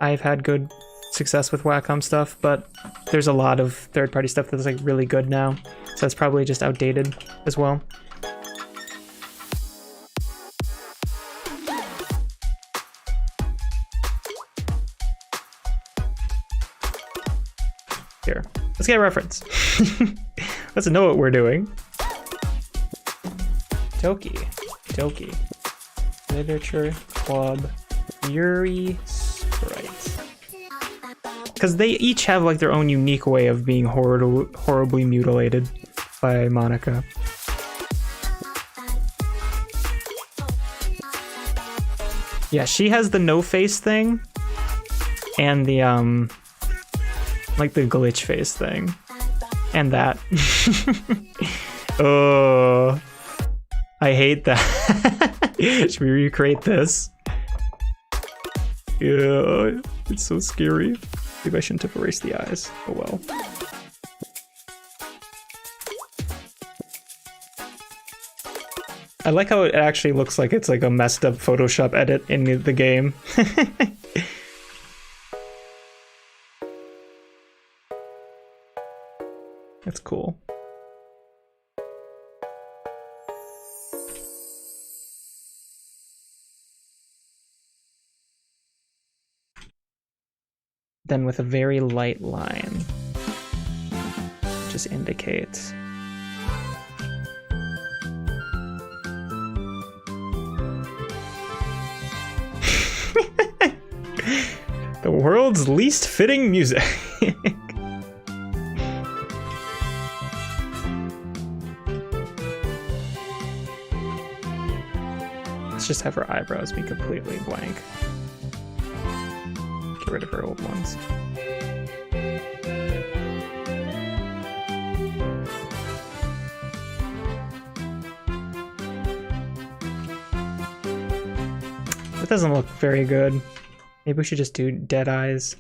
I've had good success with Wacom stuff, but there's a lot of third-party stuff that's like really good now, so that's probably just outdated as well. Here, let's get a reference. Let's know what we're doing. Doki. Literature Club. Yuri Sprite. Because they each have like their own unique way of being horribly mutilated by Monika. Yeah, she has the no face thing and the like the glitch face thing and that. Oh, I hate that. Should we recreate this? Yeah, it's so scary. Maybe I shouldn't have erased the eyes. Oh well. I like how it actually looks like it's like a messed up Photoshop edit in the game. That's cool. Then with a very light line, just indicates. The world's least fitting music. Let's just have her eyebrows be completely blank. Get rid of her old ones. That doesn't look very good. Maybe we should just do dead eyes.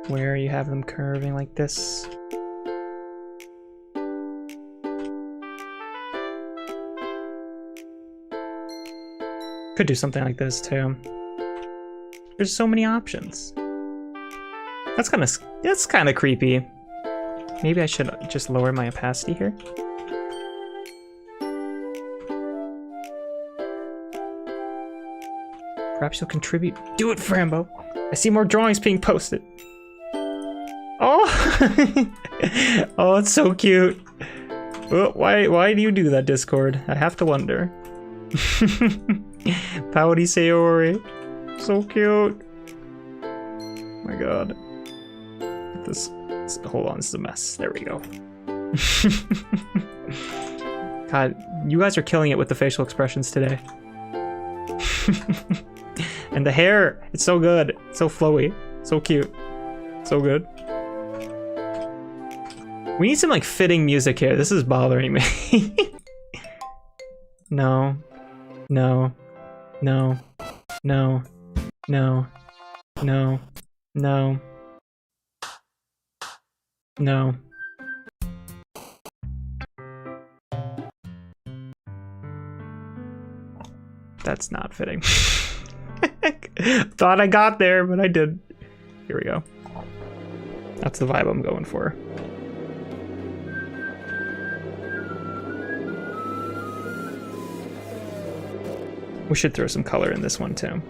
Where you have them curving like this. Could do something like this too. There's so many options. That's kind of creepy. Maybe I should just lower my opacity here. Perhaps you'll contribute. Do it, Frambo. I see more drawings being posted. Oh, oh, it's so cute. Oh, why do you do that, Discord? I have to wonder. Pouty Sayori, so cute. Oh my god. This, hold on, this is a mess. There we go. God, you guys are killing it with the facial expressions today. And the hair, it's so good. It's so flowy. So cute. So good. We need some like fitting music here. This is bothering me. No. No. No. No. No. No. No. No. That's not fitting. Thought I got there, but I did. Here we go. That's the vibe I'm going for. We should throw some color in this one too.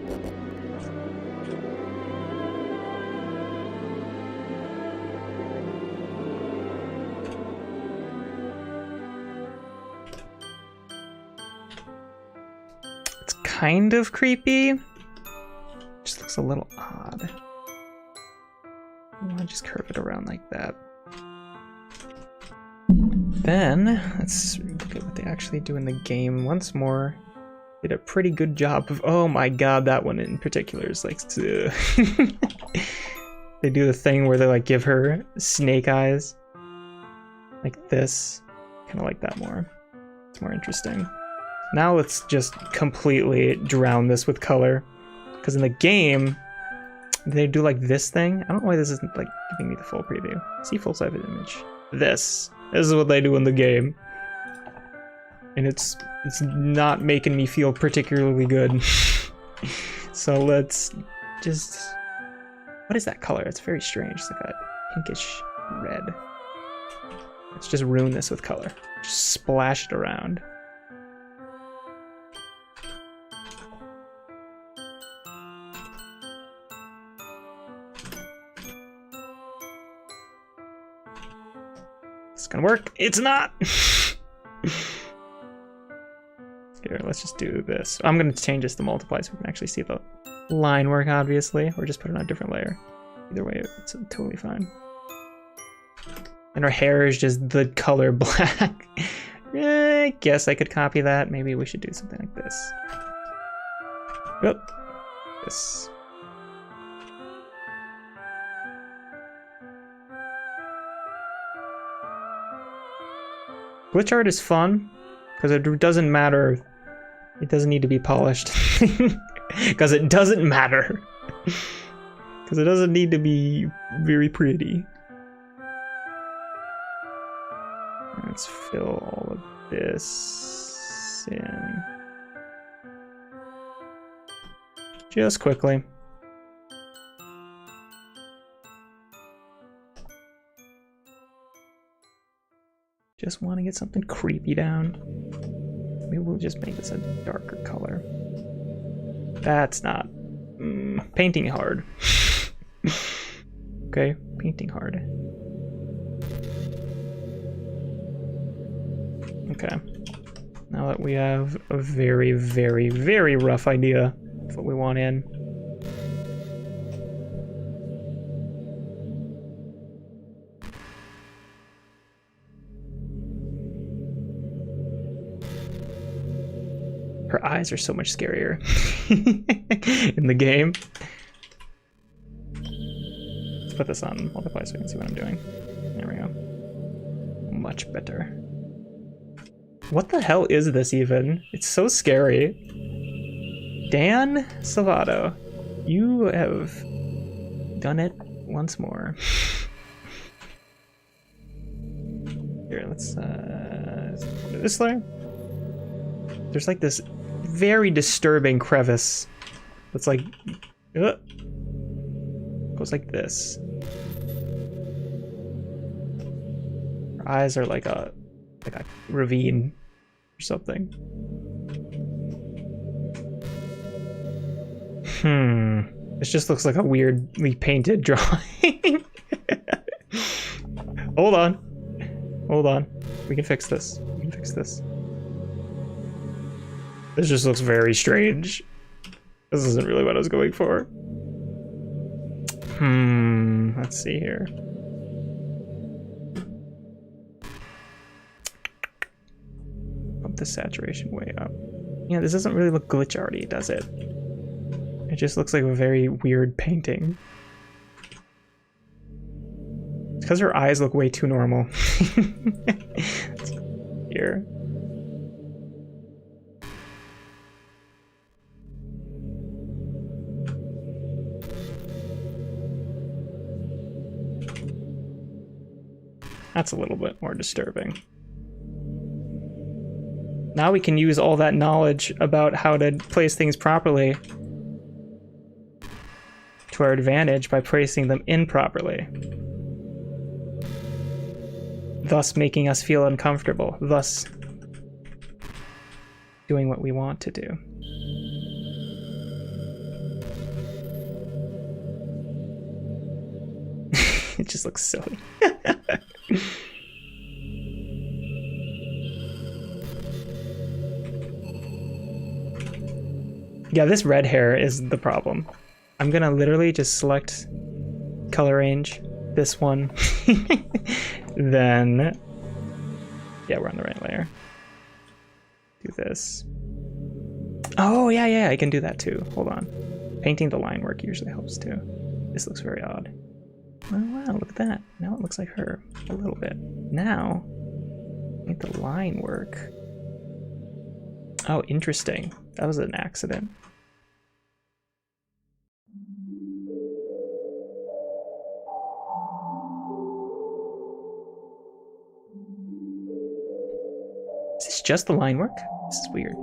It's kind of creepy. Just looks a little odd. I'll just curve it around like that. Then let's look at what they actually do in the game once more. Did a pretty good job of, oh my god, that one in particular is like, they do the thing where they like give her snake eyes. Like this. Kind of like that more. It's more interesting. Now let's just completely drown this with color. Because in the game, they do like this thing. I don't know why this isn't like giving me the full preview. See full size image. This is what they do in the game. And it's not making me feel particularly good. So let's just... What is that color? It's very strange. It's like a pinkish red. Let's just ruin this with color. Just splash it around. It's gonna work. It's not! Here, let's just do this. I'm gonna change this to multiply so we can actually see the line work, obviously, or just put it on a different layer. Either way, it's totally fine. And our hair is just the color black. I guess I could copy that. Maybe we should do something like this. Yep. This. Glitch art is fun because it doesn't matter. It doesn't need to be polished because it doesn't matter. Because it doesn't need to be very pretty. Let's fill all of this in. Just quickly. Just want to get something creepy down. Maybe we'll just make this a darker color. That's not... painting hard. Okay, painting hard. Okay. Now that we have a very, very, very rough idea of what we want in. Her eyes are so much scarier in the game. Let's put this on multiply so we can see what I'm doing. There we go. Much better. What the hell is this even? It's so scary. Dan Salvato, you have done it once more. Here, let's do this layer. There's like this very disturbing crevice that's like goes like this. Her eyes are like a ravine or something. This just looks like a weirdly painted drawing. Hold on. We can fix this. This just looks very strange. This isn't really what I was going for. Let's see here. Pump the saturation way up. Yeah, this doesn't really look glitch arty, does it? It just looks like a very weird painting. It's because her eyes look way too normal. Here. That's a little bit more disturbing. Now we can use all that knowledge about how to place things properly to our advantage by placing them improperly, thus making us feel uncomfortable, thus doing what we want to do. It just looks silly. Yeah, this red hair is the problem. I'm gonna literally just select color range, this one, then, yeah, we're on the right layer. Do this. Oh, yeah, I can do that too. Hold on. Painting the line work usually helps too. This looks very odd. Oh wow, look at that. Now it looks like her a little bit. Now, make the line work. Oh, interesting. That was an accident. Is this just the line work? This is weird.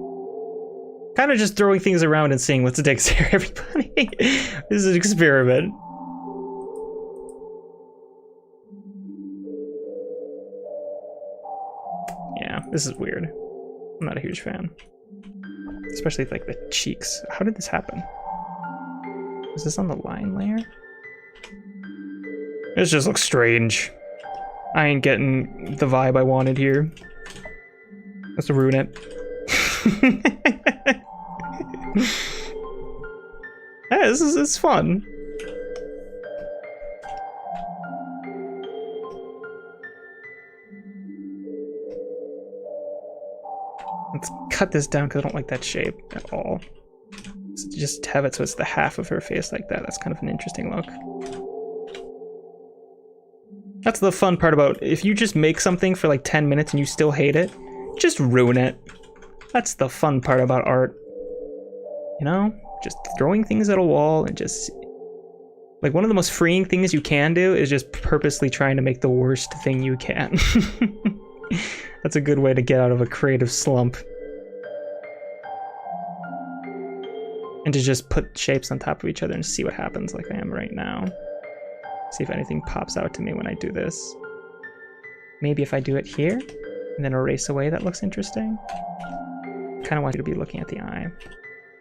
Kind of just throwing things around and seeing what sticks here, everybody. This is an experiment. Yeah, this is weird. I'm not a huge fan. Especially like the cheeks. How did this happen? Is this on the line layer? This just looks strange. I ain't getting the vibe I wanted here. Let's ruin it. Hey, it's fun. Let's cut this down because I don't like that shape at all. So just have it so it's the half of her face like that. That's kind of an interesting look. That's the fun part about if you just make something for like 10 minutes and you still hate it, just ruin it. That's the fun part about art. You know? Just throwing things at a wall and just... Like, one of the most freeing things you can do is just purposely trying to make the worst thing you can. That's a good way to get out of a creative slump. And to just put shapes on top of each other and see what happens like I am right now. See if anything pops out to me when I do this. Maybe if I do it here, and then erase away, that looks interesting. Kind of want you to be looking at the eye.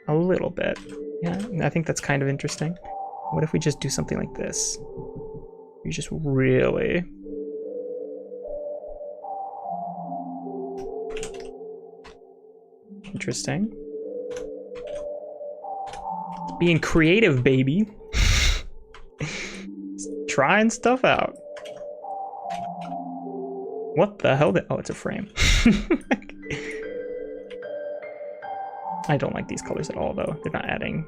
A little bit. Yeah, I think that's kind of interesting. What if we just do something like this? You just really... Interesting. Being creative, baby. Trying stuff out. What the hell? Oh, it's a frame. I don't like these colors at all, though. They're not adding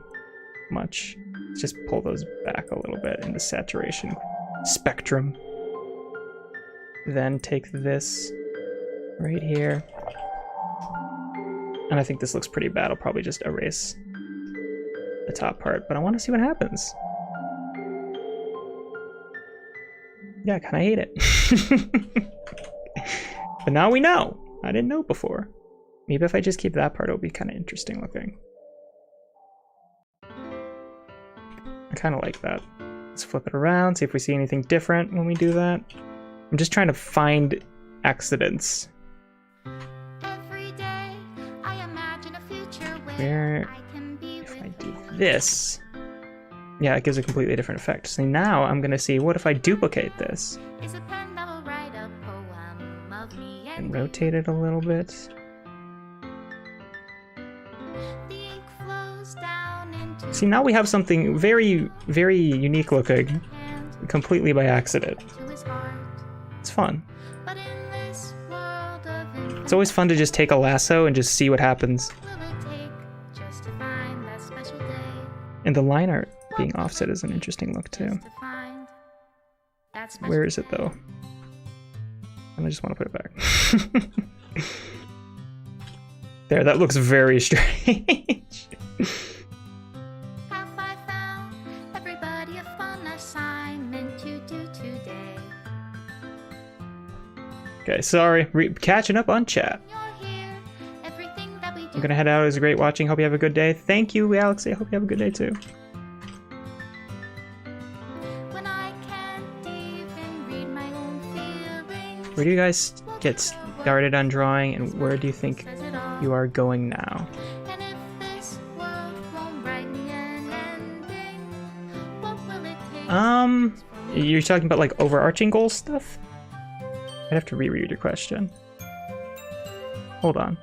much. Let's just pull those back a little bit in the saturation spectrum. Then take this right here. And I think this looks pretty bad. I'll probably just erase the top part, but I want to see what happens. Yeah, I kind of hate it. But now we know. I didn't know before. Maybe if I just keep that part, it'll be kind of interesting looking. I kind of like that. Let's flip it around, see if we see anything different when we do that. I'm just trying to find accidents. Every day I imagine a future Where, I can be if with I do you. this, yeah, it gives a completely different effect. So now I'm gonna see, what if I duplicate this? Is a pen that will write a poem of me And and rotate it a little bit. the ink flows down into See, now we have something very, very unique looking, hand completely by accident. to his heart. It's fun. But in this world of infinite, It's always fun to just take a lasso and just see what happens. will it take just to find that special day? And the line art being offset is an interesting look too. Just to find that special Where is it day. though? And I just want to put it back. There, that looks very strange. Have I found everybody a fun assignment to do today? Okay, sorry. Catching up on chat. You're here, everything that we do. I'm gonna head out. It was great watching. Hope you have a good day. Thank you, Alex. I hope you have a good day too. When I can't even read my own feelings. Where do you guys get started on drawing, and where do you think Says it all. you are going now? And if this world won't write me an ending, what will it take? You're talking about like overarching goal stuff? I'd have to reread your question. Hold on.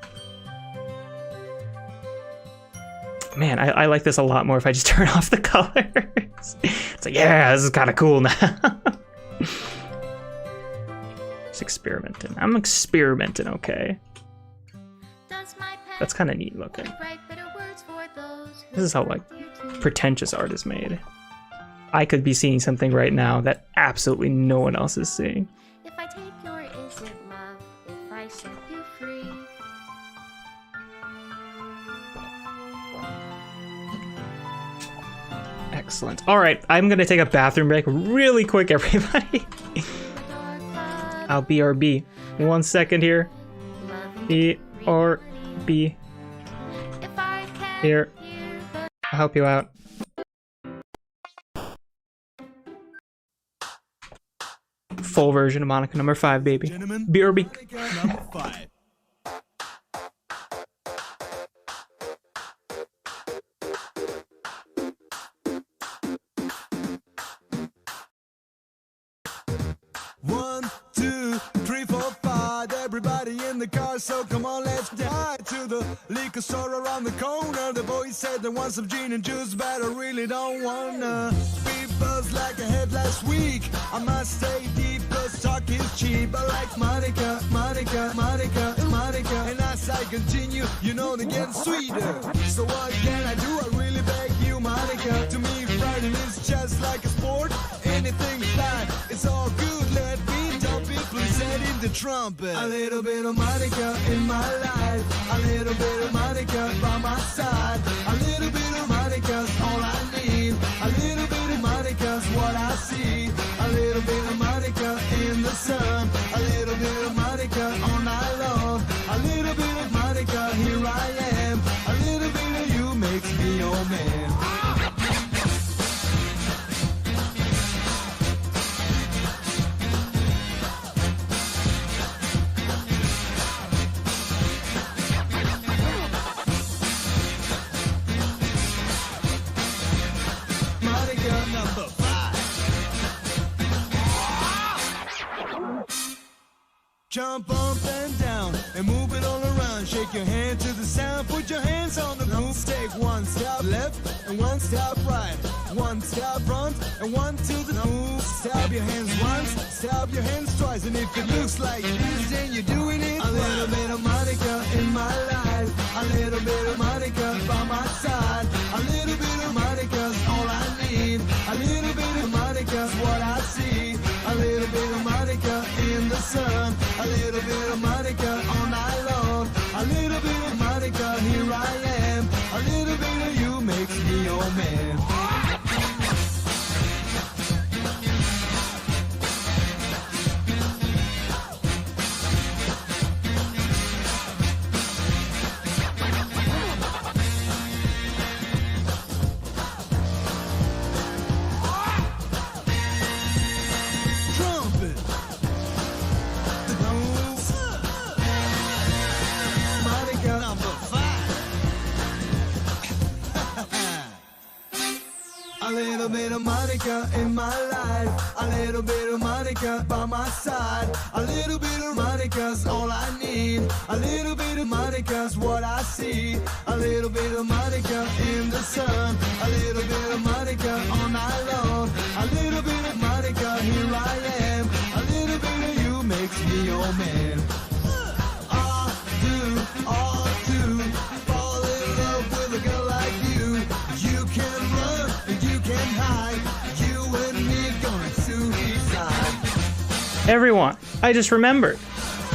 Man, I like this a lot more if I just turn off the colors. It's like, yeah, this is kind of cool now. Just experimenting. I'm experimenting, okay. Does my pen That's kind of neat looking. write better words for those who This is how like you to pretentious art is made. I could be seeing something right now that absolutely no one else is seeing. If I take your is it love, if I set you free. Excellent. All right, I'm gonna take a bathroom break really quick, everybody. I'll BRB. 1 second here. BRB. If I can Here. hear the I'll help you out. Full version of Monica number 5, baby. Gentlemen, BRB. Monica number 5. One, two, three, four, five. Everybody in the car so come on, let's die to the liquor store around the corner. The boy said they want some gin and juice, but I really don't wanna be buzzed like I had last week. I must stay deep, cause talk is cheap. I like Monica, Monica, Monica, Monica. And as I continue, you know they get sweeter. So what can I do? I really beg you, Monica. To me, Friday is just like a sport. Anything's fine, it's all good. Let me dump it, please set in the trumpet. A little bit of Monica in my life, a little bit of Monica by my side. A little bit of Monica's all I need. A little bit of Monica's what I see. A little bit of Monica in the sun. A little bit of Monica all night long. A little bit of Monica, here I am. A little bit of you makes me your man. Jump up and down and move it all around. Shake your hand to the sound. Put your hands on the move. Take one step left and one step right. One step front and one to the move. Stab your hands once, stab your hands twice. And if it looks like this, then you're doing it. A little bit of Monica in my life. A little bit of Monica by my side. A little bit of Monica's all I need. A little bit of Monica's what I see. A little bit of Monica in the sun. A little bit of Monica all night long. A little bit of Monica, here I am. A little bit of you makes me your man. A little bit of Monica in my life. A little bit of Monica by my side. A little bit of Monica's all I need. A little bit of Monica's what I see. A little bit of Monica in the sun. A little bit of Monica all night long. A little bit of Monica, here I am. A little bit of you makes me your man. I do fall in love with a girl like you. You can run and you can hide. You and me going suicide. Everyone, I just remembered.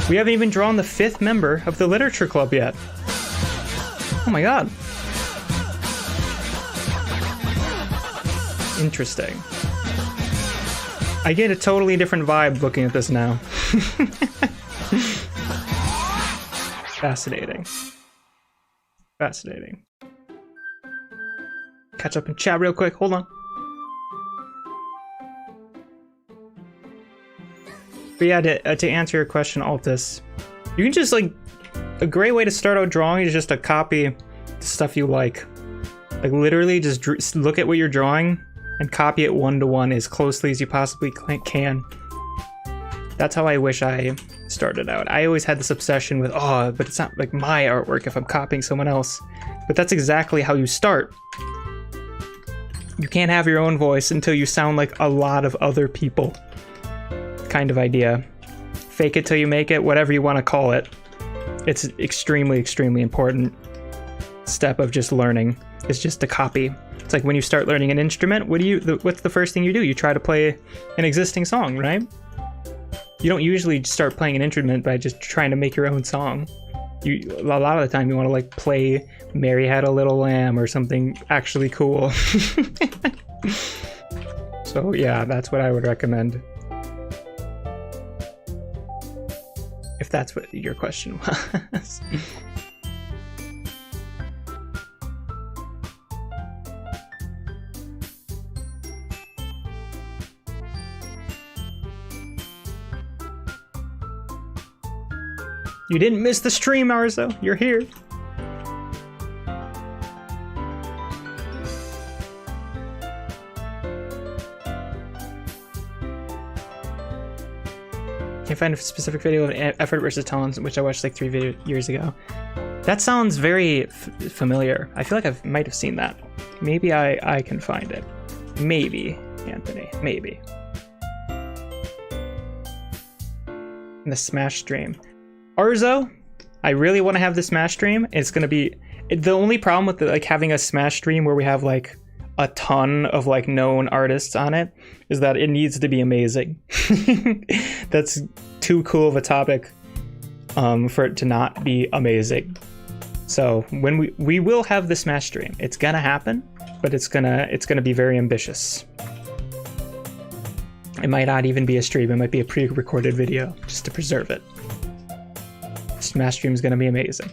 We haven't even drawn the 5th member of the literature club yet. Oh my god. Interesting. I get a totally different vibe looking at this now. Fascinating. Fascinating. Catch up in chat real quick. Hold on. But yeah, to answer your question, Altus, you can just like a great way to start out drawing is just to copy the stuff you like. Like literally just look at what you're drawing and copy it one-to-one as closely as you possibly can. That's how I wish I started out. I always had this obsession with, oh, but it's not like my artwork if I'm copying someone else. But that's exactly how you start. You can't have your own voice until you sound like a lot of other people. Kind of idea. Fake it till you make it, whatever you want to call it. It's extremely, extremely important step of just learning. It's just to copy. It's like when you start learning an instrument, what's the first thing you do? You try to play an existing song, right? You don't usually start playing an instrument by just trying to make your own song. A lot of the time you want to like play Mary Had a Little Lamb or something actually cool. So yeah, that's what I would recommend. If that's what your question was. You didn't miss the stream, Arzo. You're here. Can't find a specific video of effort versus talent, which I watched like 3 years ago. That sounds very familiar. I feel like I might have seen that. Maybe I can find it. Maybe, Anthony. Maybe. In the Smash stream. Arzo, I really want to have the Smash stream. It's gonna be the only problem with like having a Smash stream where we have like a ton of like known artists on it is that it needs to be amazing. That's too cool of a topic for it to not be amazing. So when we will have the Smash stream, it's gonna happen, but it's gonna be very ambitious. It might not even be a stream, it might be a pre-recorded video just to preserve it. Smash stream is gonna be amazing.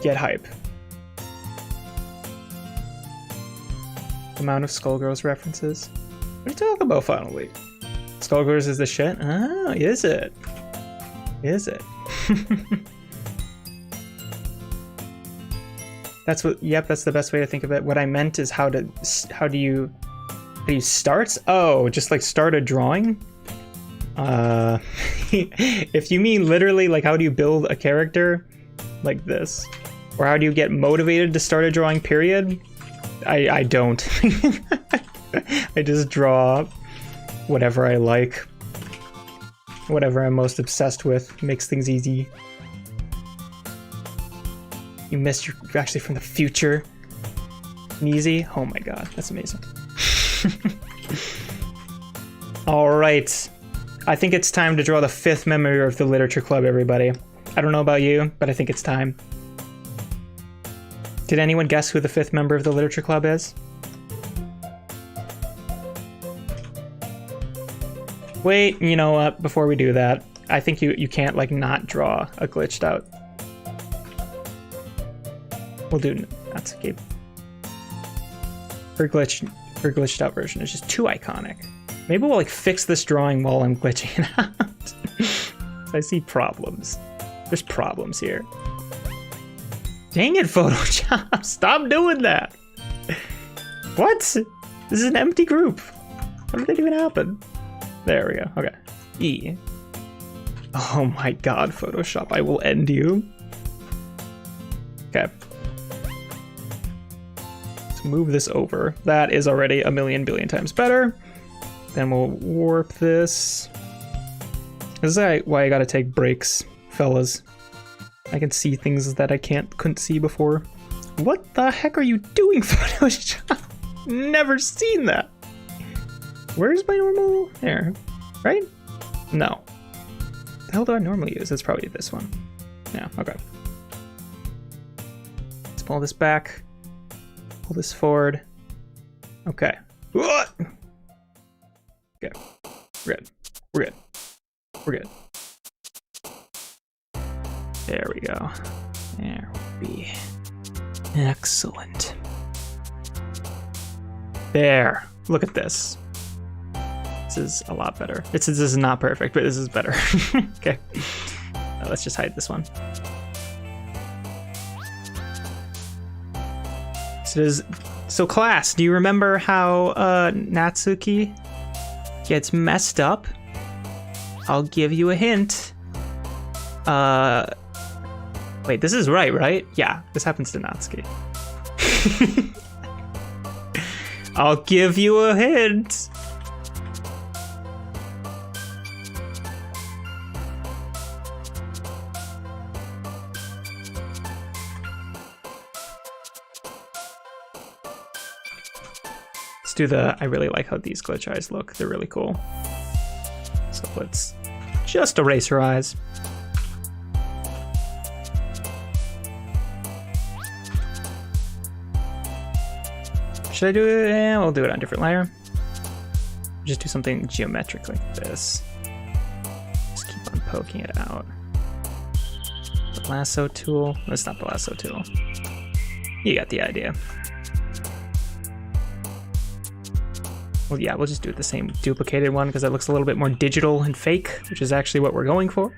Get hype. Amount of Skullgirls references. What are you talking about, finally? Skullgirls is the shit? Oh, is it? Is it? That's what. Yep, that's the best way to think of it. What I meant is how do you start? Oh, just like start a drawing. If you mean literally, like how do you build a character, like this, or how do you get motivated to start a drawing? Period. I don't. I just draw whatever I like, whatever I'm most obsessed with. Makes things easy. You missed, you're actually from the future. Easy. Oh my god, that's amazing. All right, I think it's time to draw the 5th member of the Literature Club, everybody. I don't know about you, but I think it's time. Did anyone guess who the 5th member of the Literature Club is? Wait, you know what? Before we do that, I think you can't like not draw a glitched out. We'll do Natsuki. Her glitched out version is just too iconic. Maybe we'll like fix this drawing while I'm glitching it out. I see problems. There's problems here. Dang it, Photoshop! Stop doing that! What? This is an empty group. How did that even happen? There we go. Okay. E. Oh my god, Photoshop, I will end you. Okay. Let's move this over. That is already a million billion times better. Then we'll warp this. This is why I gotta take breaks, fellas. I can see things that I couldn't see before. What the heck are you doing, Photoshop? Never seen that. Where's my normal? There, right? No. The hell do I normally use? It's probably this one. Yeah, okay. Let's pull this back. Pull this forward. Okay. What? Okay. We're good. We're good. We're good. There we go. There we be. Excellent. There. Look at this. This is a lot better. This is not perfect, but this is better. Okay. Let's just hide this one. So class, do you remember how Natsuki gets messed up? I'll give you a hint. Wait, this is right? Yeah, this happens to Natsuki. I'll give you a hint. Let's do I really like how these glitch eyes look. They're really cool. So let's just erase her eyes. Should I do it? Yeah, we'll do it on a different layer. Just do something geometric like this. Just keep on poking it out. The lasso tool. That's not the lasso tool. You got the idea. Well, yeah, we'll just do it the same duplicated one because that looks a little bit more digital and fake, which is actually what we're going for.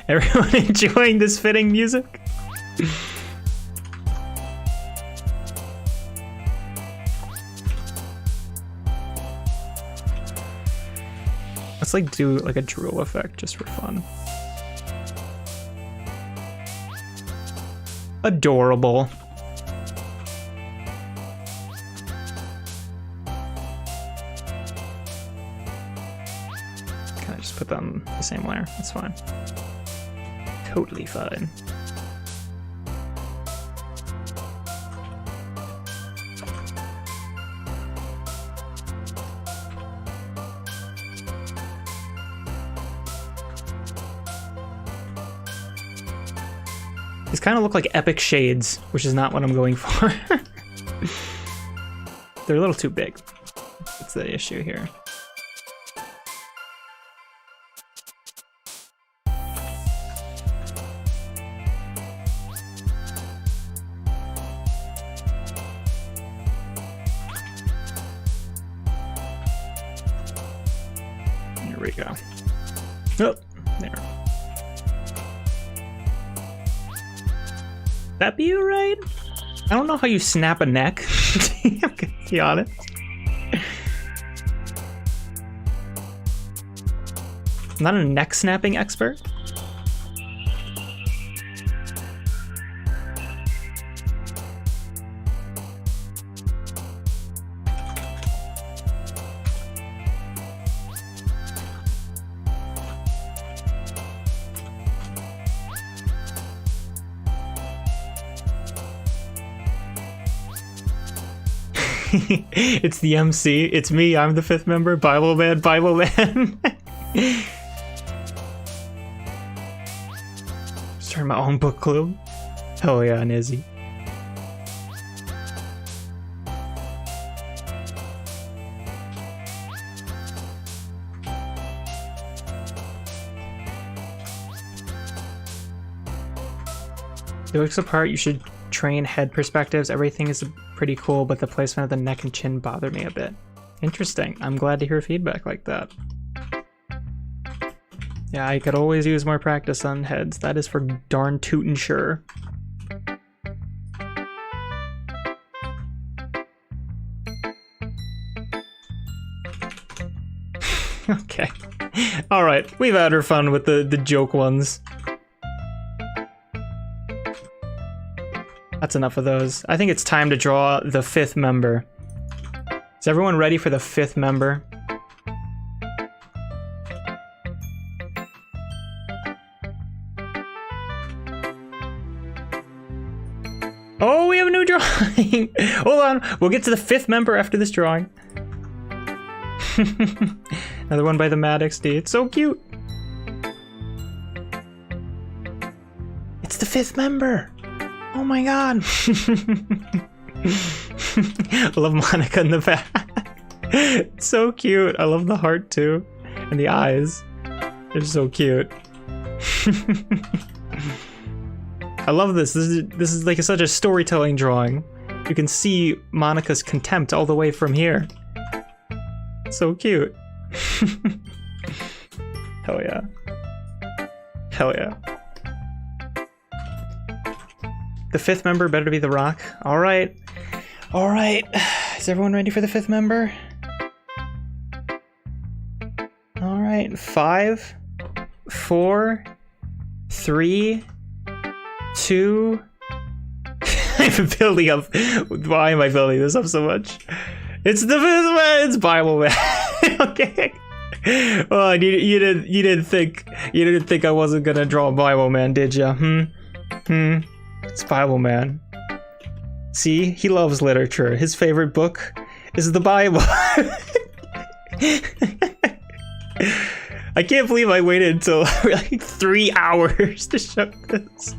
Everyone enjoying this fitting music? Let's like do like a drool effect just for fun. Adorable. Can I just put that on the same layer? That's fine. Totally fine. These kind of look like epic shades, which is not what I'm going for. They're a little too big. That's the issue here. Here we go. Oh, there. That be right? I don't know how you snap a neck. I'm gonna be honest. I'm not a neck snapping expert. It's the MC. It's me. I'm the 5th member. Bible man. Bible man. Start my own book club. Hell yeah, Nizzy. It looks apart. You should train head perspectives. Everything is pretty cool, but the placement of the neck and chin bothered me a bit. Interesting. I'm glad to hear feedback like that. Yeah, I could always use more practice on heads. That is for darn tootin' sure. Okay. Alright, we've had our fun with the joke ones. That's enough of those. I think it's time to draw the 5th member. Is everyone ready for the 5th member? Oh, we have a new drawing! Hold on, we'll get to the 5th member after this drawing. Another one by the Mad XD. It's so cute. It's the 5th member! Oh my god! I love Monika in the back. It's so cute. I love the heart too. And the eyes. They're so cute. I love this. This is like such a storytelling drawing. You can see Monika's contempt all the way from here. So cute. Hell yeah. Hell yeah. The 5th member better be the Rock. Alright. Alright. Is everyone ready for the 5th member? Alright. 5, 4, 3, 2. I'm building up. Why am I building this up so much? It's the 5th man. It's Bible man. Okay. Oh, you didn't think I wasn't gonna draw Bible man, did ya? It's Bible man. See, he loves literature. His favorite book is the Bible. I can't believe I waited until like 3 hours to show this.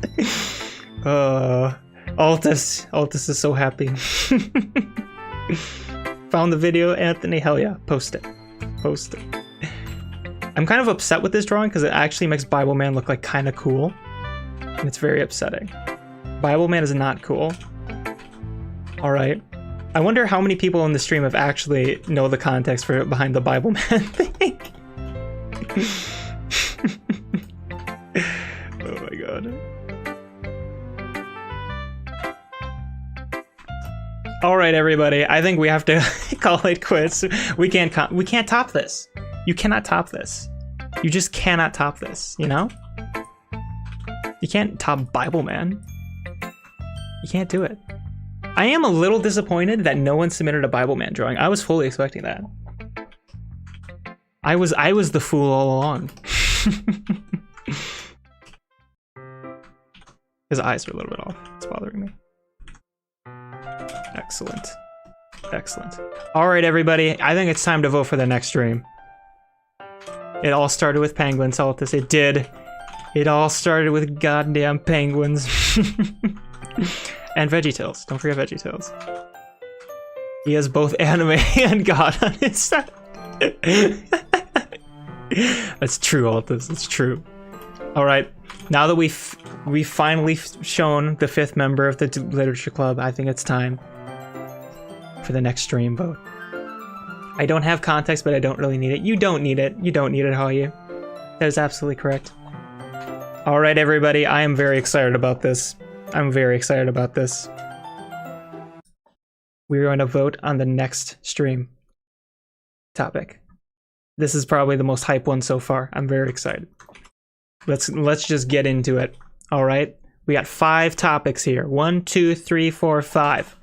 Altus is so happy. Found the video, Anthony. Hell yeah, post it. Post it. I'm kind of upset with this drawing because it actually makes Bible man look like kind of cool, and it's very upsetting. Bible man is not cool. Alright. I wonder how many people in the stream have actually know the context for behind the Bible man thing. Oh my god. Alright everybody, I think we have to call it quits. We can't top this. You cannot top this. You just cannot top this, you know? You can't top Bible Man. You can't do it. I am a little disappointed that no one submitted a Bible Man drawing. I was fully expecting that. I was the fool all along. His eyes are a little bit off. It's bothering me. Excellent. Excellent. All right, everybody. I think it's time to vote for the next stream. It all started with penguins, Altus. It did. It all started with goddamn penguins. And VeggieTales. Don't forget VeggieTales. He has both anime and God on his side. That's true, Altus. It's true. All right. Now that we've finally shown the 5th member of the Literature Club, I think it's time for the next stream vote. I don't have context, but I don't really need it. You don't need it. You don't need it, Hayu. That is absolutely correct. All right, everybody. I am very excited about this. I'm very excited about this. We're going to vote on the next stream topic. This is probably the most hype one so far. I'm very excited. Let's just get into it. All right. We got 5 topics here. 1, 2, 3, 4, 5.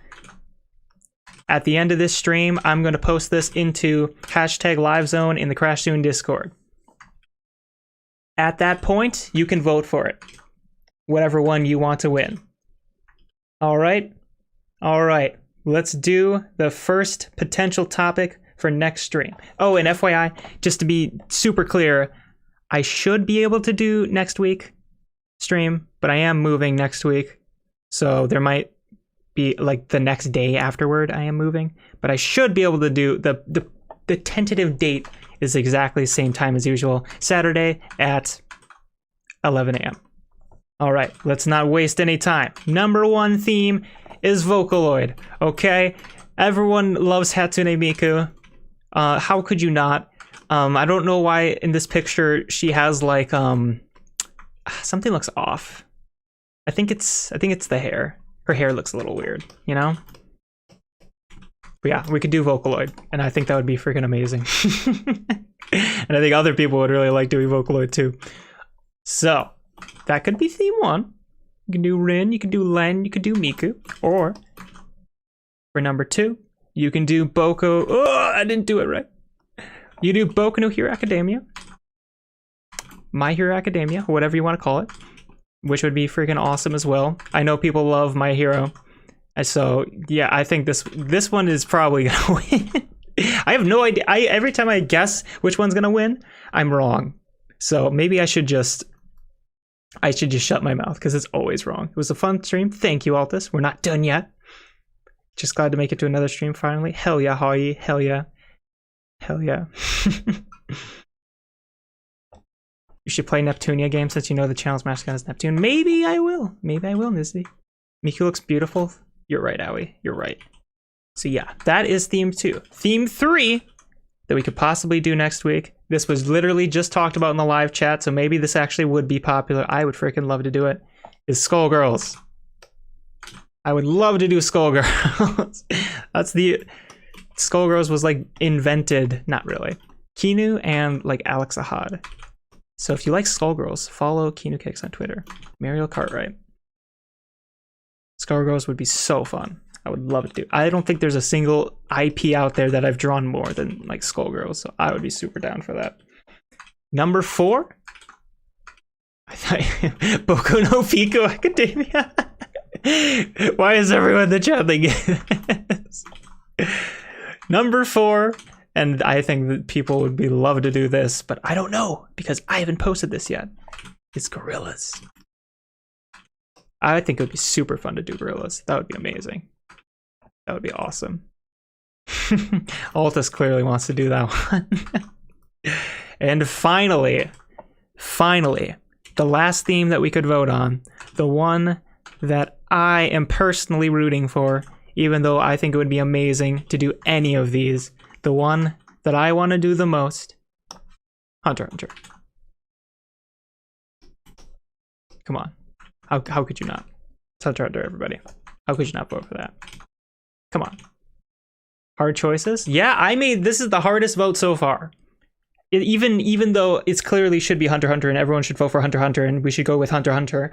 At the end of this stream, I'm going to post this into #LiveZone in the Crash Soon Discord. At that point, you can vote for it. Whatever one you want to win. All right? All right. Let's do the first potential topic for next stream. Oh, and FYI, just to be super clear, I should be able to do next week stream, but I am moving next week. So there might be like the next day afterward I am moving, but I should be able to do the tentative date is exactly the same time as usual, Saturday at 11 a.m. All right, let's not waste any time. Number 1 theme is Vocaloid, okay? Everyone loves Hatsune Miku. How could you not? I don't know why in this picture she has like something looks off. I think it's the hair. Her hair looks a little weird, you know? But yeah, we could do Vocaloid, and I think that would be freaking amazing. And I think other people would really like doing Vocaloid too. So, that could be theme 1. You can do Rin, you can do Len, you can do Miku. Or, for number 2, you can do Boko... Oh, I didn't do it right. You do Boku no Hero Academia. My Hero Academia, whatever you want to call it. Which would be freaking awesome as well. I know people love My Hero. So, yeah, I think this one is probably going to win. I have no idea. Every time I guess which one's going to win, I'm wrong. So maybe I should just shut my mouth because it's always wrong. It was a fun stream. Thank you, Altus. We're not done yet. Just glad to make it to another stream finally. Hell yeah, Hawaii. Hell yeah. Hell yeah. You should play Neptunia game since you know the channel's mascot is Neptune. Maybe I will. Maybe I will, Nizzy. Miku looks beautiful. You're right, Aoi. You're right. So yeah, that is theme 2. Theme 3 that we could possibly do next week. This was literally just talked about in the live chat, so maybe this actually would be popular. I would freaking love to do it. Is Skullgirls. I would love to do Skullgirls. That's the... Skullgirls was like invented, not really. Kinu and like Alex Ahad. So if you like Skullgirls, follow Kinu Kicks on Twitter. Mariel Cartwright. Skullgirls would be so fun. I would love to do. I don't think there's a single IP out there that I've drawn more than like Skullgirls, so I would be super down for that. Number 4? I thought Boku no Pico Academia. Why is everyone in the chat thinking this? Number 4, and I think that people would be love to do this, but I don't know because I haven't posted this yet. It's Gorillas. I think it would be super fun to do Gorillas. That would be amazing. That would be awesome. Altus clearly wants to do that one. And finally, the last theme that we could vote on, the one that I am personally rooting for, even though I think it would be amazing to do any of these, the one that I want to do the most, Hunter x Hunter. Come on. How could you not? It's Hunter x Hunter, everybody. How could you not vote for that? Come on. Hard choices? Yeah, this is the hardest vote so far. even though it's clearly should be Hunter x Hunter and everyone should vote for Hunter x Hunter and we should go with Hunter x Hunter.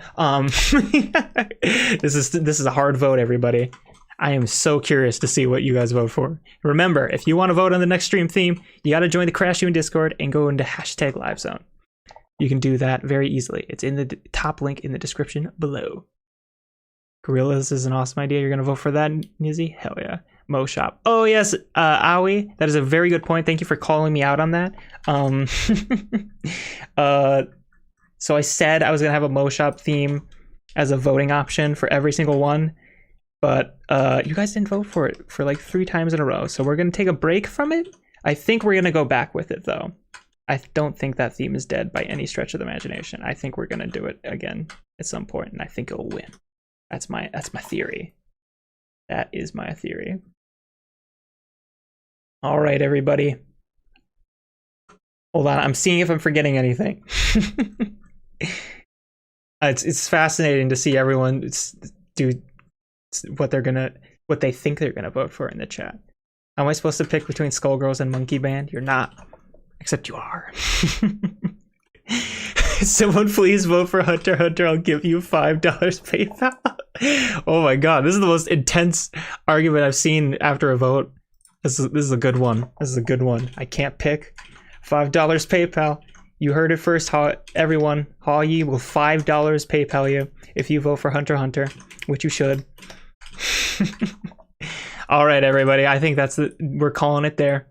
This is a hard vote, everybody. I am so curious to see what you guys vote for. Remember, if you want to vote on the next stream theme, you got to join the Crash Tune Discord and go into #LiveZone. You can do that very easily. It's in the top link in the description below. Gorillas is an awesome idea. You're going to vote for that, Nizzy? Hell yeah. Mo Shop. Oh, yes, Aoi. That is a very good point. Thank you for calling me out on that. So I said I was going to have a Mo Shop theme as a voting option for every single one. But you guys didn't vote for it for like 3 times in a row. So we're going to take a break from it. I think we're going to go back with it, though. I don't think that theme is dead by any stretch of the imagination. I think we're going to do it again at some point, and I think it'll win. That's my theory. That is my theory. All right, everybody. Hold on, I'm seeing if I'm forgetting anything. It's fascinating to see everyone do what they think they're gonna vote for in the chat. Am I supposed to pick between Skullgirls and Monkey Band? You're not, except you are. Someone please vote for Hunter x Hunter. I'll give you $5 PayPal. Oh my god, this is the most intense argument I've seen after a vote. This is a good one. This is a good one. I can't pick. $5 PayPal. You heard it first, everyone. Hayi will $5 PayPal you if you vote for Hunter x Hunter, which you should. All right, everybody. I think we're calling it there.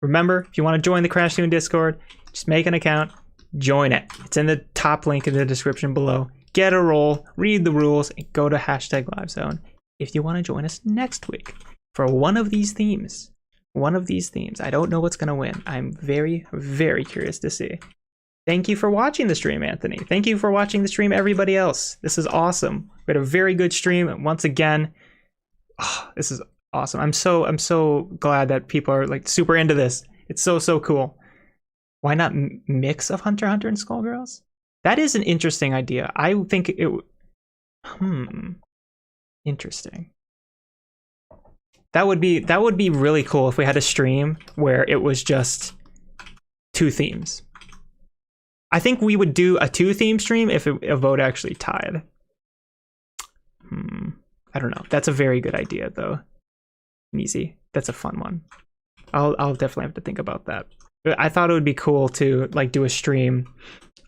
Remember, if you want to join the Crash Tune Discord, just make an account, join it. It's in the top link in the description below. Get a role, read the rules, and go to #LiveZone if you want to join us next week for one of these themes. One of these themes. I don't know what's going to win. I'm very, very curious to see. Thank you for watching the stream, Anthony. Thank you for watching the stream, everybody else. This is awesome. We had a very good stream, and once again, this is awesome. I'm so glad that people are like super into this. It's so cool. Why not mix of Hunter x Hunter and Skullgirls? That is an interesting idea. I think it. Interesting. That would be really cool if we had a stream where it was just 2 themes. I think we would do a 2-theme stream if a vote actually tied. I don't know. That's a very good idea, though. Easy. That's a fun one. I'll definitely have to think about that. I thought it would be cool to like do a stream.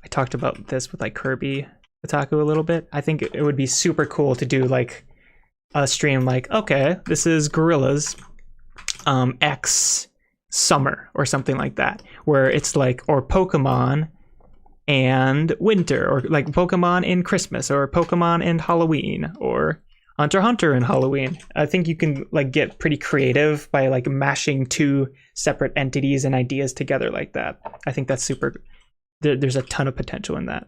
I talked about this with like Kirby Otaku a little bit. I think it would be super cool to do like a stream like, okay, this is Gorillas X Summer or something like that, where it's like, or Pokemon and Winter, or like Pokemon in Christmas, or Pokemon and Halloween, or Hunter x Hunter and Halloween. I think you can like get pretty creative by like mashing 2 separate entities and ideas together like that. I think that's super. There's a ton of potential in that.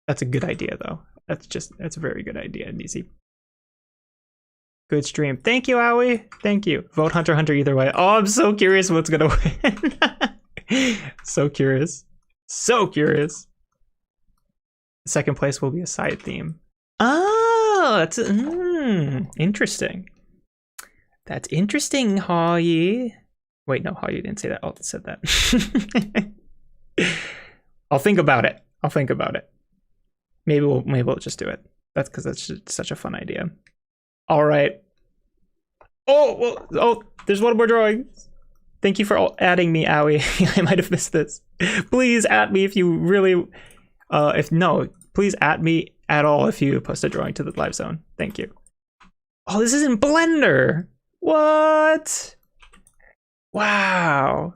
That's a good idea, though. That's a very good idea, Easy. Good stream. Thank you, Aoi. Thank you. Vote Hunter x Hunter either way. Oh, I'm so curious what's gonna win. So curious. So curious. Second place will be a side theme. Oh, that's interesting. That's interesting, Hayi. Wait, no, Hayi didn't say that. I said that. I'll think about it. Maybe we'll just do it. That's because that's such a fun idea. All right. Oh, there's one more drawing. Thank you for adding me, Aoi. I might have missed this. Please add me if you really. Please add me at all if you post a drawing to the live zone. Thank you. Oh, this is in Blender. What? Wow.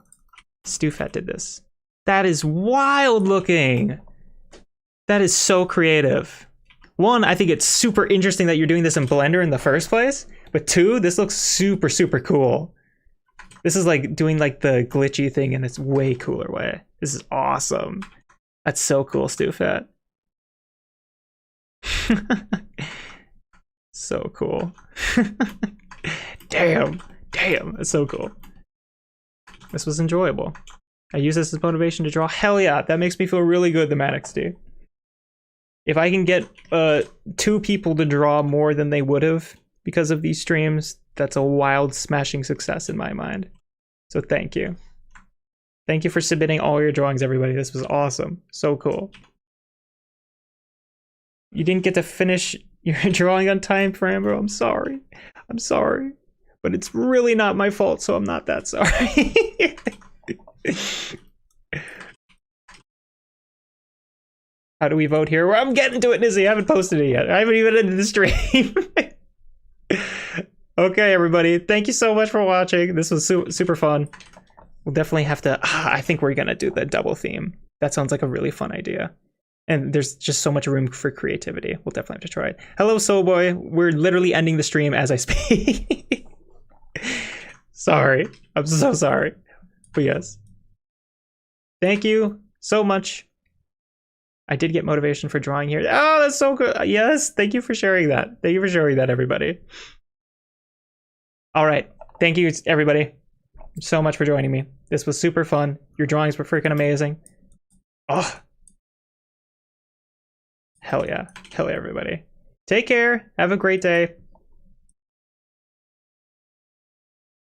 StuFat did this. That is wild looking. That is so creative. 1, I think it's super interesting that you're doing this in Blender in the first place. But 2, this looks super, super cool. This is like doing like the glitchy thing in its way cooler way. This is awesome. That's so cool, StuFat. So cool. Damn, that's so cool. This was enjoyable. I use this as motivation to draw. Hell yeah, that makes me feel really good, the XD. If I can get 2 people to draw more than they would have because of these streams, that's a wild smashing success in my mind. So thank you. Thank you for submitting all your drawings, everybody. This was awesome. So cool. You didn't get to finish your drawing on time frame, bro. I'm sorry. I'm sorry. But it's really not my fault, so I'm not that sorry. How do we vote here? Well, I'm getting to it, Nizzy. I haven't posted it yet. I haven't even ended the stream. Okay, everybody. Thank you so much for watching. This was super fun. We'll definitely have to... I think we're going to do the double theme. That sounds like a really fun idea. And there's just so much room for creativity. We'll definitely have to try it. Hello, Soul Boy. We're literally ending the stream as I speak. Sorry. I'm so sorry. But yes. Thank you so much. I did get motivation for drawing here. Oh, that's so good. Yes, thank you for sharing that. Thank you for sharing that, everybody. All right. Thank you, everybody, so much for joining me. This was super fun. Your drawings were freaking amazing. Oh. Hell yeah. Hell yeah, everybody. Take care. Have a great day.